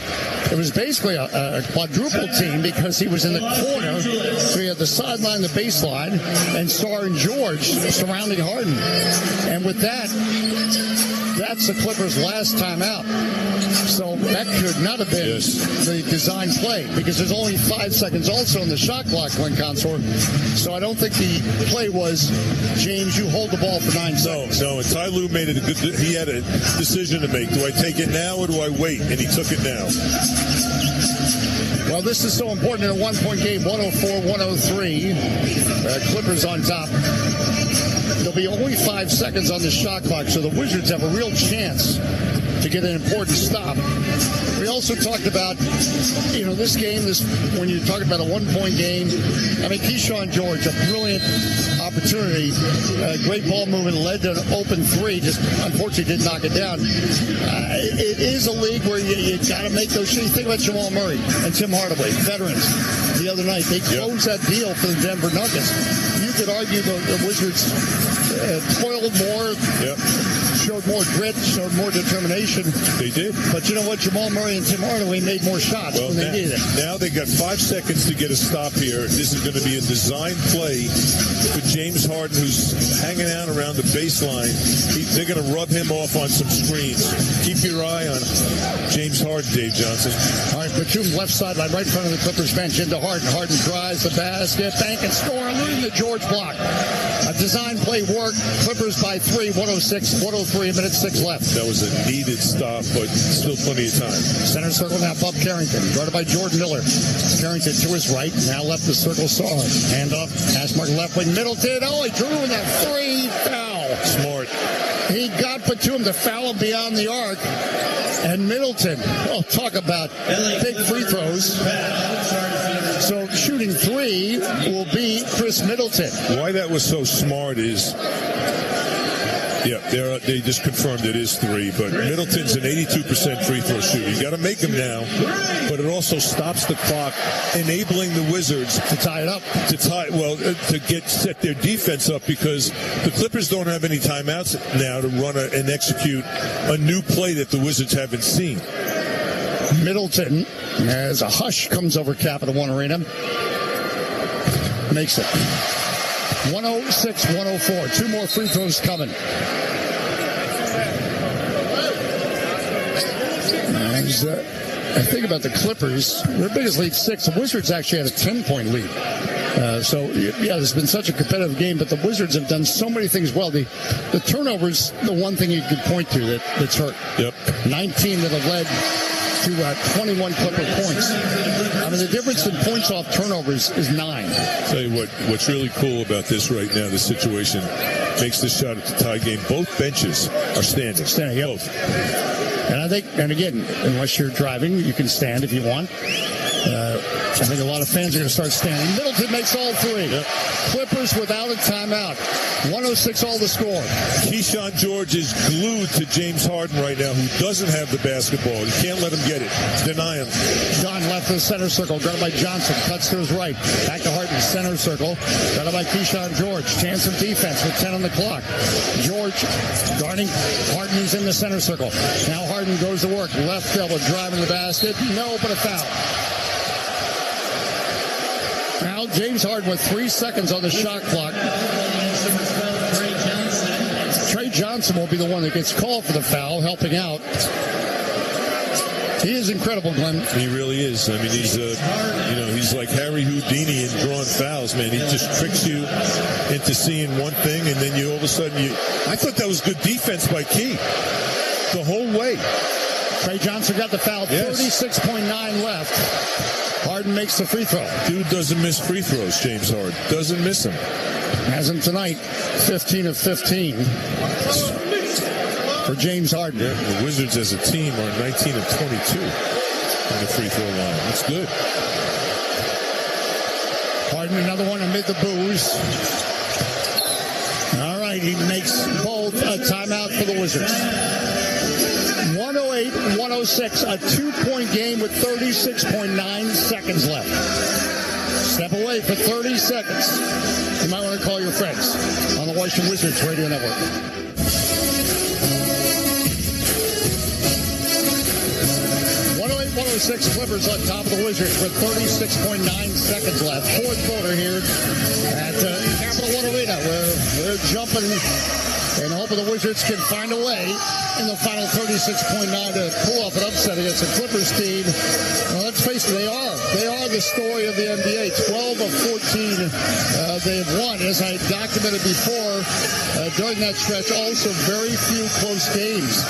It was basically a quadruple team because he was in the corner. So he had the sideline, the baseline, and Sarr and George surrounding Harden. And with that, that's the Clippers' last timeout. So that could not have been the design play, because there's only 5 seconds also in the shot clock, Glenn Consor. So I don't think the play was, James, you hold the ball for 9 seconds. No, and Ty Lue made it he had a decision to make. Do I take it now or do I wait? And he took it now. Well, this is so important in a one-point game, 104-103. Clippers on top. There'll be only 5 seconds on the shot clock, so the Wizards have a real chance to get an important stop. We also talked about, this game, when you're talking about a one-point game, Keyshawn George, a brilliant opportunity, great ball movement, led to an open three, just unfortunately did knock it down. It is a league where you got to make those shots. You think about Jamal Murray and Tim Hardaway, veterans, the other night. They closed that deal for the Denver Nuggets. You could argue the Wizards toiled more, showed more grit, showed more determination. They did. But you know what? Jamal Murray and Tim Hardaway made more shots when they did it. Now they got 5 seconds to get a stop here. This is going to be a design play for James Harden, who's hanging out around the baseline. They're going to rub him off on some screens. Keep your eye on James Harden, Dave Johnson. All right, Batum left sideline, right in front of the Clippers bench, into Harden. Harden drives the basket, bank and score, losing the George block. A design play work. Clippers by 3, 106-103, a minute 6 left. That was a needed stop, but still plenty of time. Center circle now, Bob Carrington, guarded by Jordan Miller. Carrington to his right, now left the circle, Sarr. Hand off, pass mark left wing, Middleton. Oh, he drew in that 3, foul. Smart. He got Batum to foul him beyond the arc. And Middleton, talk about big free throws. So shooting 3 will be Chris Middleton. Why that was so smart is, they just confirmed it is 3, but Middleton's an 82% free throw shooter. You got to make him now, but it also stops the clock, enabling the Wizards to tie it up. To set their defense up, because the Clippers don't have any timeouts now to run and execute a new play that the Wizards haven't seen. Middleton, as a hush comes over Capital One Arena, makes it 106-104. 2 more free throws coming. I think about the Clippers, their biggest lead 6. The Wizards actually had a 10-point lead. There's been such a competitive game, but the Wizards have done so many things well. The turnovers, the one thing you could point to that's hurt. 19 that have led to 21 Clipper points. The difference in points off turnovers is 9. Tell you what's really cool about this right now, the situation makes this shot at the tie game. Both benches are standing. Both. And again, unless you're driving, you can stand if you want. I think a lot of fans are going to start standing. Middleton makes all 3. Clippers without a timeout. 106 all the score. Keyshawn George is glued to James Harden right now, who doesn't have the basketball. You can't let him get it. Deny him. John left the center circle, guarded by Johnson. Cuts to his right. Back to Harden, center circle. Guarded by Keyshawn George. Chance of defense with 10 on the clock. George guarding Harden, who's in the center circle. Now Harden goes to work. Left elbow driving the basket. No, but a foul. Now James Harden with 3 seconds on the shot clock. Trey Johnson will be the one that gets called for the foul, helping out. He is incredible, Glenn. He really is. He's like Harry Houdini in drawing fouls, man. He just tricks you into seeing one thing, and then all of a sudden I thought that was good defense by Key the whole way. Trey Johnson got the foul. Yes. 36.9 left. Harden makes the free throw. Dude doesn't miss free throws, James Harden. Doesn't miss them. Hasn't tonight. 15 of 15 for James Harden. Yeah, the Wizards as a team are 19 of 22 on the free throw line. That's good. Harden, another one amid the boos. All right, he makes both a timeout for the Wizards. 108-106, a 2-point game with 36.9 seconds left. Step away for 30 seconds. You might want to call your friends on the Washington Wizards Radio Network. Clippers on top of the Wizards with 36.9 seconds left. Fourth quarter here at Capital One Arena, where we're jumping and hoping the Wizards can find a way in the final 36.9 to pull off an upset against the Clippers team. Well, let's face it, they are the story of the NBA. 12 of 14 they've won. As I documented before, during that stretch, also very few close games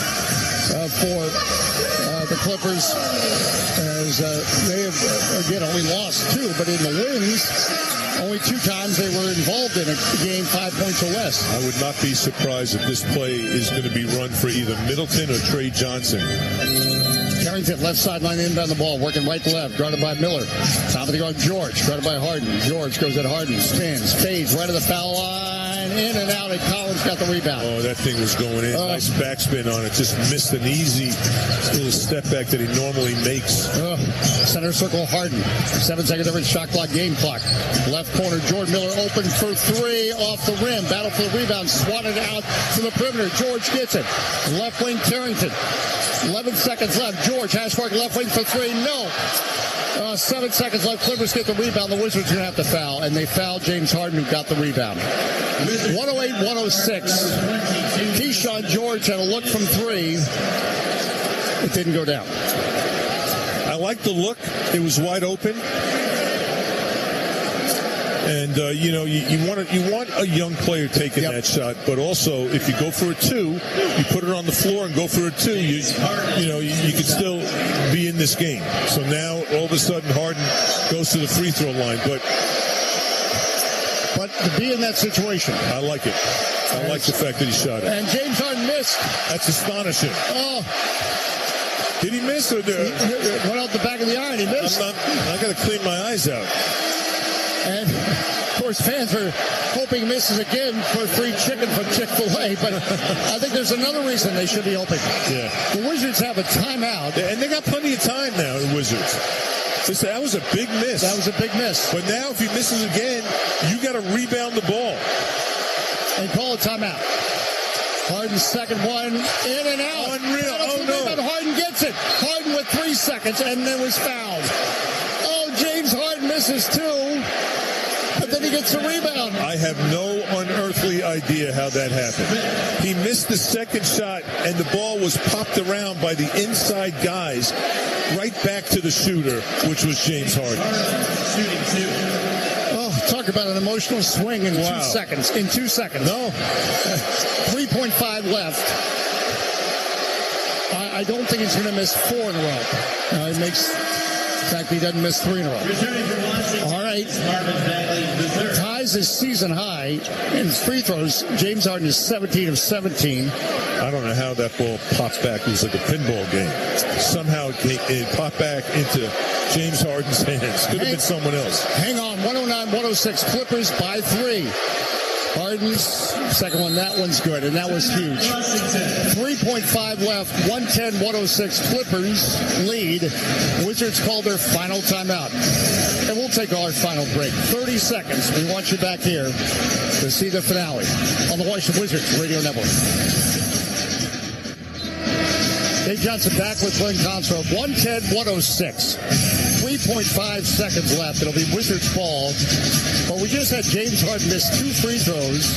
for the Clippers, as they have, again, only lost 2, but in the wins, only 2 times they were involved in a game 5 points or less. I would not be surprised if this play is going to be run for either Middleton or Trey Johnson. Carrington, left sideline, inbound the ball, working right to left, guarded by Miller. Top of the guard, George, guarded by Harden. George goes at Harden, spins, fades, right of the foul line, in and out, and Collins got the rebound. Oh, that thing was going in. Nice backspin on it. Just missed an easy little step back that he normally makes. Center circle, Harden. 7-second difference, shot clock, game clock. Left corner, Jordan Miller open for 3 off the rim. Battle for the rebound, swatted out to the perimeter. George gets it. Left wing, Carrington. 11 seconds left. George, hash mark, left wing for 3. No. 7 seconds left. Clippers get the rebound. The Wizards are going to have to foul, and they fouled James Harden, who got the rebound. 108-106. Keyshawn George had a look from 3. It didn't go down. I like the look. It was wide open. And, you want a young player taking that shot, but also if you go for a 2, you put it on the floor and go for a 2, you could still be in this game. So now, all of a sudden, Harden goes to the free throw line. But to be in that situation. I like it. I like the fact that he shot it. And James Harden missed. That's astonishing. Oh. Did he miss or went out the back of the iron? He missed. I got to clean my eyes out. And, of course, fans are hoping he misses again for free chicken from Chick-fil-A. But I think there's another reason they should be hoping. Yeah. The Wizards have a timeout. And they got plenty of time now, the Wizards. So that was a big miss. That was a big miss. But now if he misses again, you got to rebound the ball. And call a timeout. Harden's second one, in and out. Unreal. Oh, no. Harden gets it. Harden with 3 seconds, and then was fouled. Oh, James Harden misses 2, but then he gets the rebound. I have no unearthly idea how that happened. He missed the second shot, and the ball was popped around by the inside guys right back to the shooter, which was James Harden. Oh, talk about an emotional swing in 2 seconds. In 2 seconds. No. 3.5 left. I don't think he's going to miss 4 in a row. He makes... In fact, he doesn't miss 3 in a row. All right. Ties his season high in free throws. James Harden is 17 of 17. I don't know how that ball popped back. It was like a pinball game. Somehow it popped back into James Harden's hands. Could have been someone else. Hang on. 109-106. Clippers by 3. Harden's second one, that one's good, and that was huge. 3.5 left, 110-106. Clippers lead. Wizards called their final timeout. And we'll take our final break. 30 seconds. We want you back here to see the finale on the Washington Wizards Radio Network. Dave Johnson back with Glenn Consro. 110-106. 3.5 seconds left. It'll be Wizards ball. But we just had James Harden miss 2 free throws.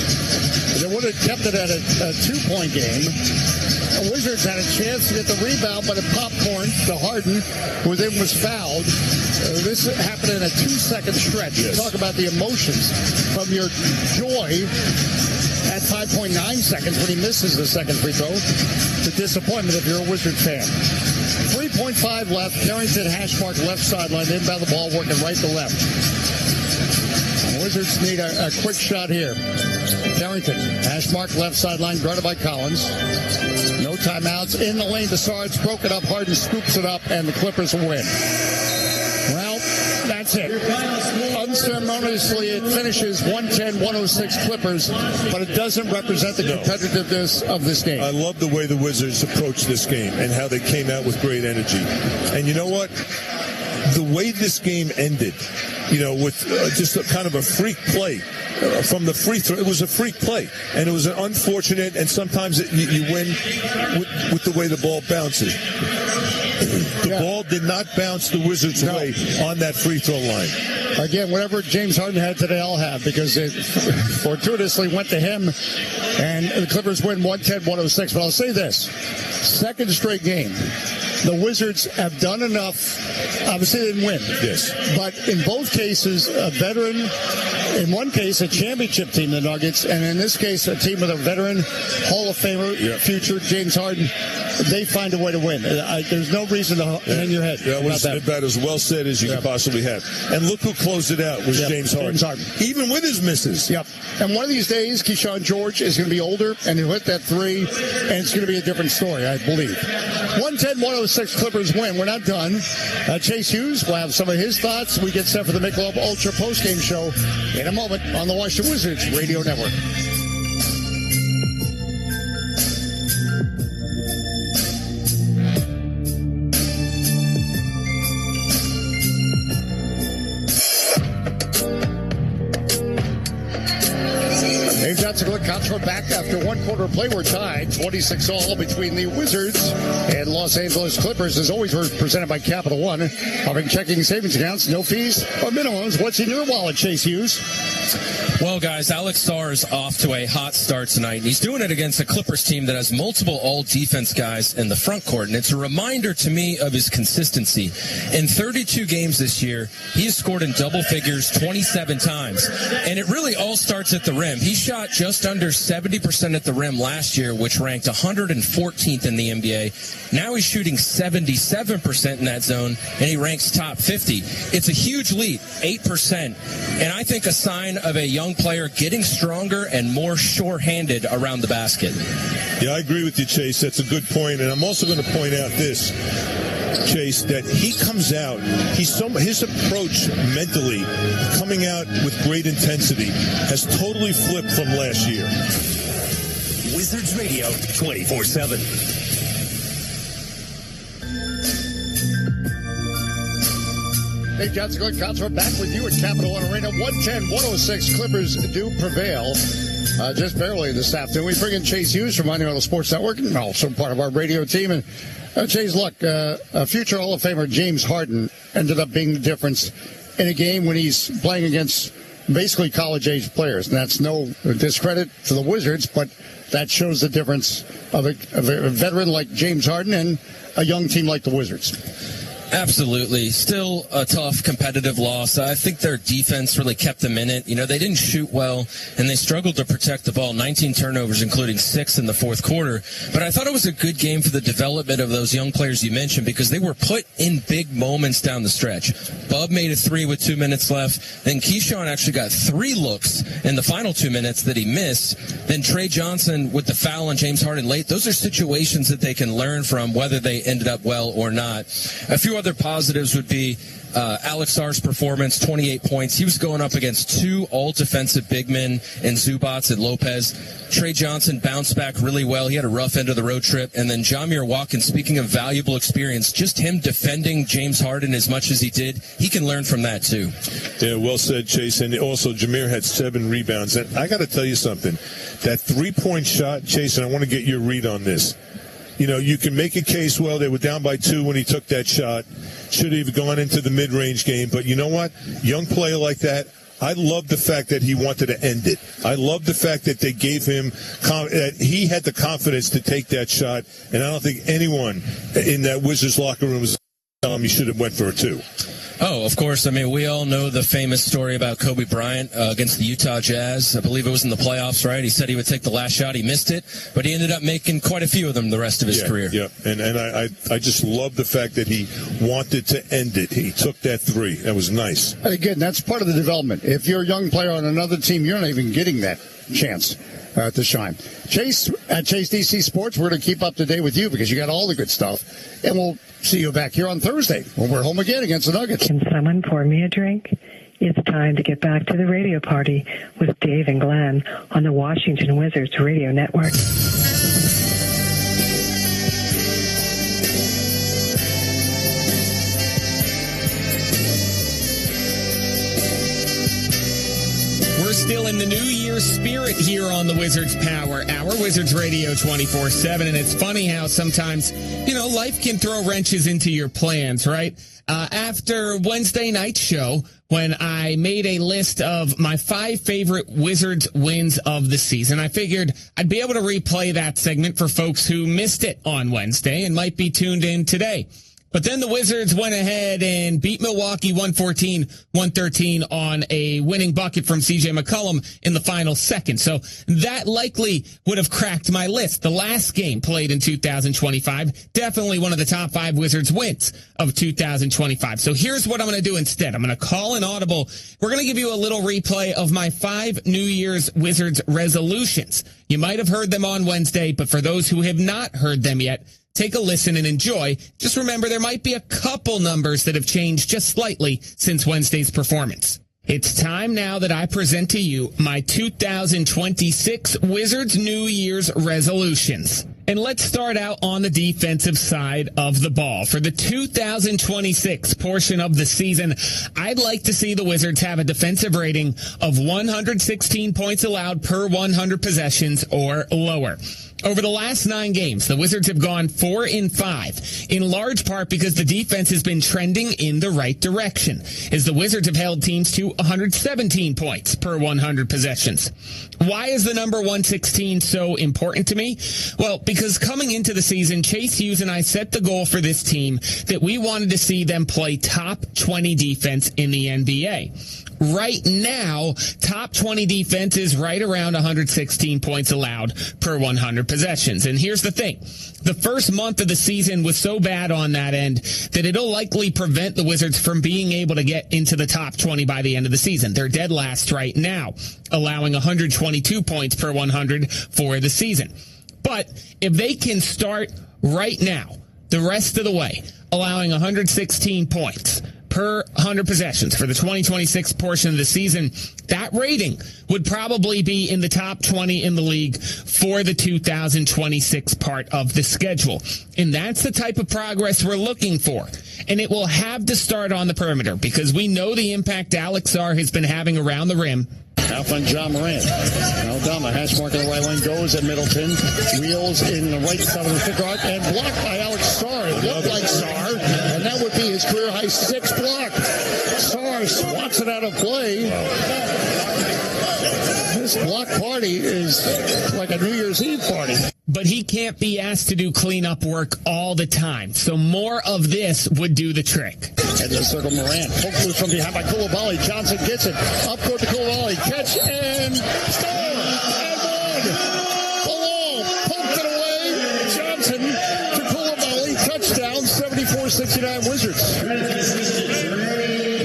They would have kept it at a 2-point game. The Wizards had a chance to get the rebound, but it popcorn to Harden, who then was fouled. This happened in a 2-second stretch. Yes. Talk about the emotions from your joy at 5.9 seconds when he misses the second free throw. The disappointment if you're a Wizards fan. 3.5 left. Carrington hash mark left sideline. Inbound the ball, working right to left. Wizards need a quick shot here. Carrington, hash mark left sideline, guarded by Collins. No timeouts. In the lane to Sarge, broke it up. Harden scoops it up, and the Clippers will win. Well, that's it. Unceremoniously, it finishes 110-106 Clippers, but it doesn't represent the competitiveness of this game. I love the way the Wizards approached this game and how they came out with great energy. And you know what? The way this game ended, with just a kind of a freak play from the free throw. It was a freak play, and it was an unfortunate, and sometimes you win with the way the ball bounces. The ball did not bounce the Wizards' way on that free throw line. Again, whatever James Harden had today, I'll have, because it fortuitously went to him, and the Clippers win 110-106. But I'll say this, second straight game, the Wizards have done enough. Obviously, they didn't win. Yes. But in both cases, a veteran, in one case, a championship team, the Nuggets, and in this case, a team with a veteran Hall of Famer, future James Harden. They find a way to win. There's no reason to hang your head. That was about as well said as you could possibly have. And look who closed it out was James Harden. Even with his misses. Yep. And one of these days, Keyshawn George is going to be older, and he'll hit that three, and it's going to be a different story, I believe. 110-106 Clippers win. We're not done. Chase Hughes will have some of his thoughts. We get set for the Michelob Ultra postgame show in a moment on the Washington Wizards Radio Network. Contra back after one quarter of play. We're tied 26-all between the Wizards and Los Angeles Clippers. As always, we're presented by Capital One, offering checking savings accounts, no fees or minimums. What's in your wallet, Chase Hughes? Well, guys, Alex Sarr is off to a hot start tonight, and he's doing it against a Clippers team that has multiple all-defense guys in the front court, and it's a reminder to me of his consistency. In 32 games this year, he has scored in double figures 27 times, and it really all starts at the rim. He shot just under 70% at the rim last year, which ranked 114th in the NBA. Now he's shooting 77% in that zone, and he ranks top 50. It's a huge leap, 8%, and I think a sign of a young player getting stronger and more sure-handed around the basket. Yeah, I agree with you, Chase. That's a good point. And I'm also going to point out this, Chase, that he comes out, his approach mentally, coming out with great intensity, has totally flipped from last year. Wizards Radio 24/7. Dave Johnson, Glenn Contra, back with you at Capital One Arena. 110-106 Clippers do prevail. Just barely this afternoon. We bring in Chase Hughes from Monumental Sports Network, and also part of our radio team. And Chase, look, a future Hall of Famer James Harden ended up being the difference in a game when he's playing against basically college-age players. And that's no discredit to the Wizards, but that shows the difference of a veteran like James Harden and a young team like the Wizards. Absolutely. Still a tough competitive loss. I think their defense really kept them in it. You know, they didn't shoot well, and they struggled to protect the ball. 19 turnovers, including 6 in the fourth quarter. But I thought it was a good game for the development of those young players you mentioned, because they were put in big moments down the stretch. Bub made a 3 with 2 minutes left. Then Keyshawn actually got 3 looks in the final 2 minutes that he missed. Then Trey Johnson with the foul on James Harden late. Those are situations that they can learn from, whether they ended up well or not. A few other positives would be Alex Sarr's performance, 28 points. He was going up against 2 all-defensive big men in Zubats and Lopez. Trey Johnson bounced back really well. He had a rough end of the road trip. And then Jamir Watkins, speaking of valuable experience, just him defending James Harden as much as he did, he can learn from that too. Yeah, well said, Chase. And also Jamir had 7 rebounds. And I got to tell you something. That 3-point shot, Chase, and I want to get your read on this. You know, you can make a case, well, they were down by 2 when he took that shot. Should have gone into the mid-range game. But you know what? Young player like that, I love the fact that he wanted to end it. I love the fact that they gave him, that he had the confidence to take that shot. And I don't think anyone in that Wizards locker room was telling him he should have went for a 2. Oh, So, of course, I mean, we all know the famous story about Kobe Bryant against the Utah Jazz. I believe it was in the playoffs, right? He said he would take the last shot. He missed it, but he ended up making quite a few of them the rest of his career. Yeah, and I just love the fact that he wanted to end it. He took that three. That was nice. And again, that's part of the development. If you're a young player on another team, you're not even getting that chance to shine. Chase, at Chase DC Sports, we're going to keep up to date with you because you got all the good stuff. And we'll see you back here on Thursday when we're home again against the Nuggets. Can someone pour me a drink? It's time to get back to the radio party with Dave and Glenn on the Washington Wizards Radio Network. We're still in the New Year's spirit here on the Wizards Power Hour, Wizards Radio 24/7. And it's funny how sometimes, life can throw wrenches into your plans, right? After Wednesday night's show, when I made a list of my 5 favorite Wizards wins of the season, I figured I'd be able to replay that segment for folks who missed it on Wednesday and might be tuned in today. But then the Wizards went ahead and beat Milwaukee 114-113 on a winning bucket from C.J. McCollum in the final second. So that likely would have cracked my list. The last game played in 2025, definitely one of the top 5 Wizards wins of 2025. So here's what I'm going to do instead. I'm going to call an audible. We're going to give you a little replay of my 5 New Year's Wizards resolutions. You might have heard them on Wednesday, but for those who have not heard them yet, take a listen and enjoy. Just remember, there might be a couple numbers that have changed just slightly since Wednesday's performance. It's time now that I present to you my 2026 Wizards New Year's resolutions. And let's start out on the defensive side of the ball. For the 2026 portion of the season, I'd like to see the Wizards have a defensive rating of 116 points allowed per 100 possessions or lower. Over the last 9 games, the Wizards have gone 4-5, in large part because the defense has been trending in the right direction, as the Wizards have held teams to 117 points per 100 possessions. Why is the number 116 so important to me? Well, because coming into the season, Chase Hughes and I set the goal for this team that we wanted to see them play top 20 defense in the NBA. Right now, top 20 defense is right around 116 points allowed per 100 possessions. And here's the thing. The first month of the season was so bad on that end that it'll likely prevent the Wizards from being able to get into the top 20 by the end of the season. They're dead last right now, allowing 122 points per 100 for the season. But if they can start right now, the rest of the way, allowing 116 points per 100 possessions for the 2026 portion of the season, that rating would probably be in the top 20 in the league for the 2026 part of the schedule. And that's the type of progress we're looking for. And it will have to start on the perimeter because we know the impact Alex Sarr has been having around the rim. Out on John Morant. Aldama, hash mark on the right lane, goes at Middleton. Wheels in the right side of the pick arc and blocked by Alex Sarr. It looked like Sarr, and that would be his career-high 6th block. Sarr swats it out of play. This block party is like a New Year's Eve party. But he can't be asked to do cleanup work all the time. So more of this would do the trick. And the circle Morant. Poked loose from behind by Coulibaly. Johnson gets it. Up court to Coulibaly. Catch and score. And one. Below. Poked it away. Johnson to Coulibaly. Touchdown. 74-69 Wizards.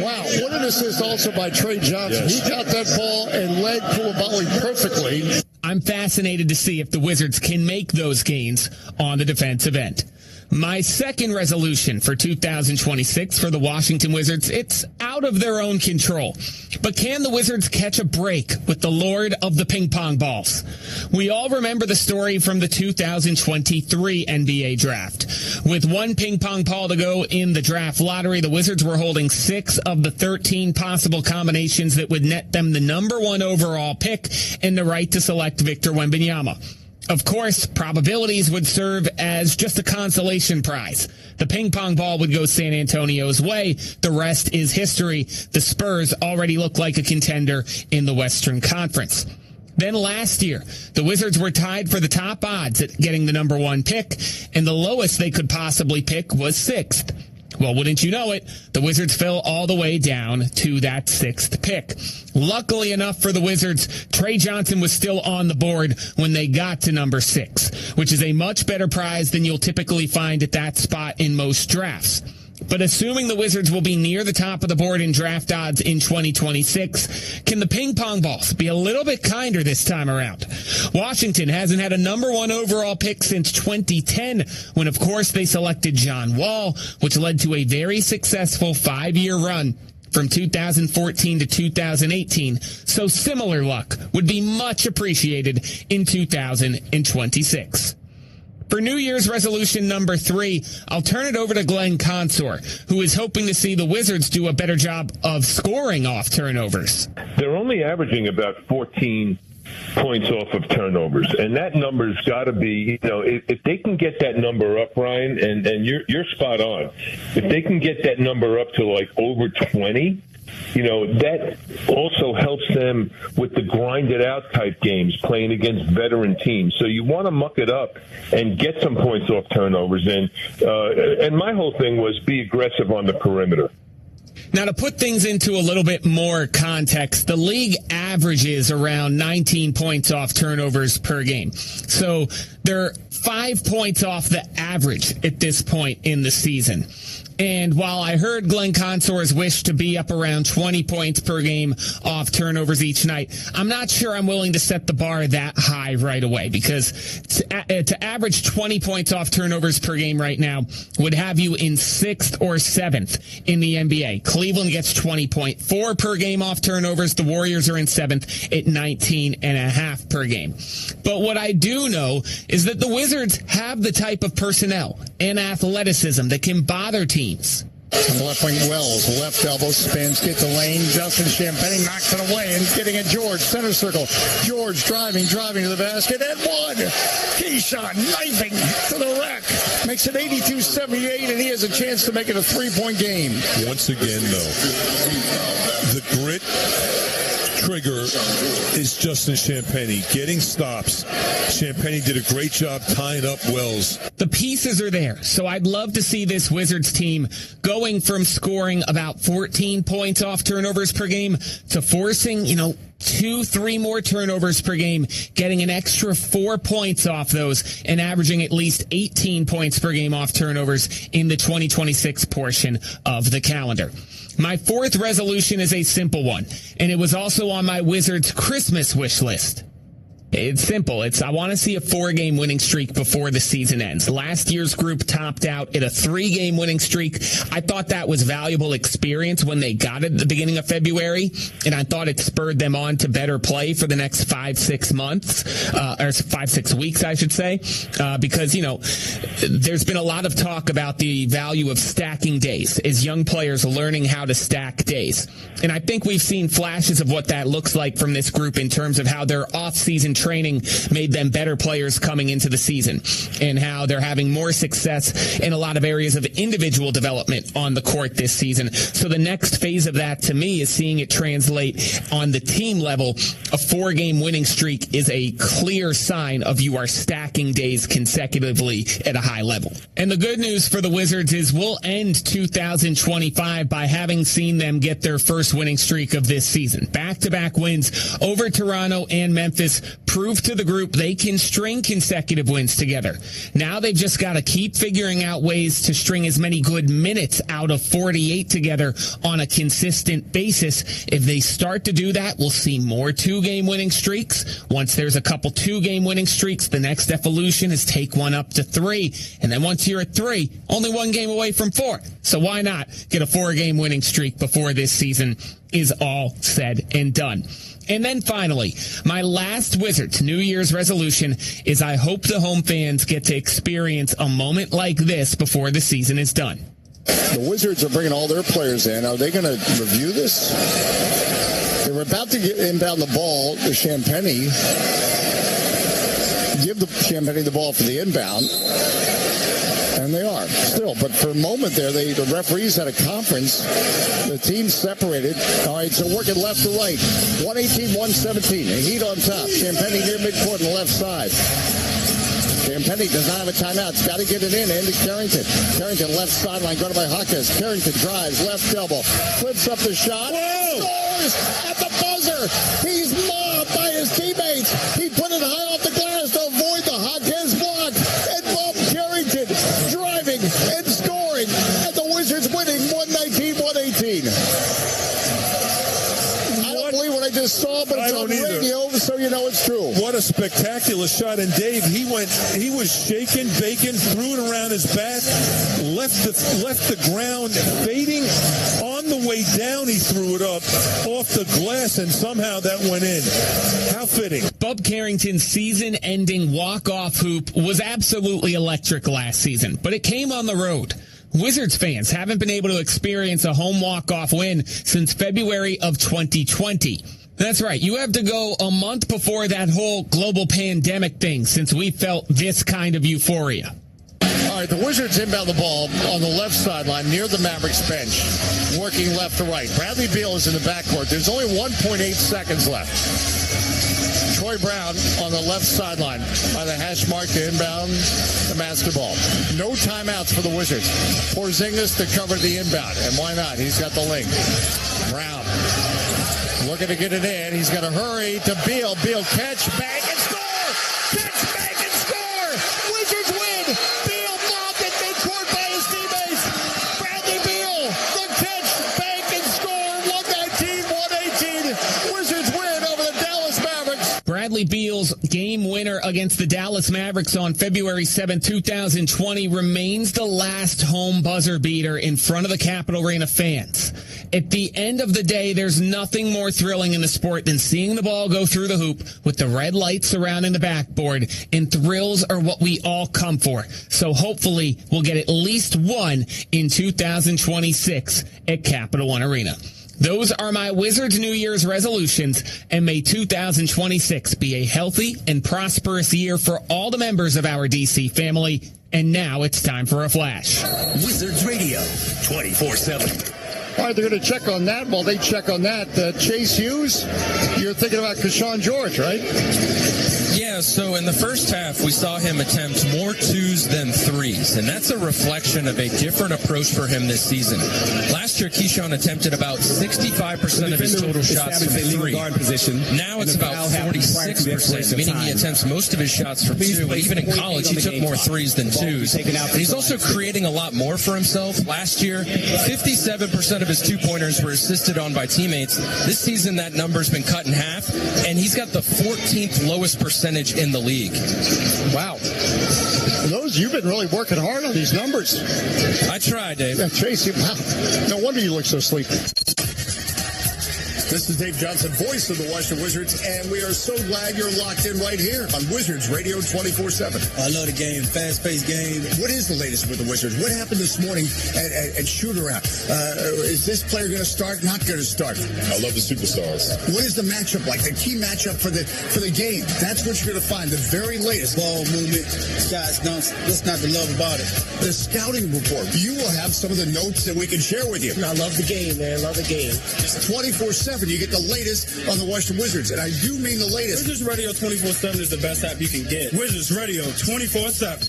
Wow. What an assist also by Trey Johnson. Yes. He got that ball and led Coulibaly perfectly. I'm fascinated to see if the Wizards can make those gains on the defensive end. My second resolution for 2026 for the Washington Wizards, it's out of their own control. But can the Wizards catch a break with the Lord of the ping pong balls? We all remember the story from the 2023 NBA draft. With one ping pong ball to go in the draft lottery, the Wizards were holding 6 of the 13 possible combinations that would net them the number 1 overall pick and the right to select Victor Wembanyama. Of course, probabilities would serve as just a consolation prize. The ping pong ball would go San Antonio's way. The rest is history. The Spurs already look like a contender in the Western Conference. Then last year, the Wizards were tied for the top odds at getting the number 1 pick, and the lowest they could possibly pick was 6th. Well, wouldn't you know it, the Wizards fell all the way down to that 6th pick. Luckily enough for the Wizards, Trey Johnson was still on the board when they got to number 6, which is a much better prize than you'll typically find at that spot in most drafts. But assuming the Wizards will be near the top of the board in draft odds in 2026, can the ping pong balls be a little bit kinder this time around? Washington hasn't had a number 1 overall pick since 2010, when of course they selected John Wall, which led to a very successful 5-year run from 2014 to 2018. So similar luck would be much appreciated in 2026. For New Year's resolution number 3, I'll turn it over to Glenn Consor, who is hoping to see the Wizards do a better job of scoring off turnovers. They're only averaging about 14 points off of turnovers, and that number's got to be, if they can get that number up, Ryan, and you're spot on. If they can get that number up to like over 20, that also helps them with the grinded out type games playing against veteran teams. So you want to muck it up and get some points off turnovers. And my whole thing was be aggressive on the perimeter. Now, to put things into a little bit more context, the league averages around 19 points off turnovers per game. So they're 5 points off the average at this point in the season. And while I heard Glenn Consor's wish to be up around 20 points per game off turnovers each night, I'm not sure I'm willing to set the bar that high right away, because to average 20 points off turnovers per game right now would have you in 6th or 7th in the NBA. Cleveland gets 20.4 per game off turnovers. The Warriors are in 7th at 19.5 per game. But what I do know is that the Wizards have the type of personnel and athleticism that can bother teams. On the left wing, Wells, left elbow spins, get the lane. Justin Champagnie knocks it away and getting at George, center circle. George driving to the basket and one. Keyshawn knifing to the rack. Makes it 82-78, and he has a chance to make it a 3-point game. Once again, though, the grit trigger is Justin Champagnie getting stops. Champagnie did a great job tying up Wells. The pieces are there, so I'd love to see this Wizards team going from scoring about 14 points off turnovers per game to forcing, 2-3 more turnovers per game, getting an extra 4 points off those, and averaging at least 18 points per game off turnovers in the 2026 portion of the calendar. My 4th resolution is a simple one, and it was also on my Wizards Christmas wish list. It's simple. I want to see a 4-game winning streak before the season ends. Last year's group topped out at a 3-game winning streak. I thought that was valuable experience when they got it at the beginning of February, and I thought it spurred them on to better play for the next 5-6 months, or 5-6 weeks, I should say, because, there's been a lot of talk about the value of stacking days as young players learning how to stack days. And I think we've seen flashes of what that looks like from this group in terms of how their off-season training made them better players coming into the season, and how they're having more success in a lot of areas of individual development on the court this season. So the next phase of that, to me, is seeing it translate on the team level. A 4-game winning streak is a clear sign of you are stacking days consecutively at a high level. And the good news for the Wizards is we'll end 2025 by having seen them get their first winning streak of this season. Back-to-back wins over Toronto and Memphis prove to the group they can string consecutive wins together. Now they've just got to keep figuring out ways to string as many good minutes out of 48 together on a consistent basis. If they start to do that, we'll see more 2-game winning streaks. Once there's a couple 2-game winning streaks, the next evolution is take one up to 3. And then once you're at 3, only 1 game away from 4. So why not get a 4-game winning streak before this season is all said and done? And then finally, my last Wizards New Year's resolution is I hope the home fans get to experience a moment like this before the season is done. The Wizards are bringing all their players in. Are they going to review this? They were about to inbound the ball to Champagnie. Give the Champagnie the ball for the inbound. And they are still. But for a moment there, the referees had a conference. The teams separated. All right, so working left to right. 118-117. The Heat on top. Champagnie near midcourt on the left side. Cam Penny does not have a timeout. It's got to get it in. Andy Carrington. Carrington left sideline, guarded by Hawkins. Carrington drives, left elbow. Flips up the shot. Scores at the buzzer. He's mobbed by his teammates. He put it high off the glass to avoid the Hawkins block. And Bob Carrington driving and scoring. And the Wizards winning 119-118. I just saw, but it's on radio, so you know it's true. What a spectacular shot. And Dave, he was shaking, baking, threw it around his back, left the ground, fading on the way down. He threw it up off the glass, and somehow that went in. How fitting. Bub Carrington's season-ending walk-off hoop was absolutely electric last season, but it came on the road. Wizards fans haven't been able to experience a home walk-off win since February of 2020. That's right. You have to go a month before that whole global pandemic thing since we felt this kind of euphoria. All right, the Wizards inbound the ball on the left sideline near the Mavericks bench, working left to right. Bradley Beal is in the backcourt. There's only 1.8 seconds left. Troy Brown on the left sideline by the hash mark to inbound the basketball. No timeouts for the Wizards. Porzingis to cover the inbound, and why not? He's got the link. Brown looking to get it in. He's got to hurry to Beal. Beal catch, bang, and score! Catch, bang, and score! Wizards win! Beal mobbed at midcourt by his teammates. Bradley Beal, the catch, bang, and score! 119-118. Wizards win over the Dallas Mavericks. Bradley Beal's game winner against the Dallas Mavericks on February 7, 2020 remains the last home buzzer beater in front of the Capitol Arena fans. At the end of the day, there's nothing more thrilling in the sport than seeing the ball go through the hoop with the red lights surrounding the backboard, and thrills are what we all come for. So hopefully we'll get at least one in 2026 at Capital One Arena. Those are my Wizards New Year's resolutions, and may 2026 be a healthy and prosperous year for all the members of our DC family. And now it's time for a flash. Wizards Radio, 24/7. All right, they're going to check on that. While they check on that, Chase Hughes, you're thinking about Keyshawn George, right? Yeah, so in the first half, we saw him attempt more twos than threes, and that's a reflection of a different approach for him this season. Last year, Keyshawn attempted about 65% of his total shots from three. Now it's about 46%, meaning he attempts most of his shots from two. Even in college, he took more threes than twos. And he's also creating a lot more for himself. Last year, 57% of his two-pointers were assisted on by teammates. This season, that number's been cut in half, and he's got the 14th lowest percentage in the league. Wow. You've been really working hard on these numbers. I tried, Dave. Yeah, Tracy, wow. No wonder you look so sleepy. This is Dave Johnson, voice of the Washington Wizards, and we are so glad you're locked in right here on Wizards Radio 24/7. I love the game, fast-paced game. What is the latest with the Wizards? What happened this morning at shoot-around? Is this player going to start, not going to start? I love the superstars. What is the matchup like, the key matchup for the game? That's what you're going to find, the very latest. Ball movement, shots, dunks, what's not to love about it? The scouting report. You will have some of the notes that we can share with you. I love the game, man. Love the game. 24/7. You get the latest on the Washington Wizards, and I do mean the latest. Wizards Radio 24/7 is the best app you can get. Wizards Radio 24/7.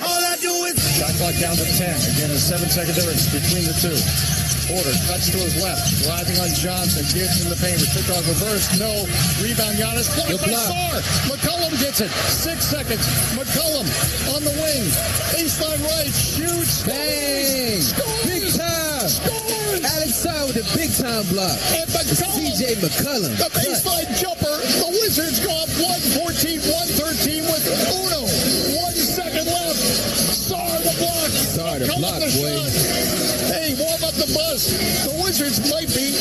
All I do is... Shot clock down to 10. Again, a 7-second difference between the two. Porter cuts to his left, driving on Johnson, gets in the paint, pick off reverse, no, rebound Giannis, blocked by Sarr. McCollum gets it, 6 seconds, McCollum on the wing, baseline right, shoots, bang, scores, big time, scores. Alex Sarr with a big time block, and McCollum, CJ McCollum, the baseline jumper, the Wizards go up 114-113 with Uno, 1 second left, Sarr the block, Sarr the block, boy. Hey, warm up the bus. The Wizards might be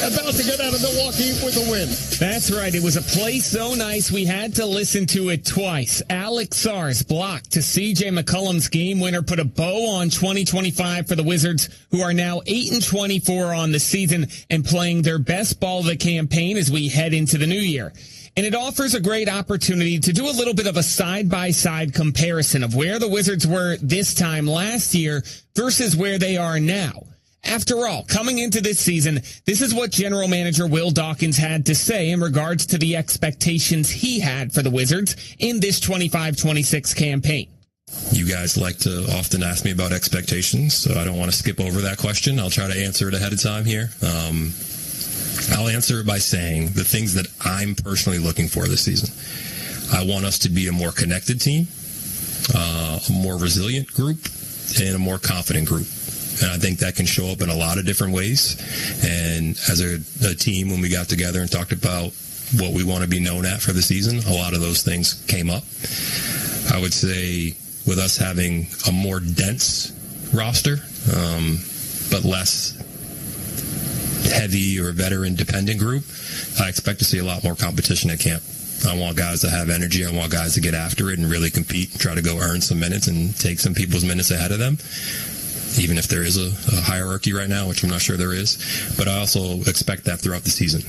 about to get out of Milwaukee with a win. That's right. It was a play so nice we had to listen to it twice. Alex Sarr's block to C.J. McCollum's game winner put a bow on 2025 for the Wizards, who are now 8-24 on the season and playing their best ball of the campaign as we head into the new year. And it offers a great opportunity to do a little bit of a side-by-side comparison of where the Wizards were this time last year versus where they are now. After all, coming into this season, this is what General Manager Will Dawkins had to say in regards to the expectations he had for the Wizards in this 25-26 campaign. You guys like to often ask me about expectations, so I don't want to skip over that question. I'll try to answer it ahead of time here. I'll answer it by saying the things that I'm personally looking for this season. I want us to be a more connected team, a more resilient group, and a more confident group. And I think that can show up in a lot of different ways. And as a team, when we got together and talked about what we want to be known at for the season, a lot of those things came up. I would say with us having a more dense roster, but less heavy or veteran-dependent group, I expect to see a lot more competition at camp. I want guys to have energy. I want guys to get after it and really compete and try to go earn some minutes and take some people's minutes ahead of them, even if there is a hierarchy right now, which I'm not sure there is. But I also expect that throughout the season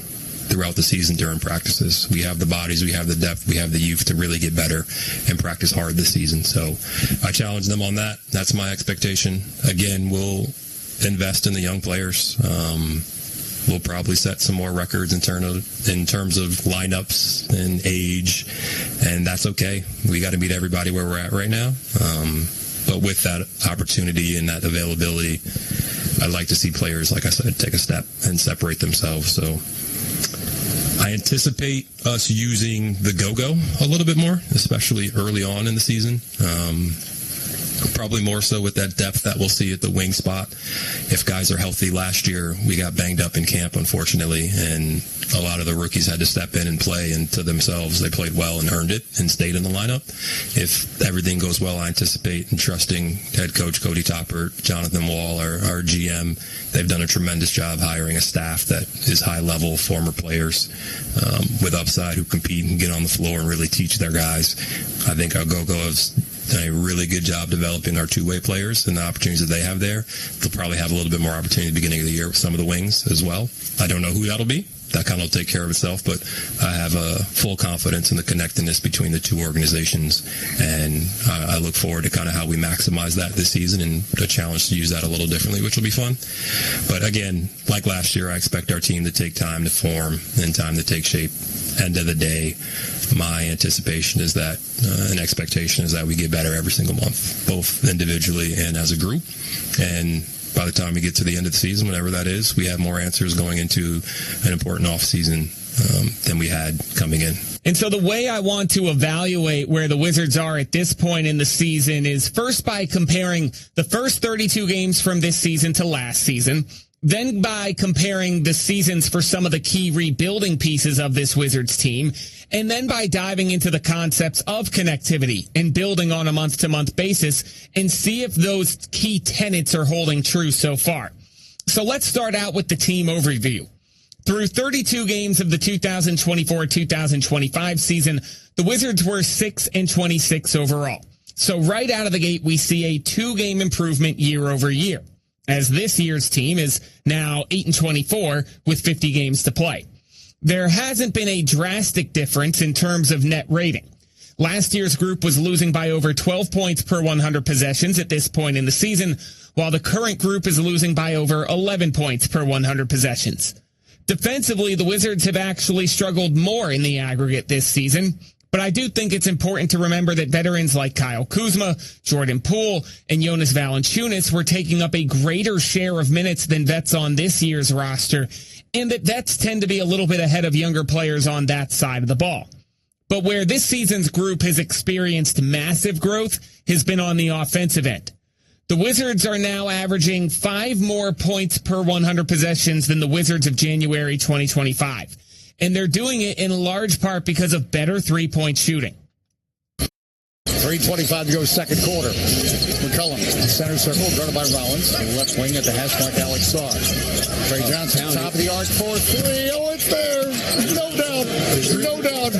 during practices. We have the bodies, we have the depth, we have the youth to really get better and practice hard this season. So I challenge them on that. That's my expectation. Again, we'll invest in the young players. We'll probably set some more records in terms of lineups and age, and that's okay. We got to meet everybody where we're at right now. But with that opportunity and that availability, I'd like to see players, like I said, take a step and separate themselves. So I anticipate us using the go-go a little bit more, especially early on in the season. Probably more so with that depth that we'll see at the wing spot. If guys are healthy, last year we got banged up in camp, unfortunately, and a lot of the rookies had to step in and play, and to themselves, they played well and earned it and stayed in the lineup. If everything goes well, I anticipate and trusting head coach Cody Topper, Jonathan Wall, our GM, they've done a tremendous job hiring a staff that is high-level former players with upside who compete and get on the floor and really teach their guys. I think our go-go has done a really good job developing our two-way players and the opportunities that they have there. They'll probably have a little bit more opportunity at the beginning of the year with some of the wings as well. I don't know who that'll be. That kind of will take care of itself, but I have full confidence in the connectedness between the two organizations, and I look forward to kind of how we maximize that this season and a challenge to use that a little differently, which will be fun. But again, like last year, I expect our team to take time to form and time to take shape. End of the day, my anticipation is that, an expectation is that we get better every single month, both individually and as a group. And by the time we get to the end of the season, whenever that is, we have more answers going into an important offseason than we had coming in. And so the way I want to evaluate where the Wizards are at this point in the season is first by comparing the first 32 games from this season to last season, then by comparing the seasons for some of the key rebuilding pieces of this Wizards team, and then by diving into the concepts of connectivity and building on a month-to-month basis and see if those key tenets are holding true so far. So let's start out with the team overview. Through 32 games of the 2024-2025 season, the Wizards were 6-26 overall. So right out of the gate, we see a 2-game improvement year over year, as this year's team is now 8-24 with 50 games to play. There hasn't been a drastic difference in terms of net rating. Last year's group was losing by over 12 points per 100 possessions at this point in the season, while the current group is losing by over 11 points per 100 possessions. Defensively, the Wizards have actually struggled more in the aggregate this season, but I do think it's important to remember that veterans like Kyle Kuzma, Jordan Poole, and Jonas Valanciunas were taking up a greater share of minutes than vets on this year's roster, and that vets tend to be a little bit ahead of younger players on that side of the ball. But where this season's group has experienced massive growth has been on the offensive end. The Wizards are now averaging 5 more points per 100 possessions than the Wizards of January 2025. And they're doing it in large part because of better three-point shooting. 3:25 to go, second quarter. McCollum, center circle, guarded by Rollins. Left wing at the hash mark, Alex Starr. Trey Johnson, top of the arc for 3. Oh, it's there. No doubt. No doubt.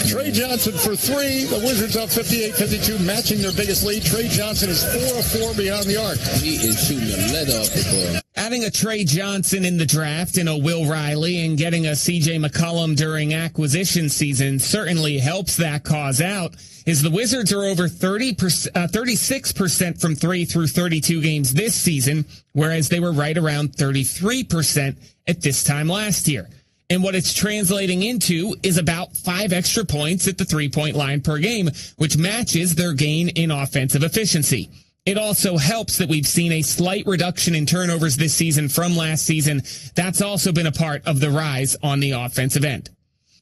Trey Johnson for 3. The Wizards up 58-52, matching their biggest lead. Trey Johnson is 4 of 4 beyond the arc. He is shooting the leather off the ball. Having a Trey Johnson in the draft and a Will Riley and getting a CJ McCollum during acquisition season certainly helps that cause out. is the Wizards are over 36% from three through 32 games this season, whereas they were right around 33% at this time last year. And what it's translating into is about 5 extra points at the 3-point line per game, which matches their gain in offensive efficiency. It also helps that we've seen a slight reduction in turnovers this season from last season. That's also been a part of the rise on the offensive end.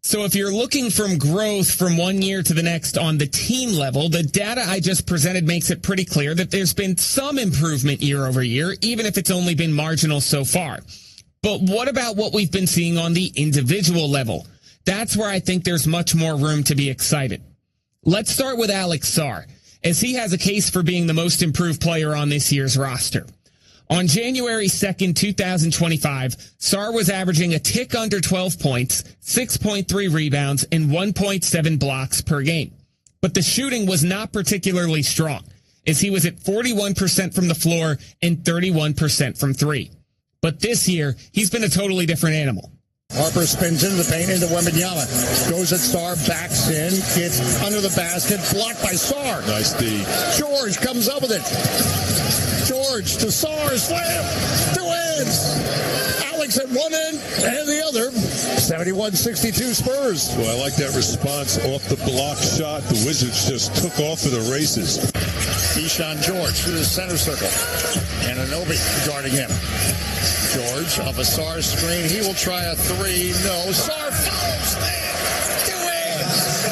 So if you're looking from growth from one year to the next on the team level, the data I just presented makes it pretty clear that there's been some improvement year over year, even if it's only been marginal so far. But what about what we've been seeing on the individual level? That's where I think there's much more room to be excited. Let's start with Alex Sarr, as he has a case for being the most improved player on this year's roster. On January 2nd, 2025, Sarr was averaging a tick under 12 points, 6.3 rebounds, and 1.7 blocks per game. But the shooting was not particularly strong, as he was at 41% from the floor and 31% from three. But this year, he's been a totally different animal. Harper spins into the paint, into Wembanyama. Goes at Sarr, backs in, gets under the basket, blocked by Sarr. Nice D. George comes up with it. George to Sarr, slam, 2 ends. Alex at one end and the other. 71-62 Spurs. Well, I like that response off the block shot. The Wizards just took off for the races. Keyshawn George through the center circle. And Anunoby guarding him. George off a Sarr screen. He will try a three. No. Sarr fouls. 2 ends.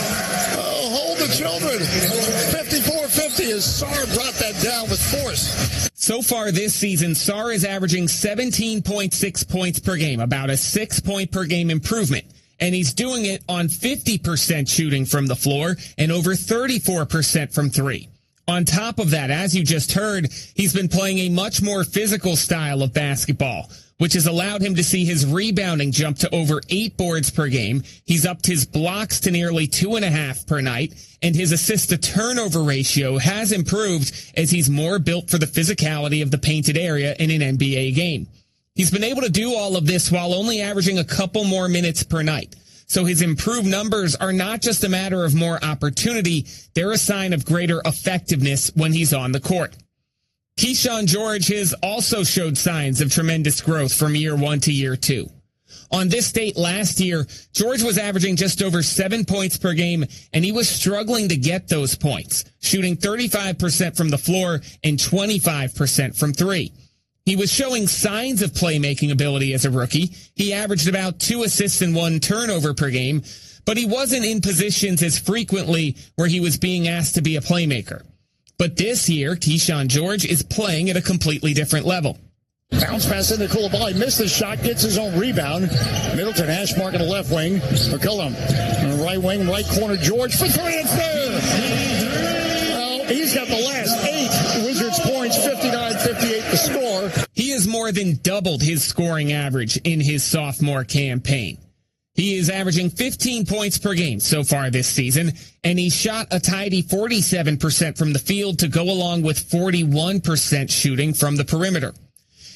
Oh, hold the children. 54-50 as Sarr brought that down with force. So far this season, Sarr is averaging 17.6 points per game, about a 6-point per game improvement. And he's doing it on 50% shooting from the floor and over 34% from three. On top of that, as you just heard, he's been playing a much more physical style of basketball, which has allowed him to see his rebounding jump to over 8 boards per game. He's upped his blocks to nearly 2.5 per night, and his assist-to-turnover ratio has improved as he's more built for the physicality of the painted area in an NBA game. He's been able to do all of this while only averaging a couple more minutes per night. So his improved numbers are not just a matter of more opportunity, they're a sign of greater effectiveness when he's on the court. Keyshawn George has also showed signs of tremendous growth from year 1 to year 2. On this date last year, George was averaging just over 7 points per game, and he was struggling to get those points, shooting 35% from the floor and 25% from three. He was showing signs of playmaking ability as a rookie. He averaged about 2 assists and 1 turnover per game, but he wasn't in positions as frequently where he was being asked to be a playmaker. But this year, Keyshawn George is playing at a completely different level. Bounce pass into Coulibaly, missed the shot, gets his own rebound. Middleton, hash mark on the left wing. McCullum on the right wing, right corner. George for three, it's there. Well, he's got the last 8 Wizards points, 59-58 the score. He has more than doubled his scoring average in his sophomore campaign. He is averaging 15 points per game so far this season, and he shot a tidy 47% from the field to go along with 41% shooting from the perimeter.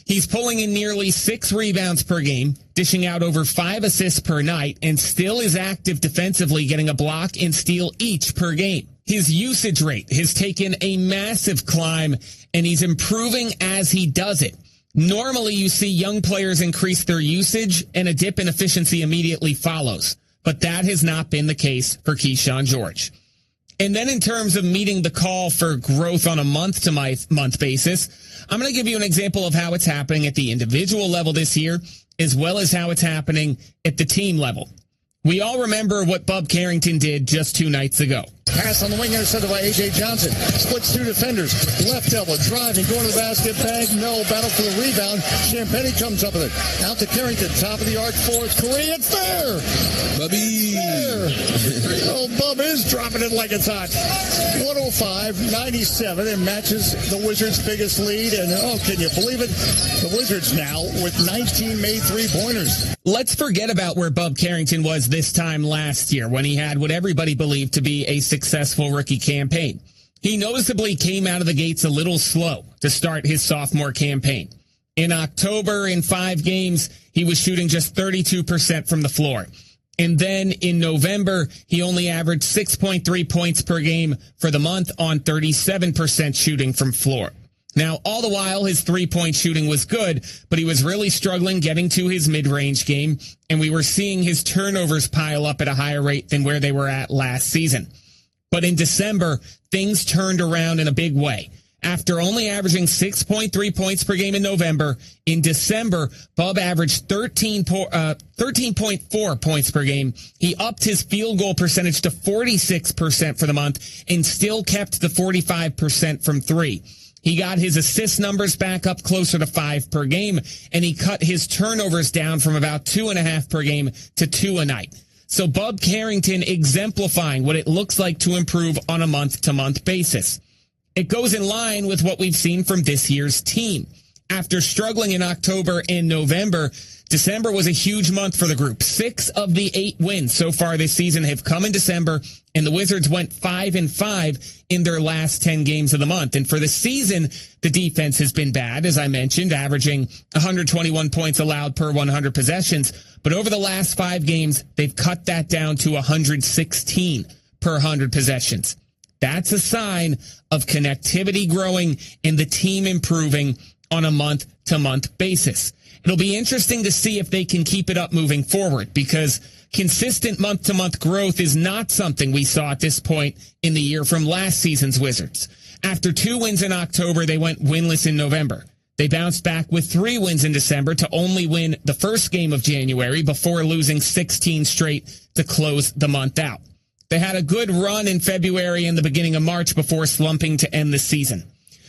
He's pulling in nearly 6 rebounds per game, dishing out over 5 assists per night, and still is active defensively, getting a block and steal each per game. His usage rate has taken a massive climb, and he's improving as he does it. Normally, you see young players increase their usage, and a dip in efficiency immediately follows. But that has not been the case for Keyshawn George. And then in terms of meeting the call for growth on a month-to-month basis, I'm going to give you an example of how it's happening at the individual level this year, as well as how it's happening at the team level. We all remember what Bub Carrington did just 2 nights ago. Pass on the wing intercepted by A.J. Johnson. Splits 2 defenders. Left elbow, driving, going to the basket, bang. No, battle for the rebound. Champagny comes up with it. Out to Carrington, top of the arc, fourth. Curry, it's there. Bubby. There. Oh, Bub is dropping it like it's hot. 105-97 and matches the Wizards' biggest lead. And, oh, can you believe it? The Wizards now with 19 made 3-pointers. Let's forget about where Bub Carrington was this time last year when he had what everybody believed to be a successful rookie campaign. He noticeably came out of the gates a little slow to start his sophomore campaign. In October, in 5 games, he was shooting just 32% from the floor. And then in November, he only averaged 6.3 points per game for the month on 37% shooting from floor. Now, all the while, his three-point shooting was good, but he was really struggling getting to his mid-range game, and we were seeing his turnovers pile up at a higher rate than where they were at last season. But in December, things turned around in a big way. After only averaging 6.3 points per game in November, in December, Bub averaged 13.4 points per game. He upped his field goal percentage to 46% for the month and still kept the 45% from three. He got his assist numbers back up closer to 5 per game, and he cut his turnovers down from about 2.5 per game to 2 a night. So Bub Carrington exemplifying what it looks like to improve on a month-to-month basis. It goes in line with what we've seen from this year's team. After struggling in October and November, December was a huge month for the group. 6 of the 8 wins so far this season have come in December, and the Wizards went 5-5 in their last 10 games of the month. And for the season, the defense has been bad, as I mentioned, averaging 121 points allowed per 100 possessions. But over the last 5 games, they've cut that down to 116 per 100 possessions. That's a sign of connectivity growing and the team improving on a month-to-month basis. It'll be interesting to see if they can keep it up moving forward, because consistent month-to-month growth is not something we saw at this point in the year from last season's Wizards. After 2 wins in October, they went winless in November. They bounced back with 3 wins in December to only win the first game of January before losing 16 straight to close the month out. They had a good run in February and the beginning of March before slumping to end the season.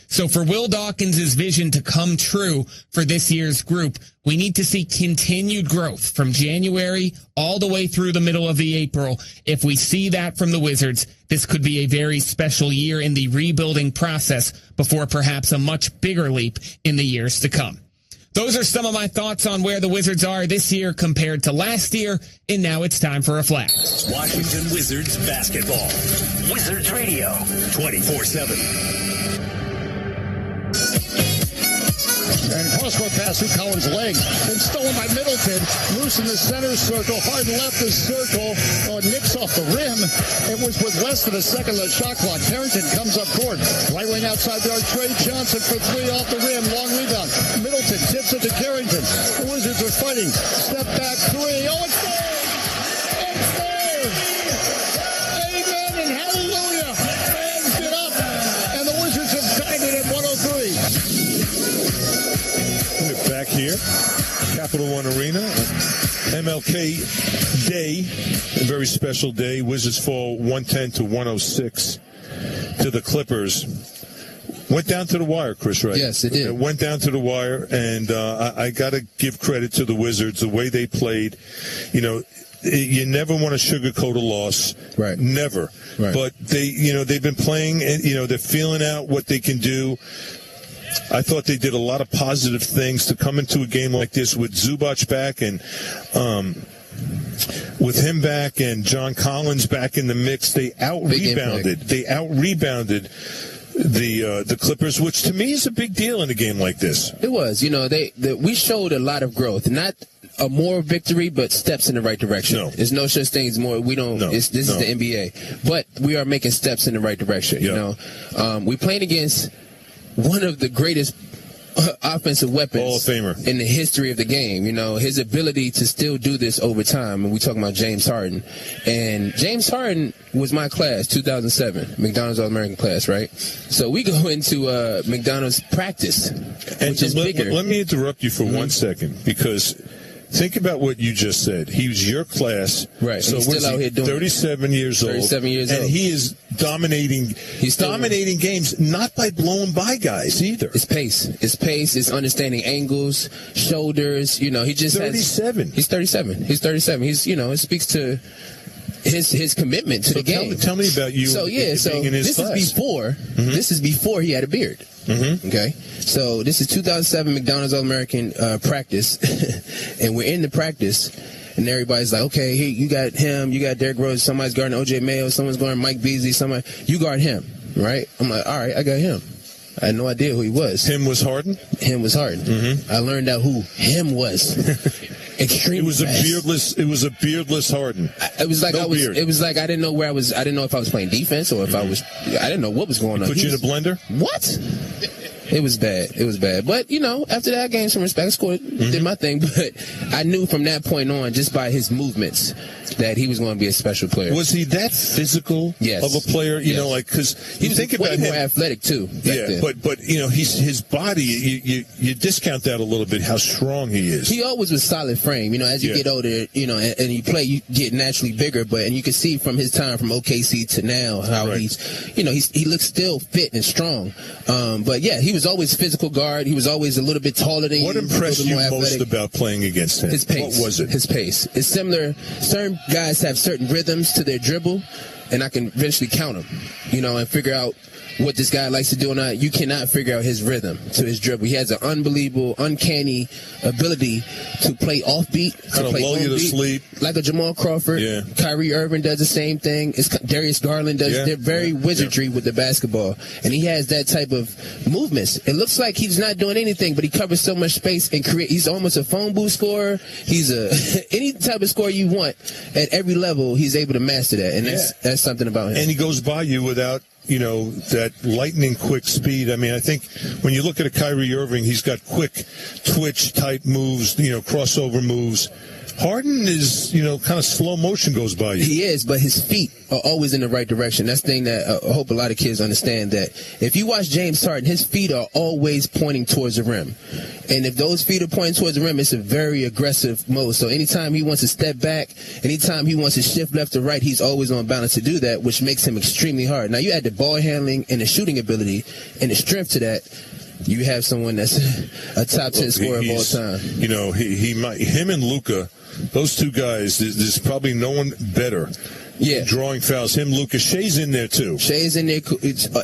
So for Will Dawkins' vision to come true for this year's group, we need to see continued growth from January all the way through the middle of the April. If we see that from the Wizards, this could be a very special year in the rebuilding process before perhaps a much bigger leap in the years to come. Those are some of my thoughts on where the Wizards are this year compared to last year, and now it's time for Reflect. Washington Wizards basketball. Wizards Radio, 24/7. And crosscourt pass through Collins' leg. Then stolen by Middleton. Loose in the center circle. Harden left the circle. Nicks off the rim. It was with less than a second of the shot clock. Carrington comes up court. Right wing outside there. Trey Johnson for 3 off the rim. Long rebound. Middleton tips it to Carrington. The Wizards are fighting. Step back 3. Oh, it's there! It's there! Amen and hallelujah! Fans get up. And the Wizards have tied it at 103. Back here, Capital One Arena, MLK Day, a very special day. Wizards fall 110-106 to the Clippers. Went down to the wire, Chris, right? Yes, it did. It went down to the wire, and I got to give credit to the Wizards, the way they played. You know, you never want to sugarcoat a loss. Right. Never. Right. But they've been playing, and, they're feeling out what they can do. I thought they did a lot of positive things to come into a game like this with Zubac back and with him back and John Collins back in the mix. They out-rebounded. The Clippers, which to me is a big deal in a game like this. It was. We showed a lot of growth. Not a more victory, but steps in the right direction. No. There's no such thing as more. We don't. No. This is the NBA. But we are making steps in the right direction. Yeah. We played against one of the greatest offensive weapons Hall of Famer in the history of the game. His ability to still do this over time. And we talking about James Harden. And James Harden was my class, 2007, McDonald's All-American class, right? So we go into McDonald's practice, which is bigger. Let me interrupt you for 1 second, because think about what you just said. He was your class. Right. So he's still out here doing 37 years old. 37 years old. And he is dominating. He's dominating games, not by blowing by guys either. It's pace. It's understanding angles, shoulders. He just 37. He's 37. He's it speaks to his commitment to the game. Tell me about you. So being in his class. This is before he had a beard. Mm-hmm. Okay, so this is 2007 McDonald's All-American practice, and we're in the practice, and everybody's like, okay, here, you got him, you got Derrick Rose, somebody's guarding O.J. Mayo, someone's guarding Mike Beasley, you guard him, right? I'm like, all right, I got him. I had no idea who he was. Him was Harden? Him was Harden. Mm-hmm. I learned out who him was. Extremely It was a fast. beardless. It was a beardless Harden. It was like No beard. It was like I didn't know where I was. I didn't know if I was playing defense or if I was. I didn't know what was going on. Put you in a blender? What? It was bad. It was bad. But, after that, I gained some respect. I scored, did my thing. But I knew from that point on, just by his movements, that he was going to be a special player. Was he that physical of a player? You know, like, because he you was think way about more him. athletic, too. Yeah, but his body, you discount that a little bit, how strong he is. He always was solid frame. As you get older, and you play, you get naturally bigger. And you can see from his time from OKC to now how he looks still fit and strong. But yeah, he was always physical guard. He was always a little bit taller than you. What impressed you most about playing against him? His pace. What was it? His pace. It's similar. Certain guys have certain rhythms to their dribble, and I can eventually count them, and figure out what this guy likes to do or not. You cannot figure out his rhythm to his dribble. He has an unbelievable, uncanny ability to play offbeat, Kind of lull you to sleep. like a Jamal Crawford. Yeah. Kyrie Irving does the same thing. Darius Garland does. Yeah. They're very wizardry with the basketball, and he has that type of movements. It looks like he's not doing anything, but he covers so much space and he's almost a phone booth scorer. He's any type of scorer you want at every level. He's able to master that, and that's something about him. And he goes by you without that lightning quick speed. I mean, I think when you look at a Kyrie Irving, he's got quick twitch type moves, crossover moves. Harden is, kind of slow motion goes by you. He is, but his feet are always in the right direction. That's the thing that I hope a lot of kids understand, that if you watch James Harden, his feet are always pointing towards the rim. And if those feet are pointing towards the rim, it's a very aggressive mode. So anytime he wants to step back, anytime he wants to shift left to right, he's always on balance to do that, which makes him extremely hard. Now, you add the ball handling and the shooting ability and the strength to that, you have someone that's a top 10 scorer of all time. Him and Luka, those two guys, there's probably no one better. Yeah. Drawing fouls. Him, Lucas. Shea's in there, too. Shea's in there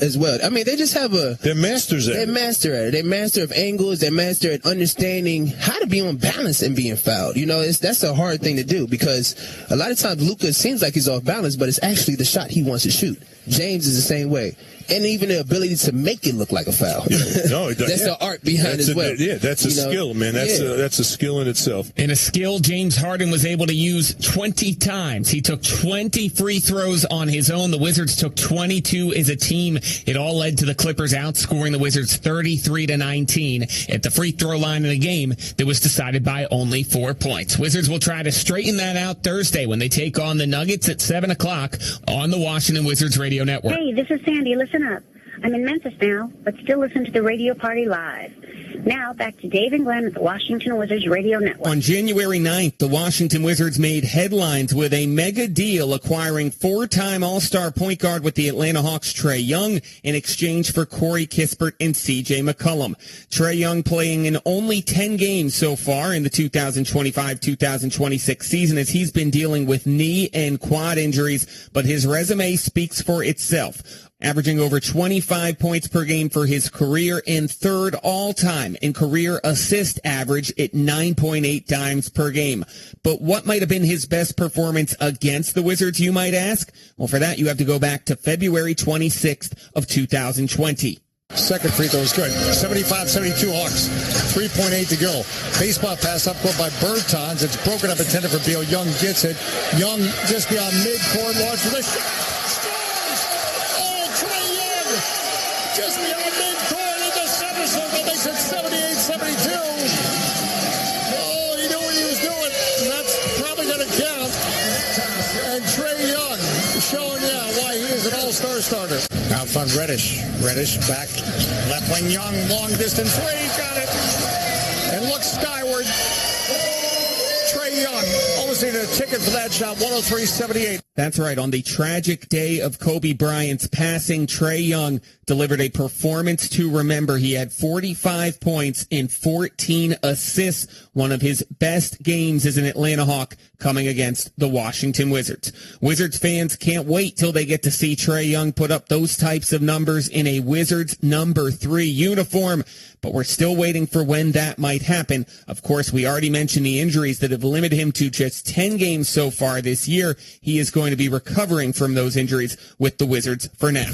as well. I mean, they just have They're masters at it. They're master at it. They're master of angles. They're master at understanding how to be on balance and being fouled. That's a hard thing to do, because a lot of times Lucas seems like he's off balance, but it's actually the shot he wants to shoot. James is the same way. And even the ability to make it look like a foul. Yeah. No, that's the art behind as well. That's a skill, man. That's a skill in itself. And a skill James Harden was able to use 20 times. He took 20 free throws on his own. The Wizards took 22 as a team. It all led to the Clippers outscoring the Wizards 33-19 at the free throw line in a game that was decided by only 4 points. Wizards will try to straighten that out Thursday when they take on the Nuggets at 7 o'clock on the Washington Wizards Radio Network. Hey, this is Sandy. Listen up. I'm in Memphis now, but still listen to the Radio Party live. Now, back to Dave and Glenn at the Washington Wizards Radio Network. On January 9th, the Washington Wizards made headlines with a mega deal acquiring four-time All-Star point guard with the Atlanta Hawks Trae Young in exchange for Corey Kispert and C.J. McCollum. Trae Young playing in only 10 games so far in the 2025-2026 season as he's been dealing with knee and quad injuries, but his resume speaks for itself. Averaging over 25 points per game for his career and third all-time in career assist average at 9.8 times per game. But what might have been his best performance against the Wizards, you might ask? Well, for that, you have to go back to February 26th of 2020. Second free throw is good. 75-72 Hawks. 3.8 to go. Baseball pass up court by Bertans. It's broken up intended for Beal. Young gets it. Young just beyond midcourt. Launches the shot. Just beyond midcourt in the center circle, makes it 78-72. Oh, he knew what he was doing. That's probably going to count. And Trae Young showing why he is an all-star starter. Out front, Reddish. Reddish back. Left wing Young, long distance three. Got it. And looks skyward. Trae Young almost needed a ticket for that shot. 103-78. That's right. On the tragic day of Kobe Bryant's passing, Trae Young delivered a performance to remember. He had 45 points and 14 assists, one of his best games as an Atlanta Hawk coming against the Washington Wizards. Wizards fans can't wait till they get to see Trae Young put up those types of numbers in a Wizards number 3 uniform, but we're still waiting for when that might happen. Of course, we already mentioned the injuries that have limited him to just 10 games so far this year. He is going to be recovering from those injuries with the Wizards for now.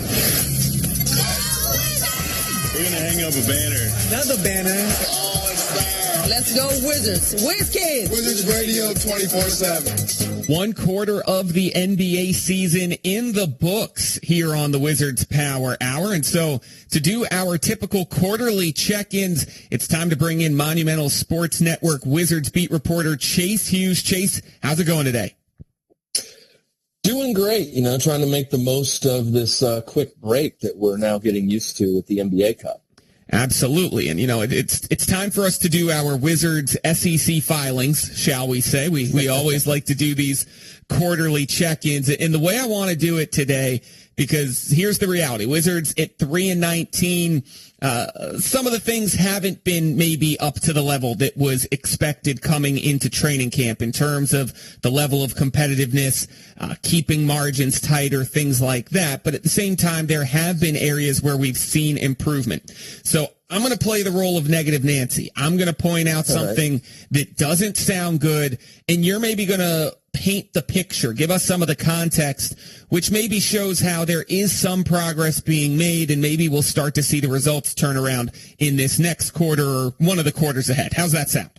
We're going to hang up a banner. Not the banner. Oh, it's there. Let's go Wizards. Wiz Kids. Wizards Radio 24/7. One quarter of the NBA season in the books here on the Wizards Power Hour. And so to do our typical quarterly check-ins, it's time to bring in Monumental Sports Network Wizards beat reporter Chase Hughes. Chase, how's it going today? Doing great, trying to make the most of this quick break that we're now getting used to with the NBA Cup. Absolutely. And, it's time for us to do our Wizards SEC filings, shall we say. We always like to do these quarterly check-ins. And the way I want to do it today, because here's the reality. Wizards at 3-19. Some of the things haven't been maybe up to the level that was expected coming into training camp in terms of the level of competitiveness, keeping margins tighter, things like that. But at the same time, there have been areas where we've seen improvement. So I'm going to play the role of Negative Nancy. I'm going to point out something that doesn't sound good, and you're maybe going to paint the picture, give us some of the context, which maybe shows how there is some progress being made, and maybe we'll start to see the results turn around in this next quarter or one of the quarters ahead. How's that sound?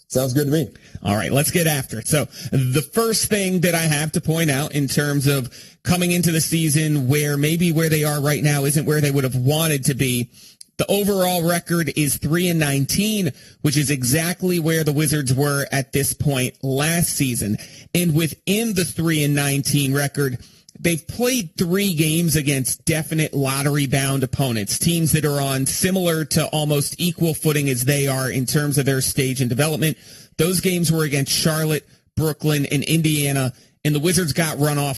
Sounds good to me. All right, let's get after it. So the first thing that I have to point out in terms of coming into the season where maybe where they are right now isn't where they would have wanted to be, the overall record is 3-19, which is exactly where the Wizards were at this point last season. And within the 3-19 record, they've played 3 games against definite lottery-bound opponents, teams that are on similar to almost equal footing as they are in terms of their stage and development. Those games were against Charlotte, Brooklyn, and Indiana, and the Wizards got run off